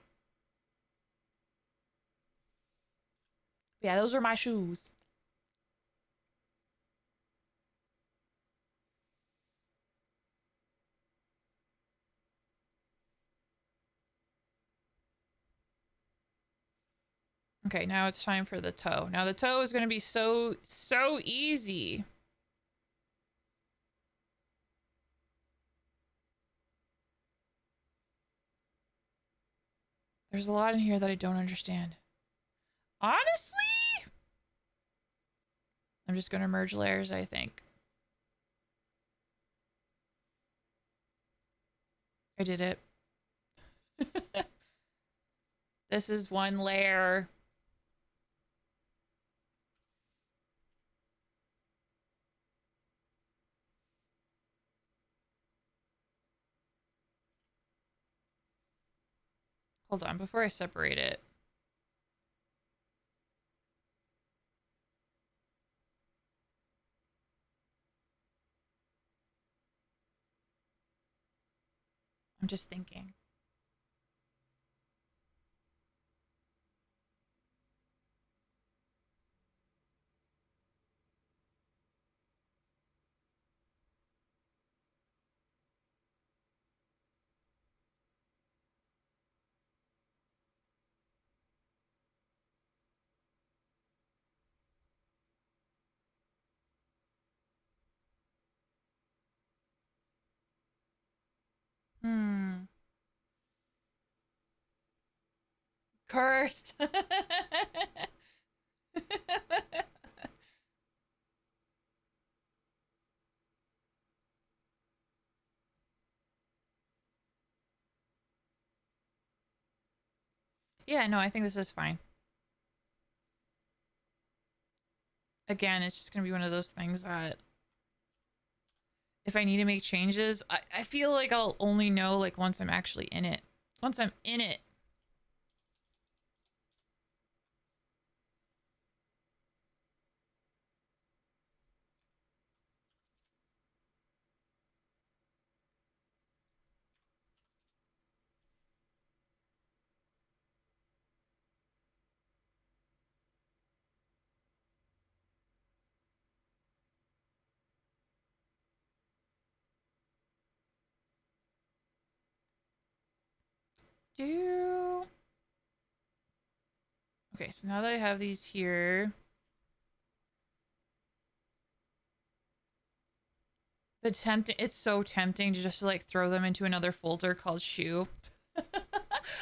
Yeah, those are my shoes. Okay, now it's time for the toe. Now the toe is going to be so easy. There's a lot in here that I don't understand. Honestly, I'm just going to merge layers, I think. I did it. This is one layer. Hold on, before I separate it. I'm just thinking. Hmm. Cursed. Yeah, no, I think this is fine. Again, it's just going to be one of those things that if I need to make changes, I feel like I'll only know like once I'm actually in it. Once I'm in it. Do Okay, so now that I have these here, it's so tempting to just like throw them into another folder called shoe.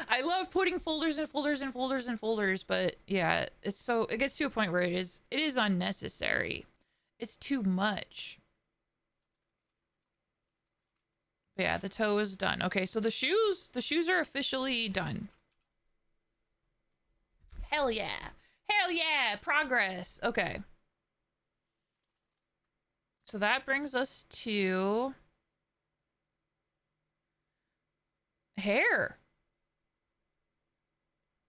I love putting folders and folders and folders and folders, but yeah, it gets to a point where it is unnecessary. It's too much. But yeah, the toe is done. Okay, so the shoes are officially done. Hell yeah. Hell yeah, progress. Okay. So that brings us to hair.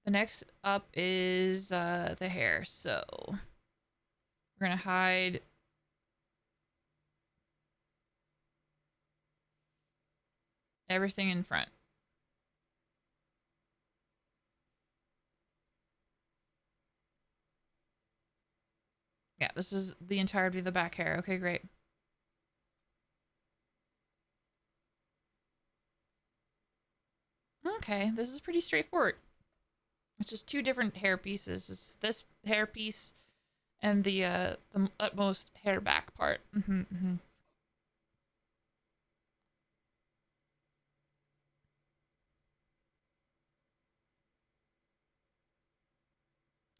The next up is the hair. So we're gonna hide everything in front. Yeah, this is the entirety of the back hair. Okay, great. Okay, this is pretty straightforward. It's just two different hair pieces. It's this hair piece and the utmost hair back part.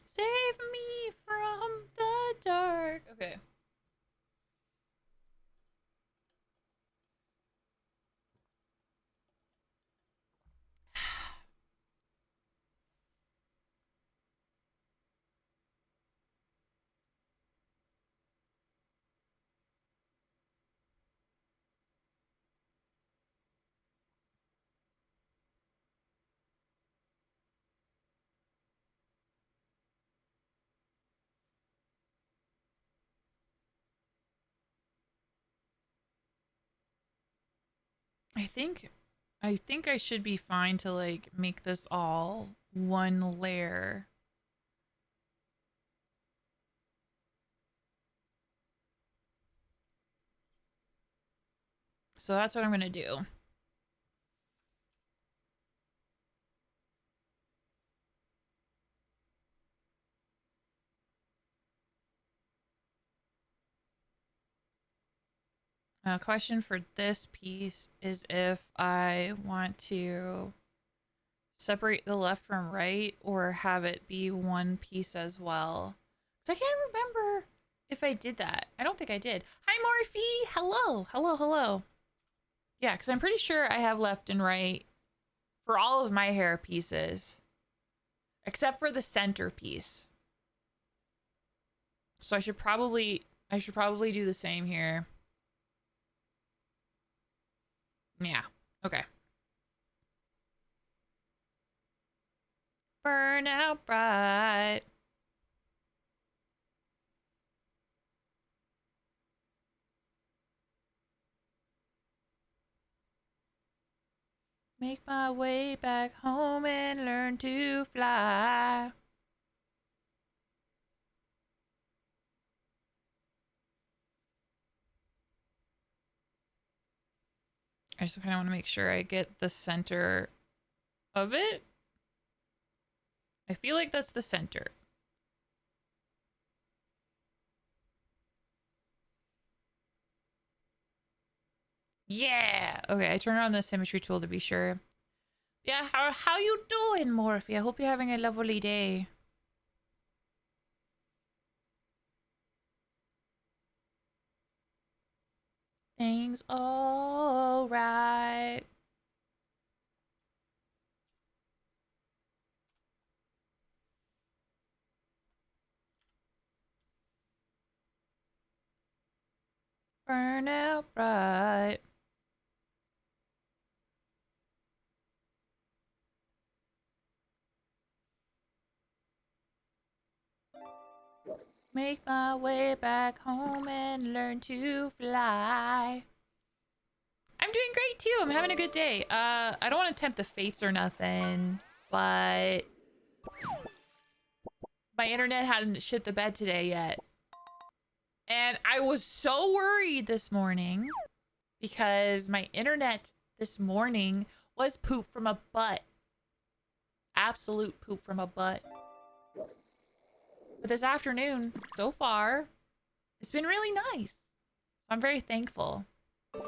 Save me from the dark. Okay. I think I should be fine to like make this all one layer. So that's what I'm gonna do. Question for this piece is if I want to separate the left from right or have it be one piece as well. Because I can't remember if I did that. I don't think I did. Hi, Morphe. Hello. Hello, hello. Yeah, because I'm pretty sure I have left and right for all of my hair pieces, except for the center piece. So I should probably do the same here. Yeah. Okay. Burn out bright. Make my way back home and learn to fly. I just kind of want to make sure I get the center of it. I feel like that's the center. Yeah. Okay, I turned on the symmetry tool to be sure. Yeah, how you doing, Morphe? I hope you're having a lovely day. Things all right. Burn out bright. Make my way back home and learn to fly. I'm doing great too. I'm having a good day. I don't want to tempt the fates or nothing, but my internet hasn't shit the bed today yet. And I was so worried this morning because my internet this morning was poop from a butt. Absolute poop from a butt. But this afternoon, so far, it's been really nice. So I'm very thankful. Do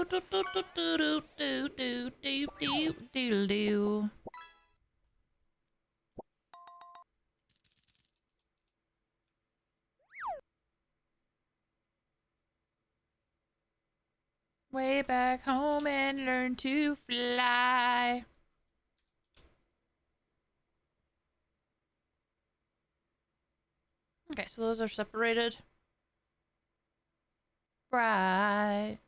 do do do do do do do do do do. Way back home and learn to fly. Okay, so those are separated. Right.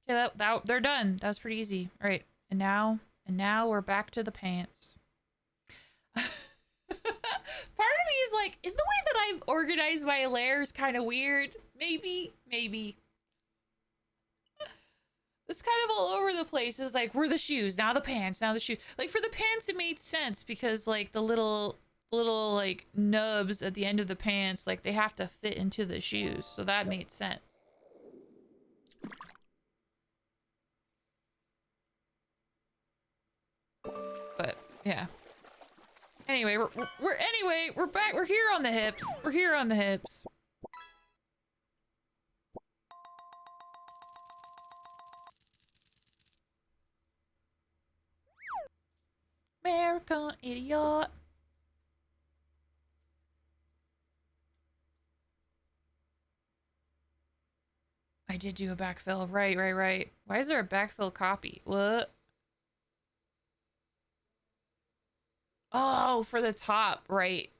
Okay, that they're done. That was pretty easy. All right, and now we're back to the pants. Part of me is like, is the way that I've organized my layers kind of weird? Maybe. It's kind of all over the place. It's like, we're the shoes, now the pants, now the shoes. Like for the pants, it made sense because like the little like nubs at the end of the pants, like they have to fit into the shoes. So that made sense. But yeah. Anyway, we're back. We're here on the hips. We're here on the hips. American idiot. I did do a backfill. Right. Why is there a backfill copy? What? Oh, for the top. Right.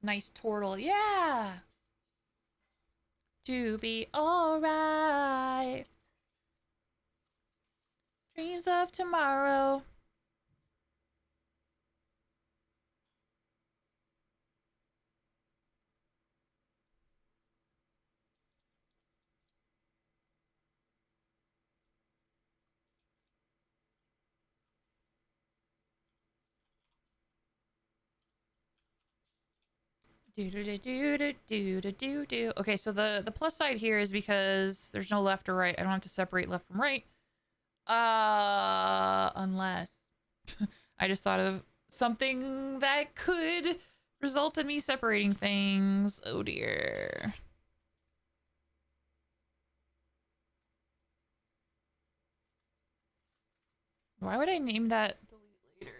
Nice turtle. Yeah. To be alright. Dreams of tomorrow. Do. Okay, so the plus side here is because there's no left or right. I don't have to separate left from right. Unless I just thought of something that could result in me separating things. Oh dear. Why would I name that delete later?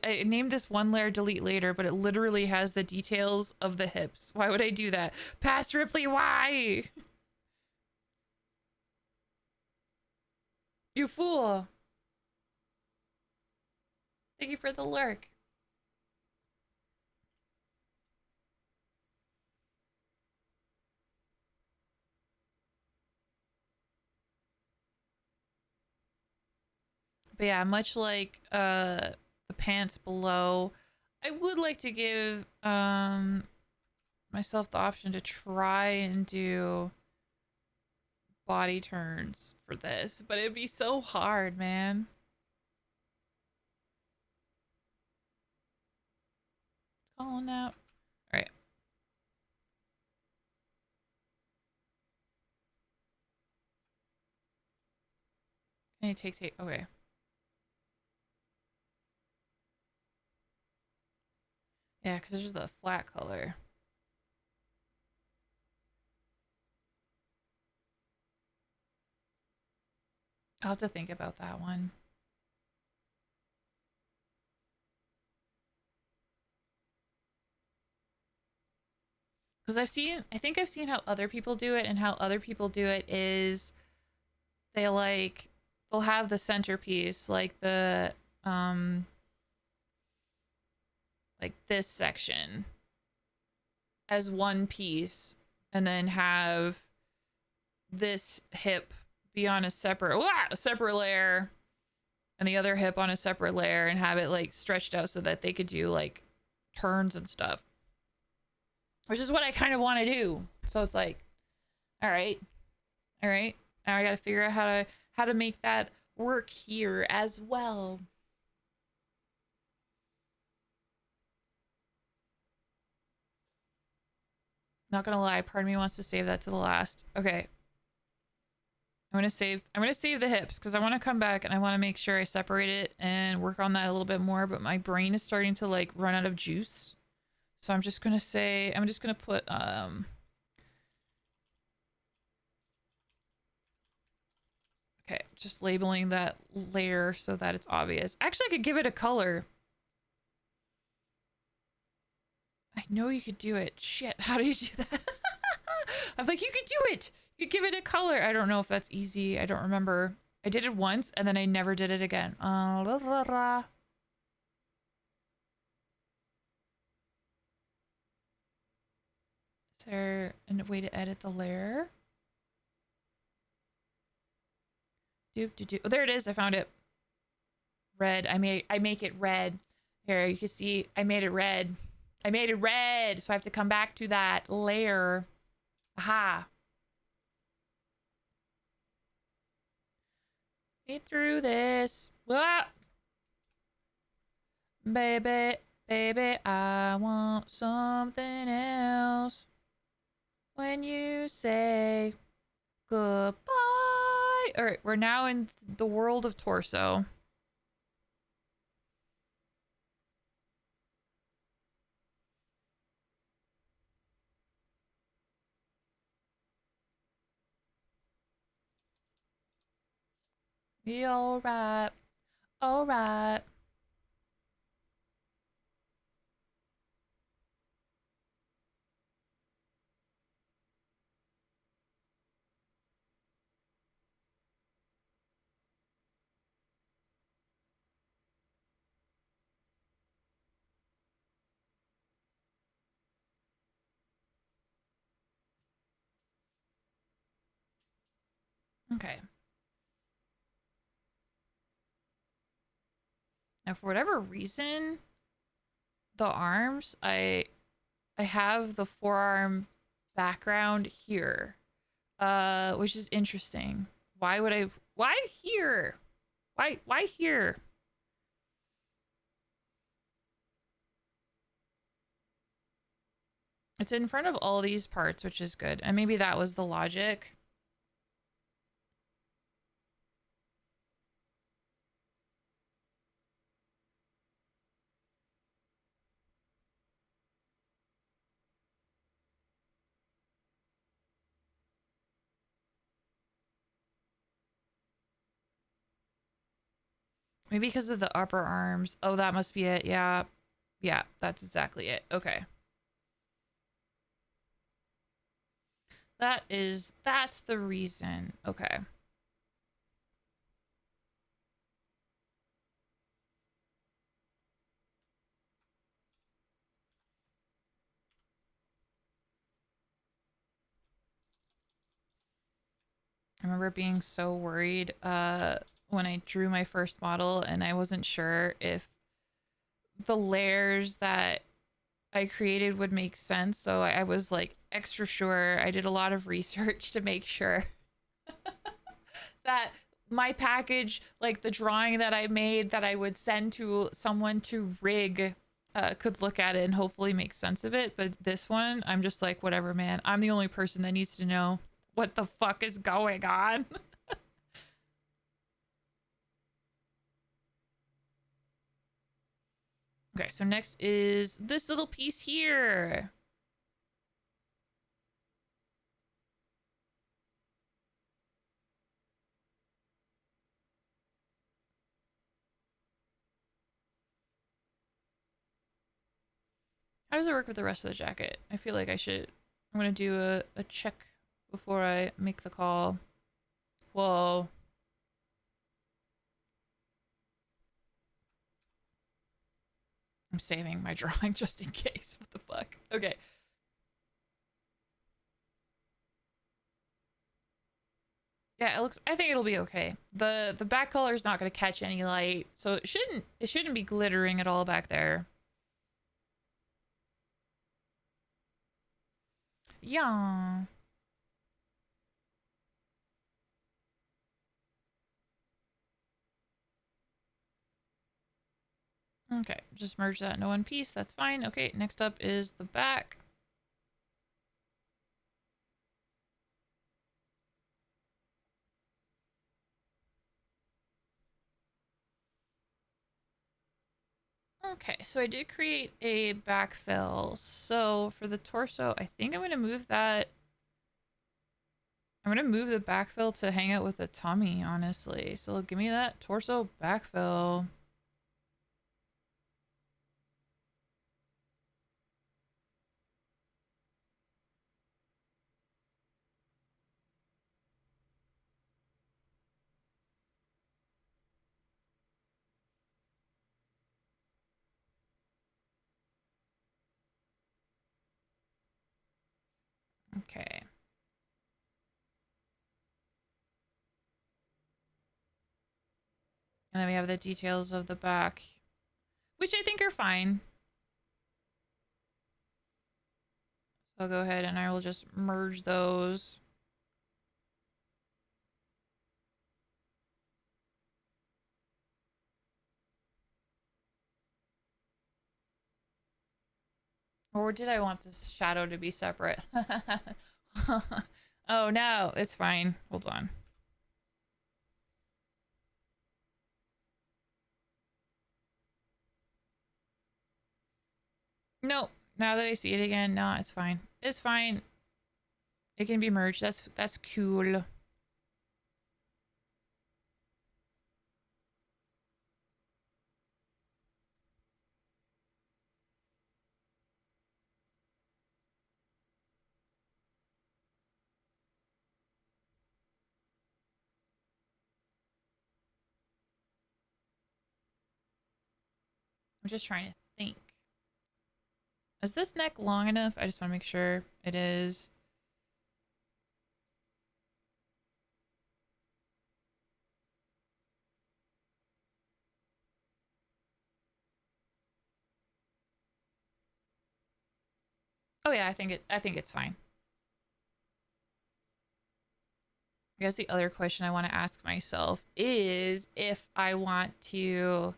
I named this one layer delete later, but it literally has the details of the hips. Why would I do that? Past Ripley, why? You fool. Thank you for the lurk. But yeah, much like the pants below, I would like to give myself the option to try and do body turns for this, but it'd be so hard, man. Calling out. All right. Can you take? Okay. Yeah, because there's the flat color. I'll have to think about that one. Because I think I've seen how other people do it, and how other people do it is they'll have the centerpiece, like like this section as one piece, and then have this hip be on a separate layer, and the other hip on a separate layer, and have it like stretched out so that they could do like turns and stuff, which is what I kind of want to do. So it's like, all right, now I got to figure out how to make that work here as well. Not gonna lie, part of me wants to save that to the last. Okay. I'm gonna save the hips because I want to come back and I want to make sure I separate it and work on that a little bit more, but my brain is starting to like run out of juice. So I'm just gonna put okay, just labeling that layer so that it's obvious. Actually, I could give it a color. I know you could do it. Shit, how do you do that? I'm like, you could do it. You could give it a color. I don't know if that's easy. I don't remember. I did it once and then I never did it again. Is there a way to edit the layer? Oh, there it is. I found it. Red. I make it red. Here, you can see I made it red. I made it red, so I have to come back to that layer. Aha. Get through this. Ah! Baby, I want something else. When you say goodbye. All right, we're now in the world of torso. Be all right. All right. Okay. Now, for whatever reason, the arms, I have the forearm background here, which is interesting. Why here? Why here? It's in front of all these parts, which is good. And maybe that was the logic. Maybe because of the upper arms. Oh, that must be it. Yeah. Yeah, that's exactly it. Okay. That's the reason. Okay. I remember being so worried when I drew my first model and I wasn't sure if the layers that I created would make sense. So I was like extra sure. I did a lot of research to make sure that my package, like the drawing that I made that I would send to someone to rig, could look at it and hopefully make sense of it. But this one, I'm just like, whatever, man. I'm the only person that needs to know what the fuck is going on. Okay, so next is this little piece here. How does it work with the rest of the jacket? I feel like I'm gonna do a check before I make the call. Whoa. I'm saving my drawing just in case. What the fuck? Okay. Yeah, I think it'll be okay. The back color is not gonna catch any light, so it shouldn't be glittering at all back there. Yeah. Okay, just merge that into one piece. That's fine. Okay, next up is the back. Okay, so I did create a backfill. So for the torso, I think I'm gonna move that. I'm gonna move the backfill to hang out with the tummy, honestly. So give me that torso backfill. Okay. And then we have the details of the back, which I think are fine. So I'll go ahead and I will just merge those. Or did I want this shadow to be separate? Oh no, it's fine. Hold on. No, now that I see it again, no, it's fine. It's fine. It can be merged. That's cool. I'm just trying to think. Is this neck long enough? I just want to make sure it is. Oh yeah, I think it's fine. I guess the other question I want to ask myself is if I want to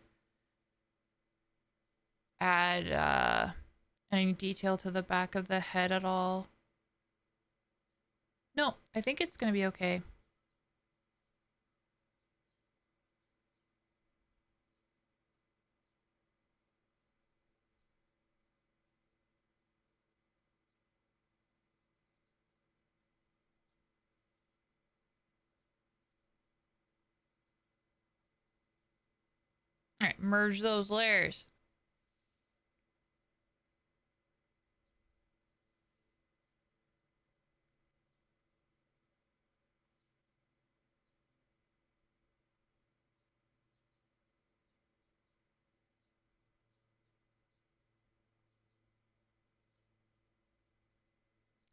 add any detail to the back of the head at all. No, I think it's going to be okay. All right, merge those layers.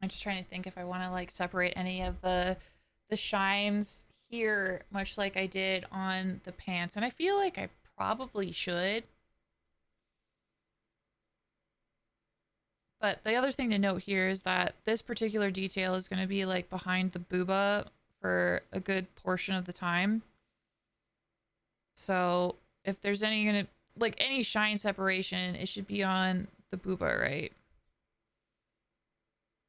I'm just trying to think if I want to like separate any of the shines here, much like I did on the pants. And I feel like I probably should. But the other thing to note here is that this particular detail is going to be like behind the booba for a good portion of the time. So if there's any gonna like any shine separation, it should be on the booba, right?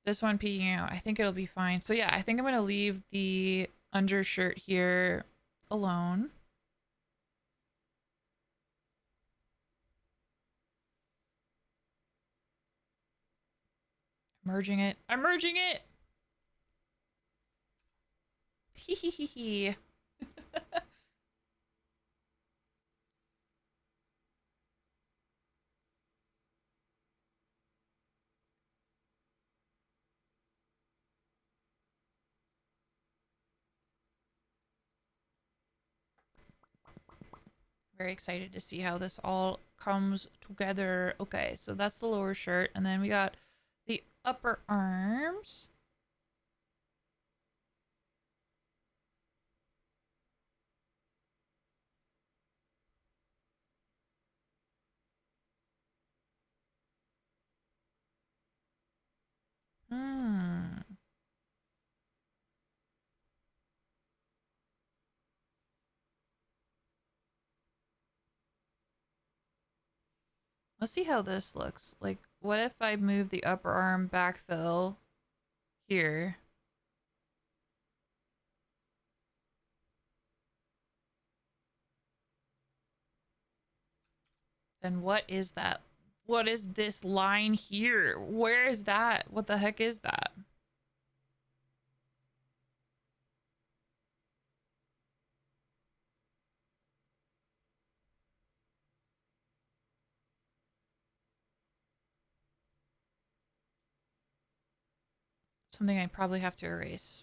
This one peeking out, I think it'll be fine. So yeah, I think I'm gonna leave the undershirt here alone. Merging it. I'm merging it. Hee hee hee hee. Very excited to see how this all comes together. Okay, so that's the lower shirt, and then we got the upper arms. Hmm. Let's see how this looks. Like, what if I move the upper arm backfill here? Then what is that? What is this line here? Where is that? What the heck is that? Something I probably have to erase.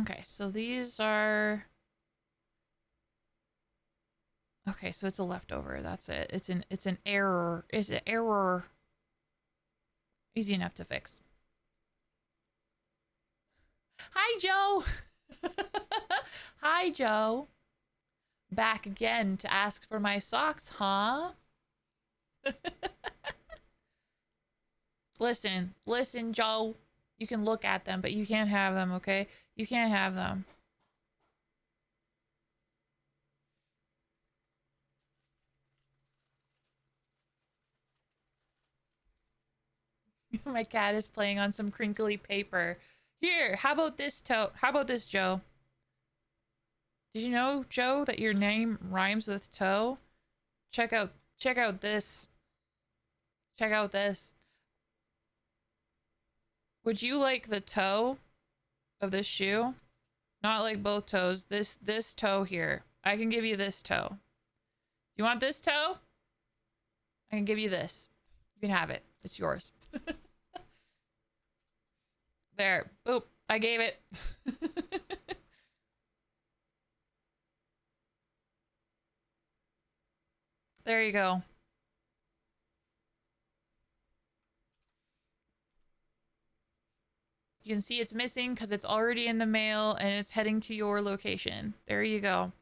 Okay, so these are... Okay, so it's a leftover. That's it. It's an error. It's an error. Easy enough to fix. Hi, Joe. Hi, Joe. Back again to ask for my socks, huh? Listen, Joe. You can look at them, but you can't have them, okay? You can't have them. My cat is playing on some crinkly paper. Here, how about this, How about this, Joe? Did you know, Joe, that your name rhymes with toe? Check out this. Check out this. Would you like the toe of this shoe? Not like both toes. This toe here. I can give you this toe. You want this toe? I can give you this. You can have it. It's yours. There. Boop. I gave it. There you go. You can see it's missing because it's already in the mail and it's heading to your location. There you go.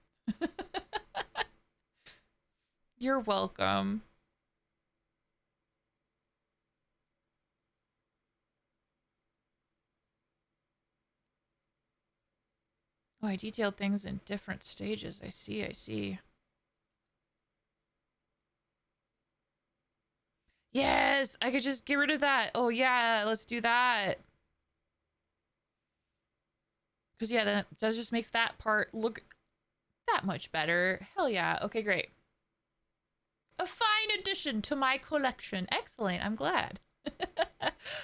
You're welcome. Oh, I detailed things in different stages. I see, I see. Yes, I could just get rid of that. Oh yeah, let's do that. Because yeah, that just makes that part look that much better. Hell yeah. Okay, great. A fine addition to my collection. Excellent. I'm glad.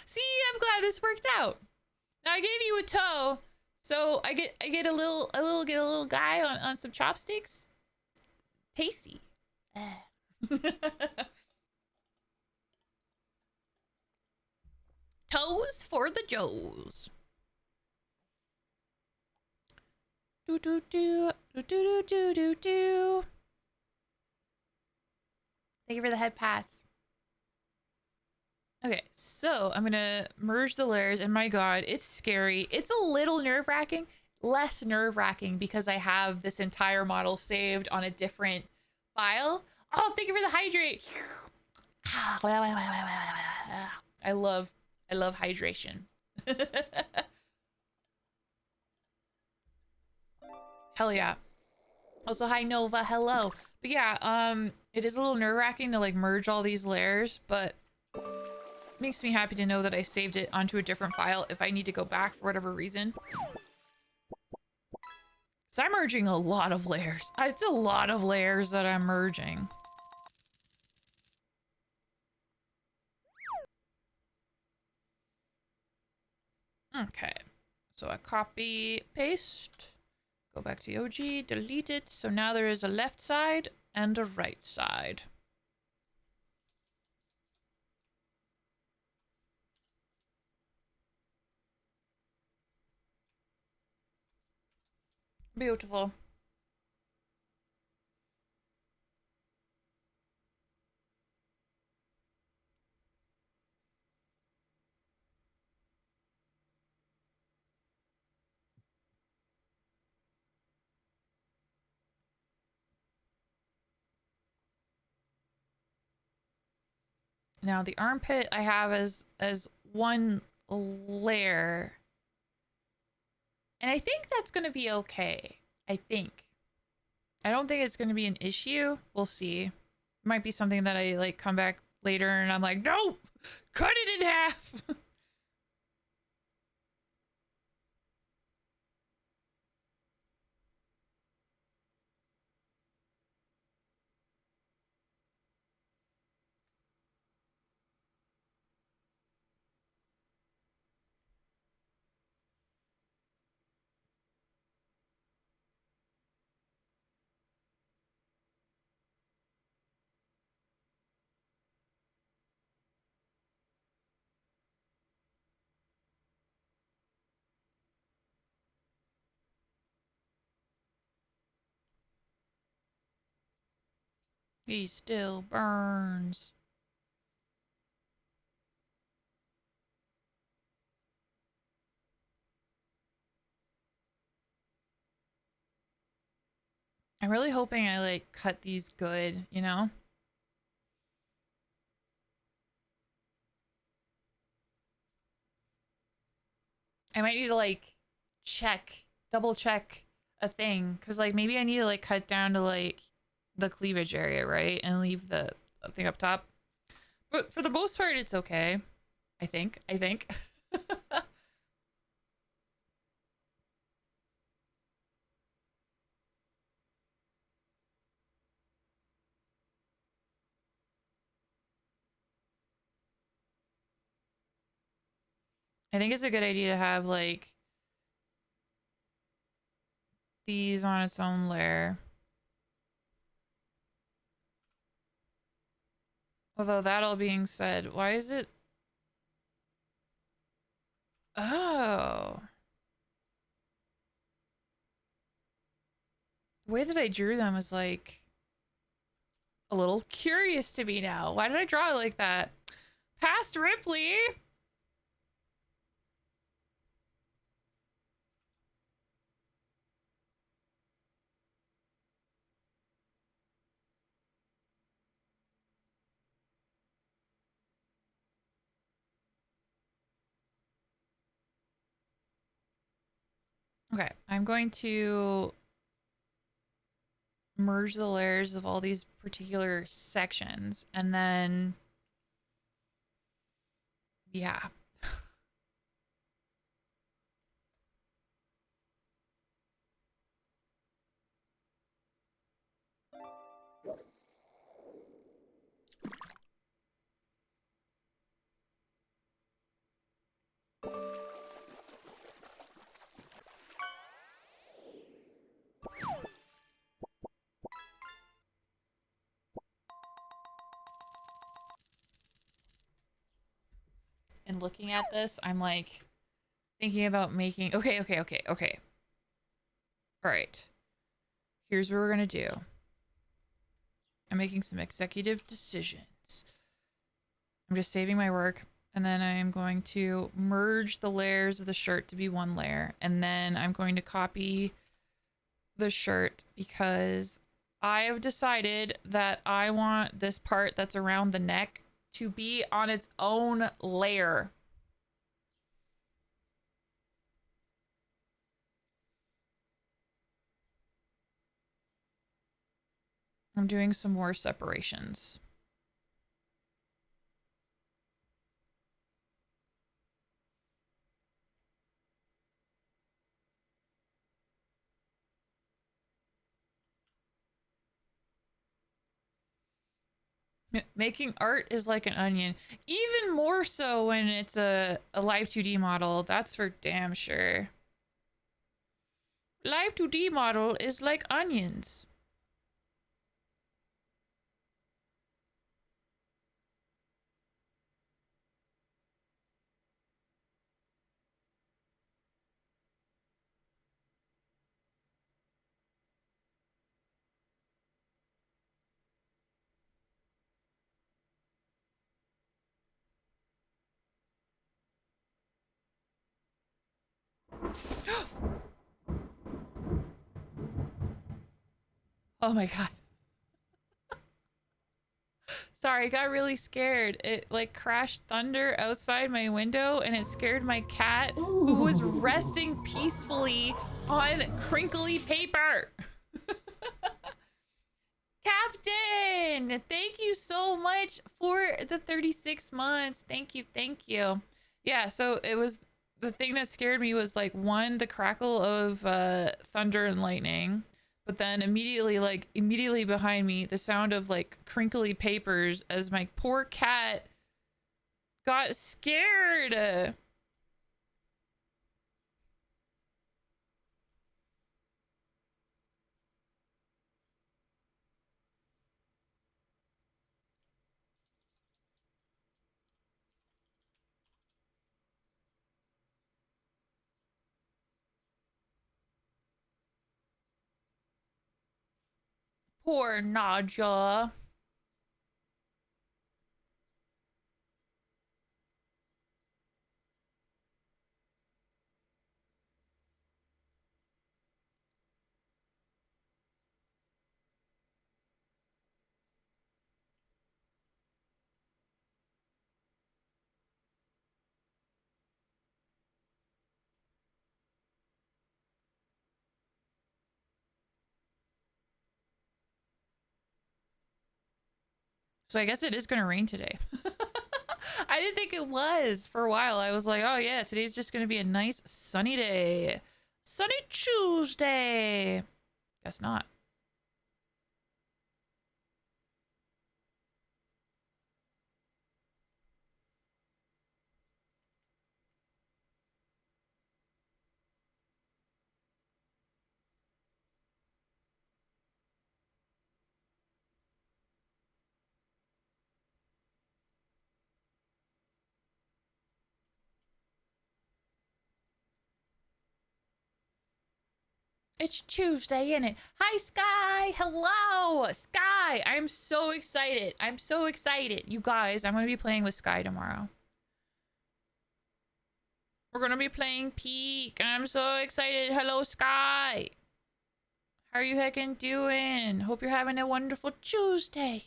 See, I'm glad this worked out. Now I gave you a toe, so I get a little guy on some chopsticks. Tasty. Toes for the Joes. Do do do do do do do do. Thank you for the head pats. Okay, so I'm gonna merge the layers, and my god, it's scary. It's a little nerve-wracking, less nerve-wracking because I have this entire model saved on a different file. Oh, thank you for the hydrate. I love hydration. Hell yeah. Also, hi Nova, hello. But yeah, it is a little nerve-wracking to like merge all these layers, but makes me happy to know that I saved it onto a different file if I need to go back for whatever reason. So I'm merging a lot of layers. It's a lot of layers that I'm merging. Okay, so I copy, paste, go back to the OG, delete it. So now there is a left side and a right side. Beautiful. Now the armpit I have as one layer. And I think that's going to be okay. I think. I don't think it's going to be an issue. We'll see. It might be something that I like come back later and I'm like, no, cut it in half. He still burns. I'm really hoping I like cut these good, you know? I might need to like double check a thing. Cause like maybe I need to like cut down to like the cleavage area, right? And leave the thing up top. But for the most part, it's okay. I think. I think it's a good idea to have like these on its own layer. Although that all being said, why is it? Oh. The way that I drew them was like a little curious to me now. Why did I draw it like that? Past Ripley. Okay, I'm going to merge the layers of all these particular sections, and then yeah. And looking at this, I'm like thinking about making okay. All right. Here's what we're gonna do. I'm making some executive decisions. I'm just saving my work, and then I'm going to merge the layers of the shirt to be one layer, and then I'm going to copy the shirt because I have decided that I want this part that's around the neck to be on its own layer. I'm doing some more separations. Making art is like an onion. Even more so when it's a live 2D model. That's for damn sure. Live 2D model is like onions. Oh my god. Sorry, I got really scared. It like crashed thunder outside my window and it scared my cat who was resting peacefully on crinkly paper. Captain, thank you so much for the 36 months. Thank you. Thank you. Yeah, so it was the thing that scared me was like one, the crackle of thunder and lightning, but then immediately behind me, the sound of like crinkly papers as my poor cat got scared. Poor Naja. So I guess it is gonna rain today. I didn't think it was for a while. I was like, oh yeah, today's just gonna be a nice sunny day. Sunny Tuesday. Guess not. It's Tuesday, isn't it? Hi, Sky. Hello, Sky. I'm so excited. I'm so excited. You guys, I'm going to be playing with Sky tomorrow. We're going to be playing Peak. I'm so excited. Hello, Sky. How are you heckin' doing? Hope you're having a wonderful Tuesday.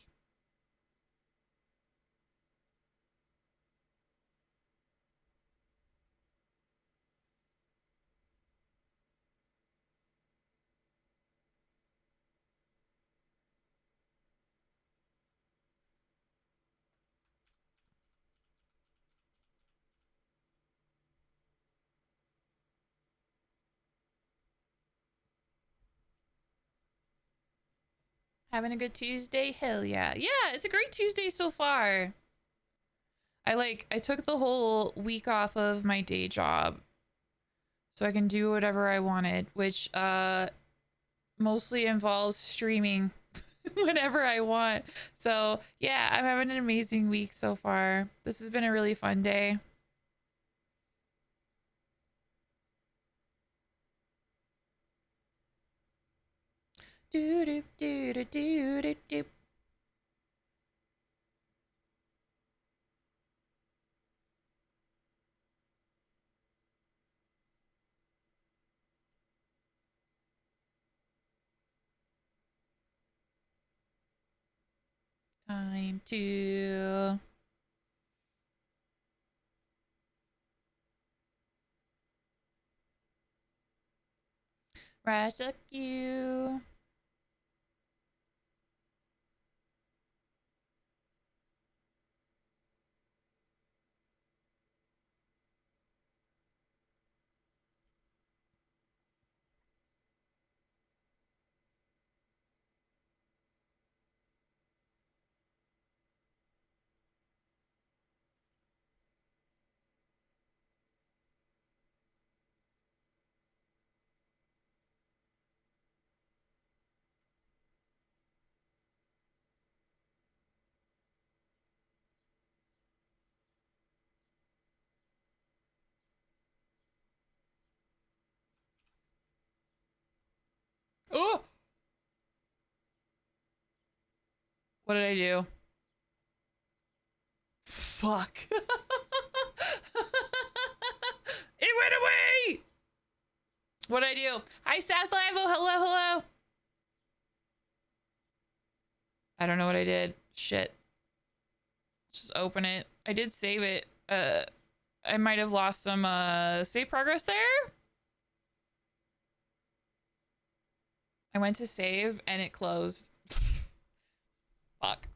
Having a good Tuesday? Hell yeah. Yeah, it's a great Tuesday so far. I took the whole week off of my day job so I can do whatever I wanted, which mostly involves streaming whenever I want. So yeah, I'm having an amazing week so far. This has been a really fun day. Do do do do do do do. Time to rescue. Oh, what did I do? Fuck. It went away. What did I do? Hi, Saslavo. Hello, hello. I don't know what I did. Shit. Just open it. I did save it. I might have lost some save progress there. I went to save and it closed. Fuck.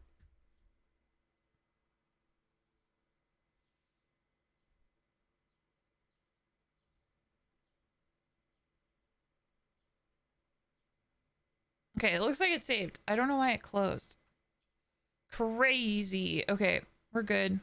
Okay, it looks like it saved. I don't know why it closed. Crazy. Okay, we're good.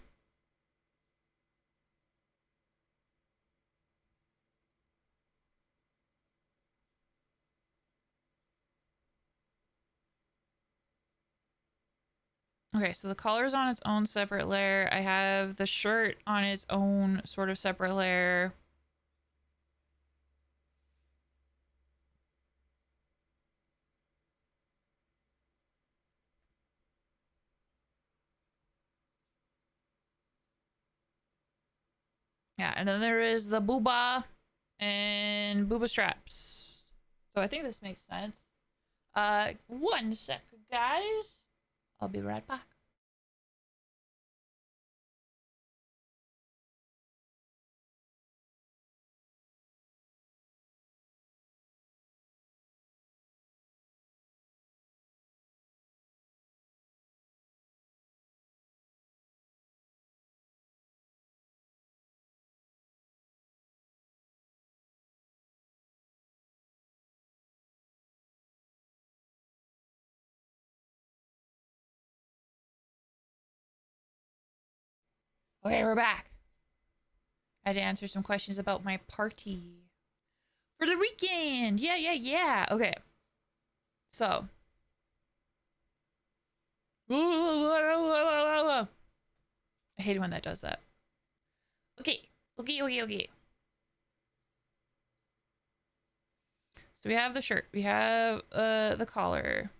Okay, so the collar's on its own separate layer. I have the shirt on its own sort of separate layer. Yeah, and then there is the booba and booba straps. So I think this makes sense. 1 second, guys. I'll be right back. Okay, we're back. I had to answer some questions about my party for the weekend. Yeah. Okay. So. I hate it when that does that. Okay. So we have the shirt. We have the collar.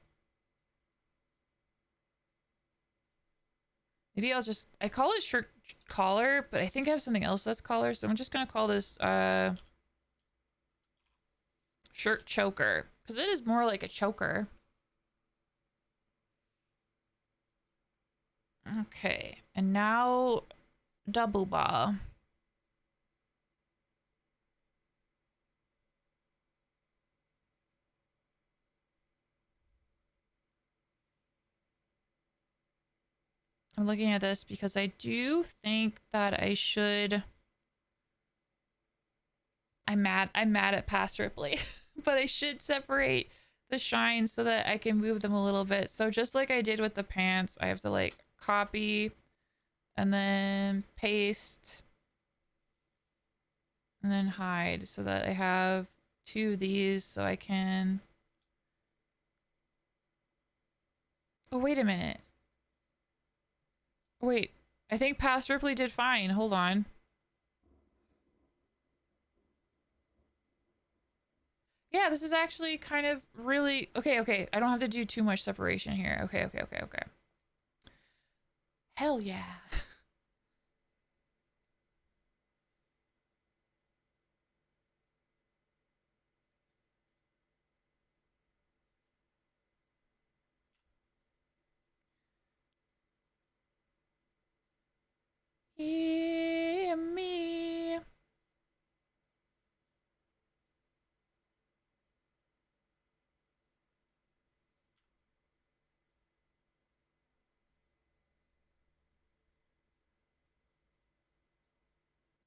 Maybe I call it shirt collar, but I think I have something else that's collar, so I'm just gonna call this shirt choker, because it is more like a choker. Okay, and now double ball. I'm looking at this because I do think that I should. I'm mad at Pass Ripley, but I should separate the shines so that I can move them a little bit. So just like I did with the pants, I have to like copy and then paste and then hide so that I have 2 of these so I can... Oh, wait a minute. Wait, I think Past Ripley did fine. Hold on. Yeah, this is actually kind of really... Okay. I don't have to do too much separation here. Okay. Hell yeah. Hear me.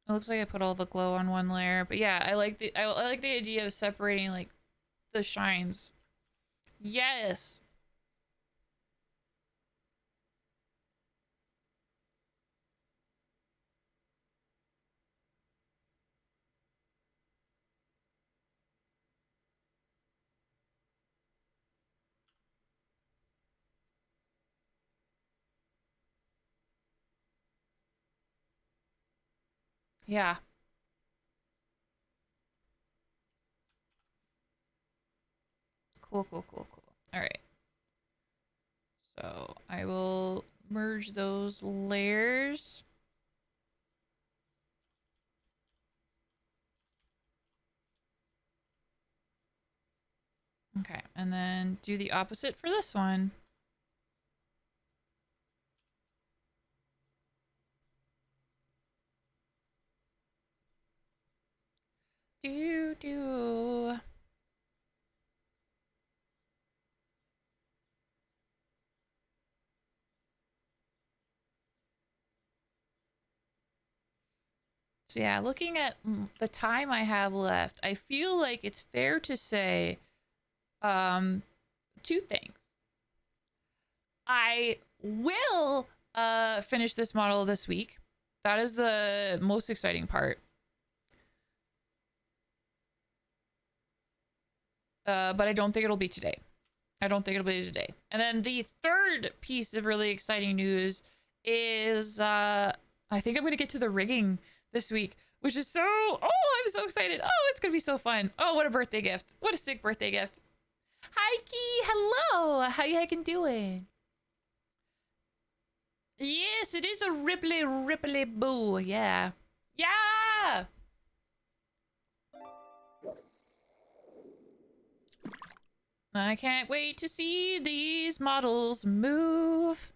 It looks like I put all the glow on one layer, but yeah, I like the idea of separating like the shines. Yes. Yeah. Cool. All right. So I will merge those layers. Okay, and then do the opposite for this one. Do. So yeah, looking at the time I have left, I feel like it's fair to say 2 things. I will finish this model this week. That is the most exciting part. But I don't think it'll be today. And then the third piece of really exciting news is I think I'm going to get to the rigging this week, which is I'm so excited. Oh, it's going to be so fun. Oh, what a birthday gift. What a sick birthday gift. Hi, Key. Hello. How you heckin' doing? Yes, it is a Ripley boo. Yeah. Yeah. I can't wait to see these models move.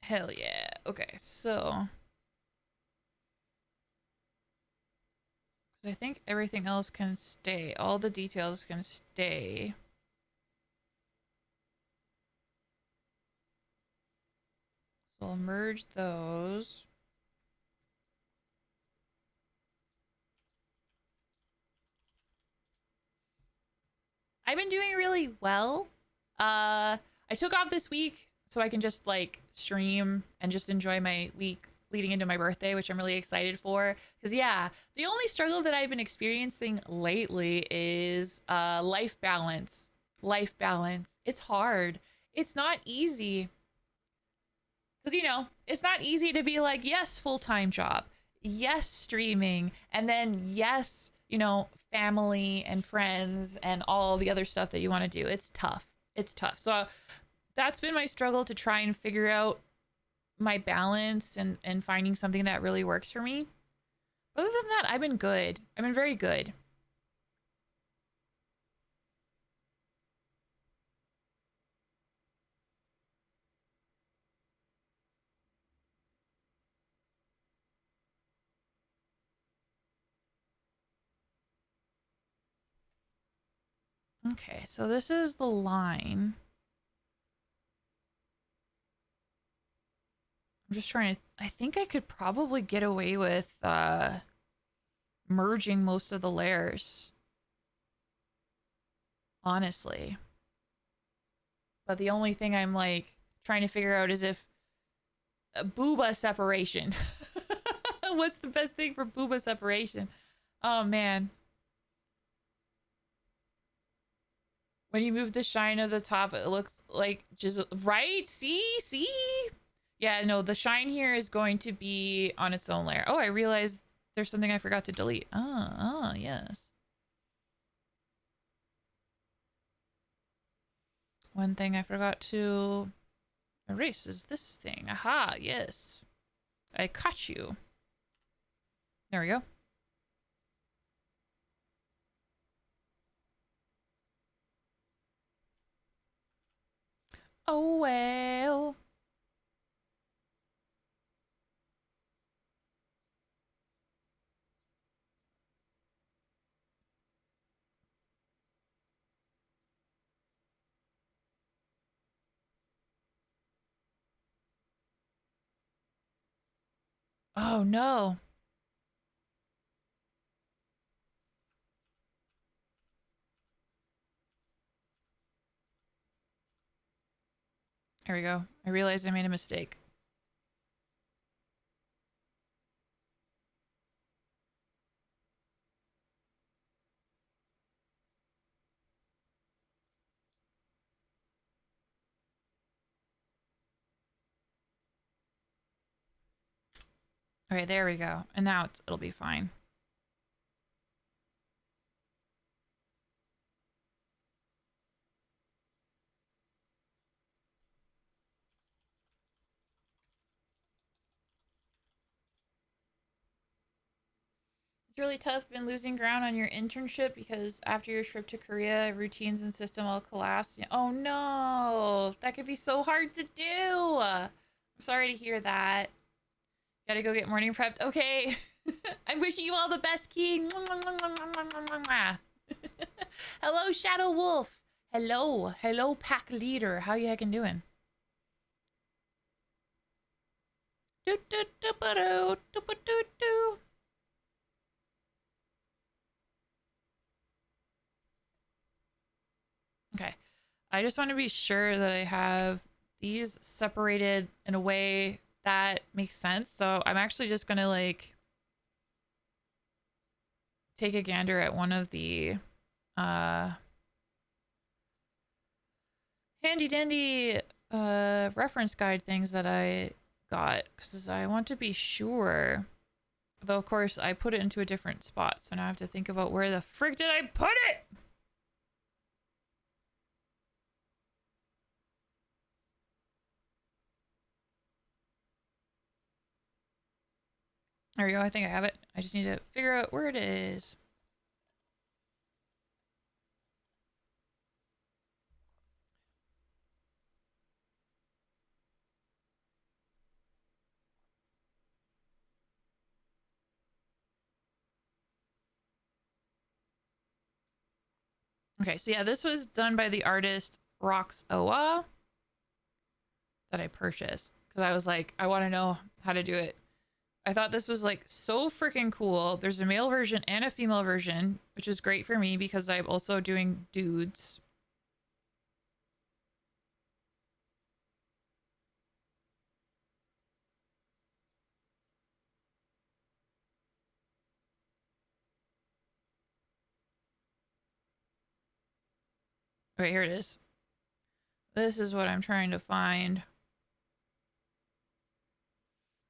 Hell yeah. Okay, so I think everything else can stay. All the details can stay. So I'll merge those. I've been doing really well. I took off this week so I can just like stream and just enjoy my week leading into my birthday, which I'm really excited for. Because yeah, the only struggle that I've been experiencing lately is life balance. Life balance. It's hard. It's not easy. Because, it's not easy to be like, yes, full-time job, yes, streaming, and then yes, family and friends and all the other stuff that you want to do. It's tough. It's tough. So that's been my struggle to try and figure out my balance and finding something that really works for me. Other than that, I've been good. I've been very good. Okay, so this is the line. I'm just trying to, I think I could probably get away with merging most of the layers, honestly. But the only thing I'm like trying to figure out is if booba separation. What's the best thing for booba separation? Oh man. When you move the shine of the top, it looks like just right. See. Yeah, no, the shine here is going to be on its own layer. Oh, I realized there's something I forgot to delete. Yes. One thing I forgot to erase is this thing. Aha, yes. I caught you. There we go. Oh, well. Oh, no. There we go. I realized I made a mistake. Okay, there we go. And now it'll be fine. It's really tough been losing ground on your internship because after your trip to Korea, routines and system all collapsed. Oh no, that could be so hard to do. I'm sorry to hear that. Gotta go get morning prepped. Okay. I'm wishing you all the best, King. Hello, Shadow Wolf. Hello, pack leader. How you heckin' doing? Do do do do do do do do. Okay. I just want to be sure that I have these separated in a way that makes sense. So I'm actually just going to like take a gander at one of the uh handy dandy reference guide things that I got because I want to be sure. Though of course I put it into a different spot, so now I have to think about where the frick did I put it? There we go. I think I have it. I just need to figure out where it is. Okay, so yeah, this was done by the artist Rox Oa that I purchased because I was like, I want to know how to do it. I thought this was like so freaking cool. There's a male version and a female version, which is great for me because I'm also doing dudes. Okay, here it is. This is what I'm trying to find.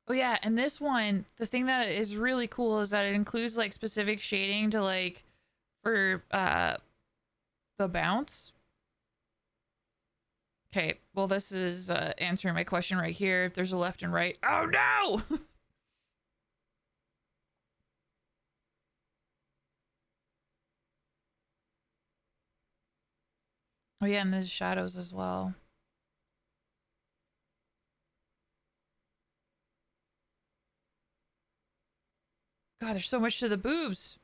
Oh yeah, and this one, the thing that is really cool is that it includes like specific shading to like for the bounce. Okay, well this is answering my question right here. If there's a left and right. Oh no! Oh yeah, and there's shadows as well. God, there's so much to the boobs.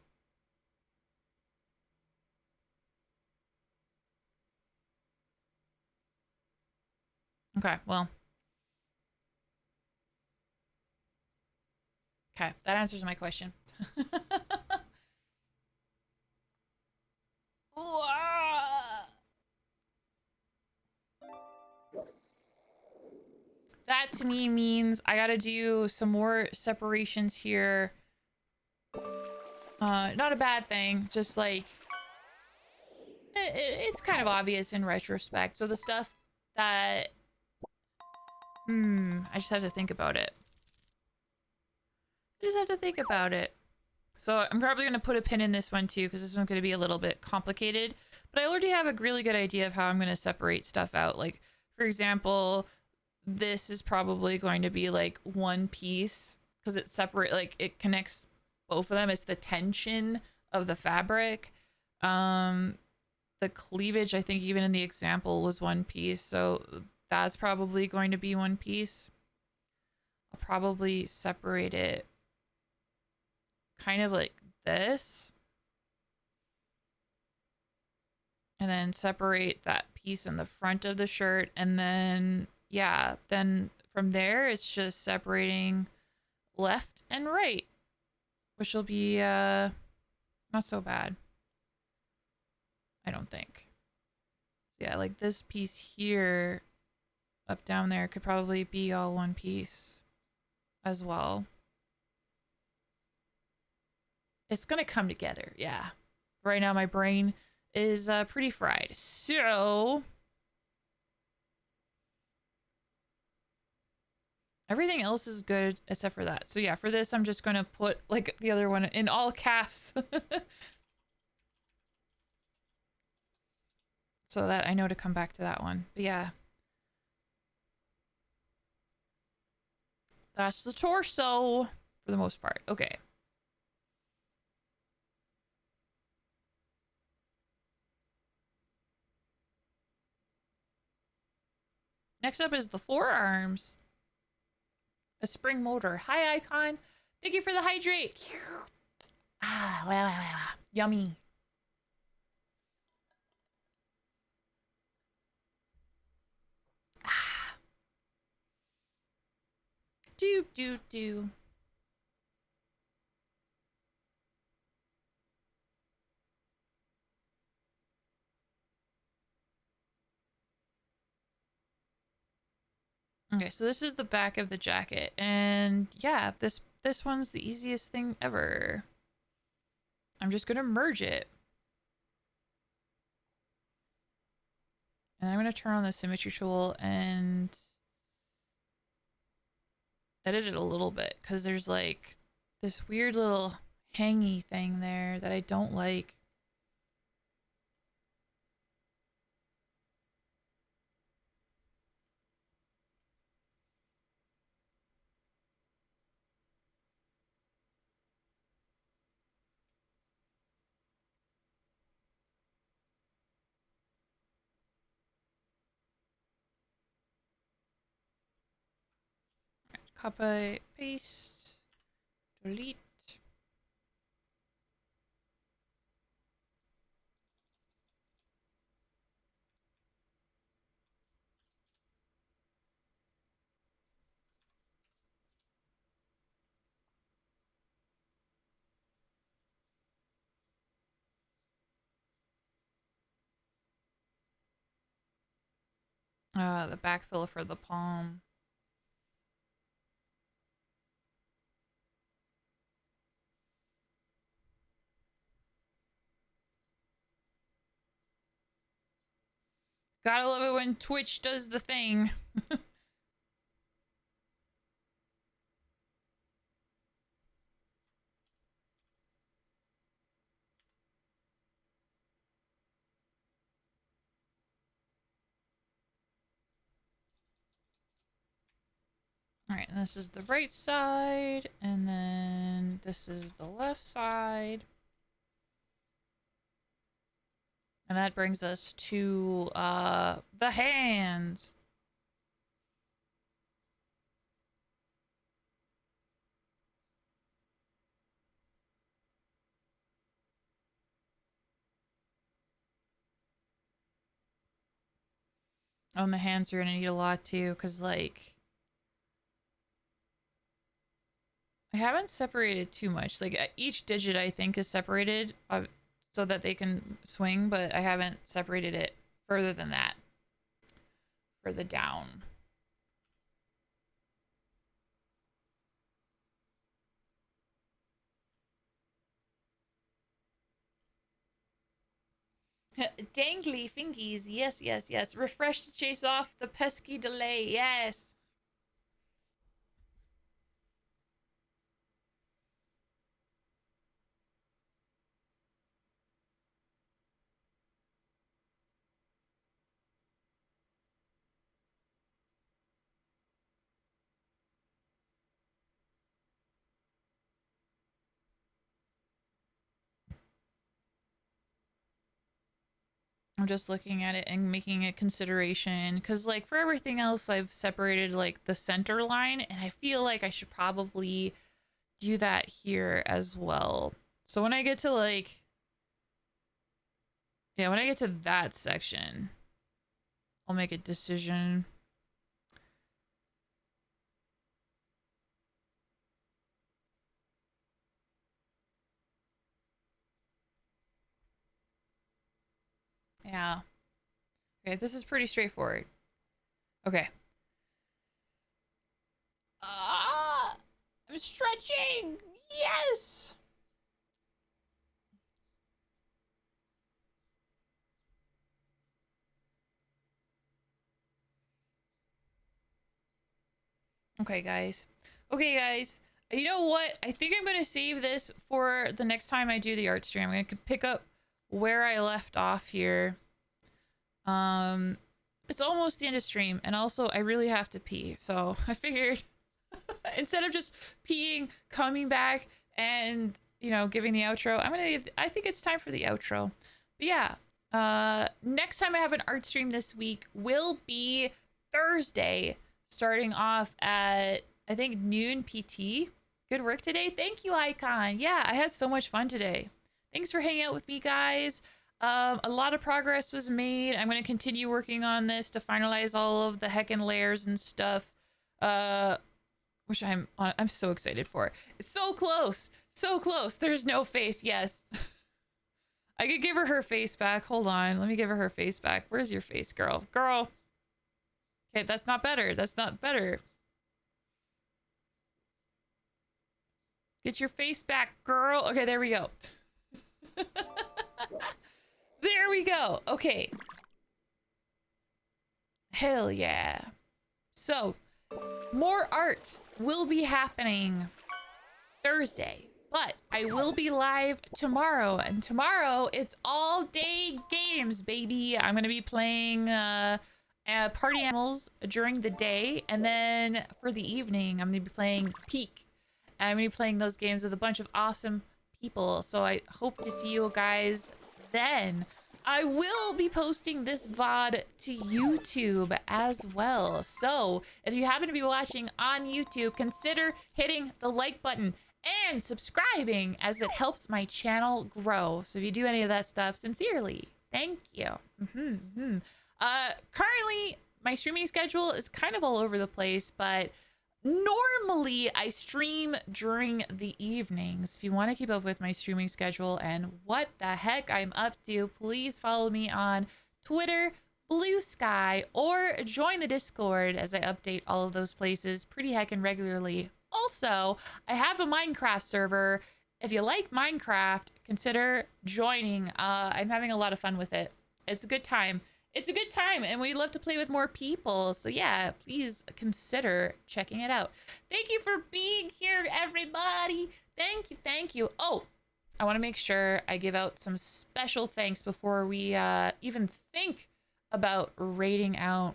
Okay, well. Okay, that answers my question. Ooh, ah. That to me means I gotta do some more separations here. Not a bad thing, just like it's kind of obvious in retrospect. So the stuff that I just have to think about it. I just have to think about it. So I'm probably going to put a pin in this one too, because this one's going to be a little bit complicated. But I already have a really good idea of how I'm going to separate stuff out. Like, for example, this is probably going to be like one piece because it's separate, like it connects both of them. It's the tension of the fabric. The cleavage, I think even in the example, was one piece. So that's probably going to be one piece. I'll probably separate it kind of like this. And then separate that piece in the front of the shirt. And then, yeah, then from there, it's just separating left and right, which will be not so bad, I don't think. Yeah, like this piece here up down there could probably be all one piece as well. It's gonna come together, yeah. Right now my brain is pretty fried. So everything else is good except for that. So yeah, for this I'm just gonna put like the other one in all caps. So that I know to come back to that one. But yeah. That's the torso for the most part. Okay. Next up is the forearms. A spring motor. Hi, Icon. Thank you for the hydrate. Ah, wow. Yummy. Ah. Do. Okay, so this is the back of the jacket. And yeah, this one's the easiest thing ever. I'm just gonna merge it. And I'm gonna turn on the symmetry tool and edit it a little bit because there's like this weird little hangy thing there that I don't like. Copy, paste, delete. The backfill for the palm. Gotta love it when Twitch does the thing. Alright, and this is the right side, and then this is the left side. And that brings us to the hands. Oh, and the hands are gonna need a lot too, because like I haven't separated too much. Like each digit I think is separated so that they can swing, but I haven't separated it further than that for the down. Dangly fingies, yes, yes, yes. Refresh to chase off the pesky delay, yes. I'm just looking at it and making a consideration because like for everything else I've separated like the center line, and I feel like I should probably do that here as well. So when I get to like, yeah, when I get to that section, I'll make a decision. Yeah. Okay, this is pretty straightforward. Okay. Ah, I'm stretching. Yes. Okay, guys. Okay, guys. You know what? I think I'm going to save this for the next time I do the art stream. I'm going to pick up where I left off here. It's almost the end of stream, and also I really have to pee. So I figured instead of just peeing, coming back, and, you know, giving the outro, I think it's time for the outro. But yeah, next time I have an art stream this week will be Thursday, starting off at, I think, noon PT. Good work today. Thank you, Icon. Yeah, I had so much fun today. Thanks for hanging out with me, guys. A lot of progress was made. I'm going to continue working on this to finalize all of the heckin' layers and stuff. Which I'm so excited for. It's so close. So close. There's no face. Yes. I could give her face back. Hold on. Let me give her face back. Where's your face, girl? Girl. Okay, that's not better. That's not better. Get your face back, girl. Okay, there we go. There we go. Okay. Hell yeah. So, more art will be happening Thursday, but I will be live tomorrow, and tomorrow it's all day games, baby. I'm going to be playing Party Animals during the day, and then for the evening, I'm going to be playing Peak. I'm going to be playing those games with a bunch of awesome people, so I hope to see you guys then. I will be posting this VOD to YouTube as well. So if you happen to be watching on YouTube, consider hitting the like button and subscribing, as it helps my channel grow. So if you do any of that stuff, sincerely, thank you. Currently, my streaming schedule is kind of all over the place, but normally I stream during the evenings. If you want to keep up with my streaming schedule and what the heck I'm up to, please follow me on Twitter, Blue Sky, or join the Discord, as I update all of those places pretty heckin' regularly. Also, I have a Minecraft server. If you like Minecraft, consider joining. I'm having a lot of fun with it. It's a good time. It's a good time, and we love to play with more people. So yeah, please consider checking it out. Thank you for being here, everybody. Thank you, thank you. Oh, I want to make sure I give out some special thanks before we even think about rating out.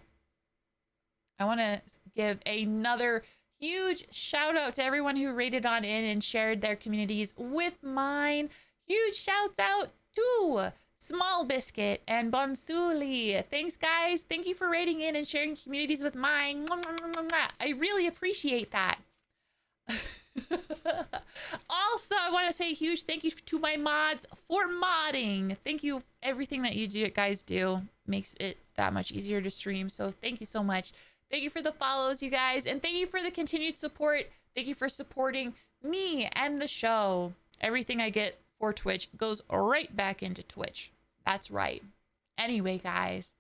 I want to give another huge shout out to everyone who rated on in and shared their communities with mine. Huge shouts out to Small Biscuit and Bonsuli. Thanks, guys. Thank you for rating in and sharing communities with mine. I really appreciate that. Also, I want to say a huge thank you to my mods for modding. Thank you. Everything that you guys do makes it that much easier to stream. So thank you so much. Thank you for the follows, you guys. And thank you for the continued support. Thank you for supporting me and the show. Everything I get for Twitch goes right back into Twitch. That's right. Anyway, guys,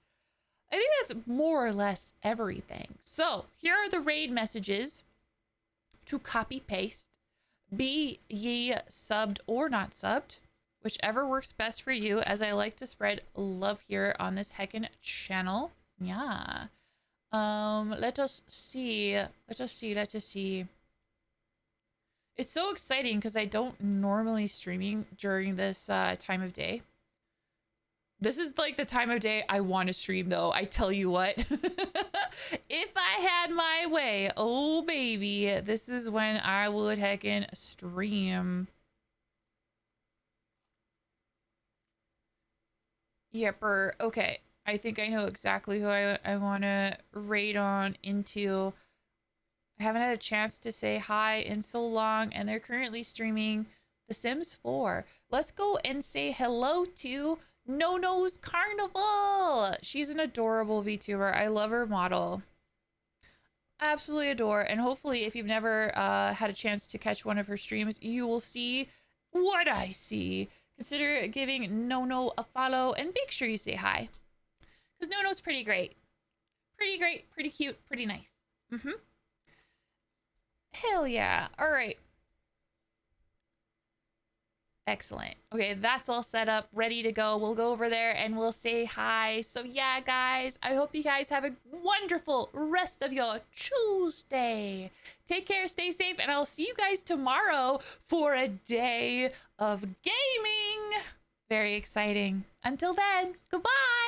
I think that's more or less everything. So here are the raid messages to copy paste. Be ye subbed or not subbed, whichever works best for you, as I like to spread love here on this heckin' channel. Yeah. Let us see. It's so exciting because I don't normally streaming during this time of day. This is like the time of day I want to stream, though. I tell you what. If I had my way, oh baby, this is when I would heckin' stream. Yepper. Okay. I think I know exactly who I want to raid on into. I haven't had a chance to say hi in so long, and they're currently streaming The Sims 4. Let's go and say hello to No-No's Carnival. She's an adorable VTuber. I love her model. Absolutely adore. And hopefully, if you've never had a chance to catch one of her streams, you will see what I see. Consider giving No-No a follow and make sure you say hi. Because No-No's pretty great. Pretty great, pretty cute, pretty nice. Hell yeah. All right. Excellent. Okay, that's all set up, ready to go. We'll go over there and we'll say hi. So yeah, guys, I hope you guys have a wonderful rest of your Tuesday. Take care, stay safe, and I'll see you guys tomorrow for a day of gaming. Very exciting. Until then, goodbye.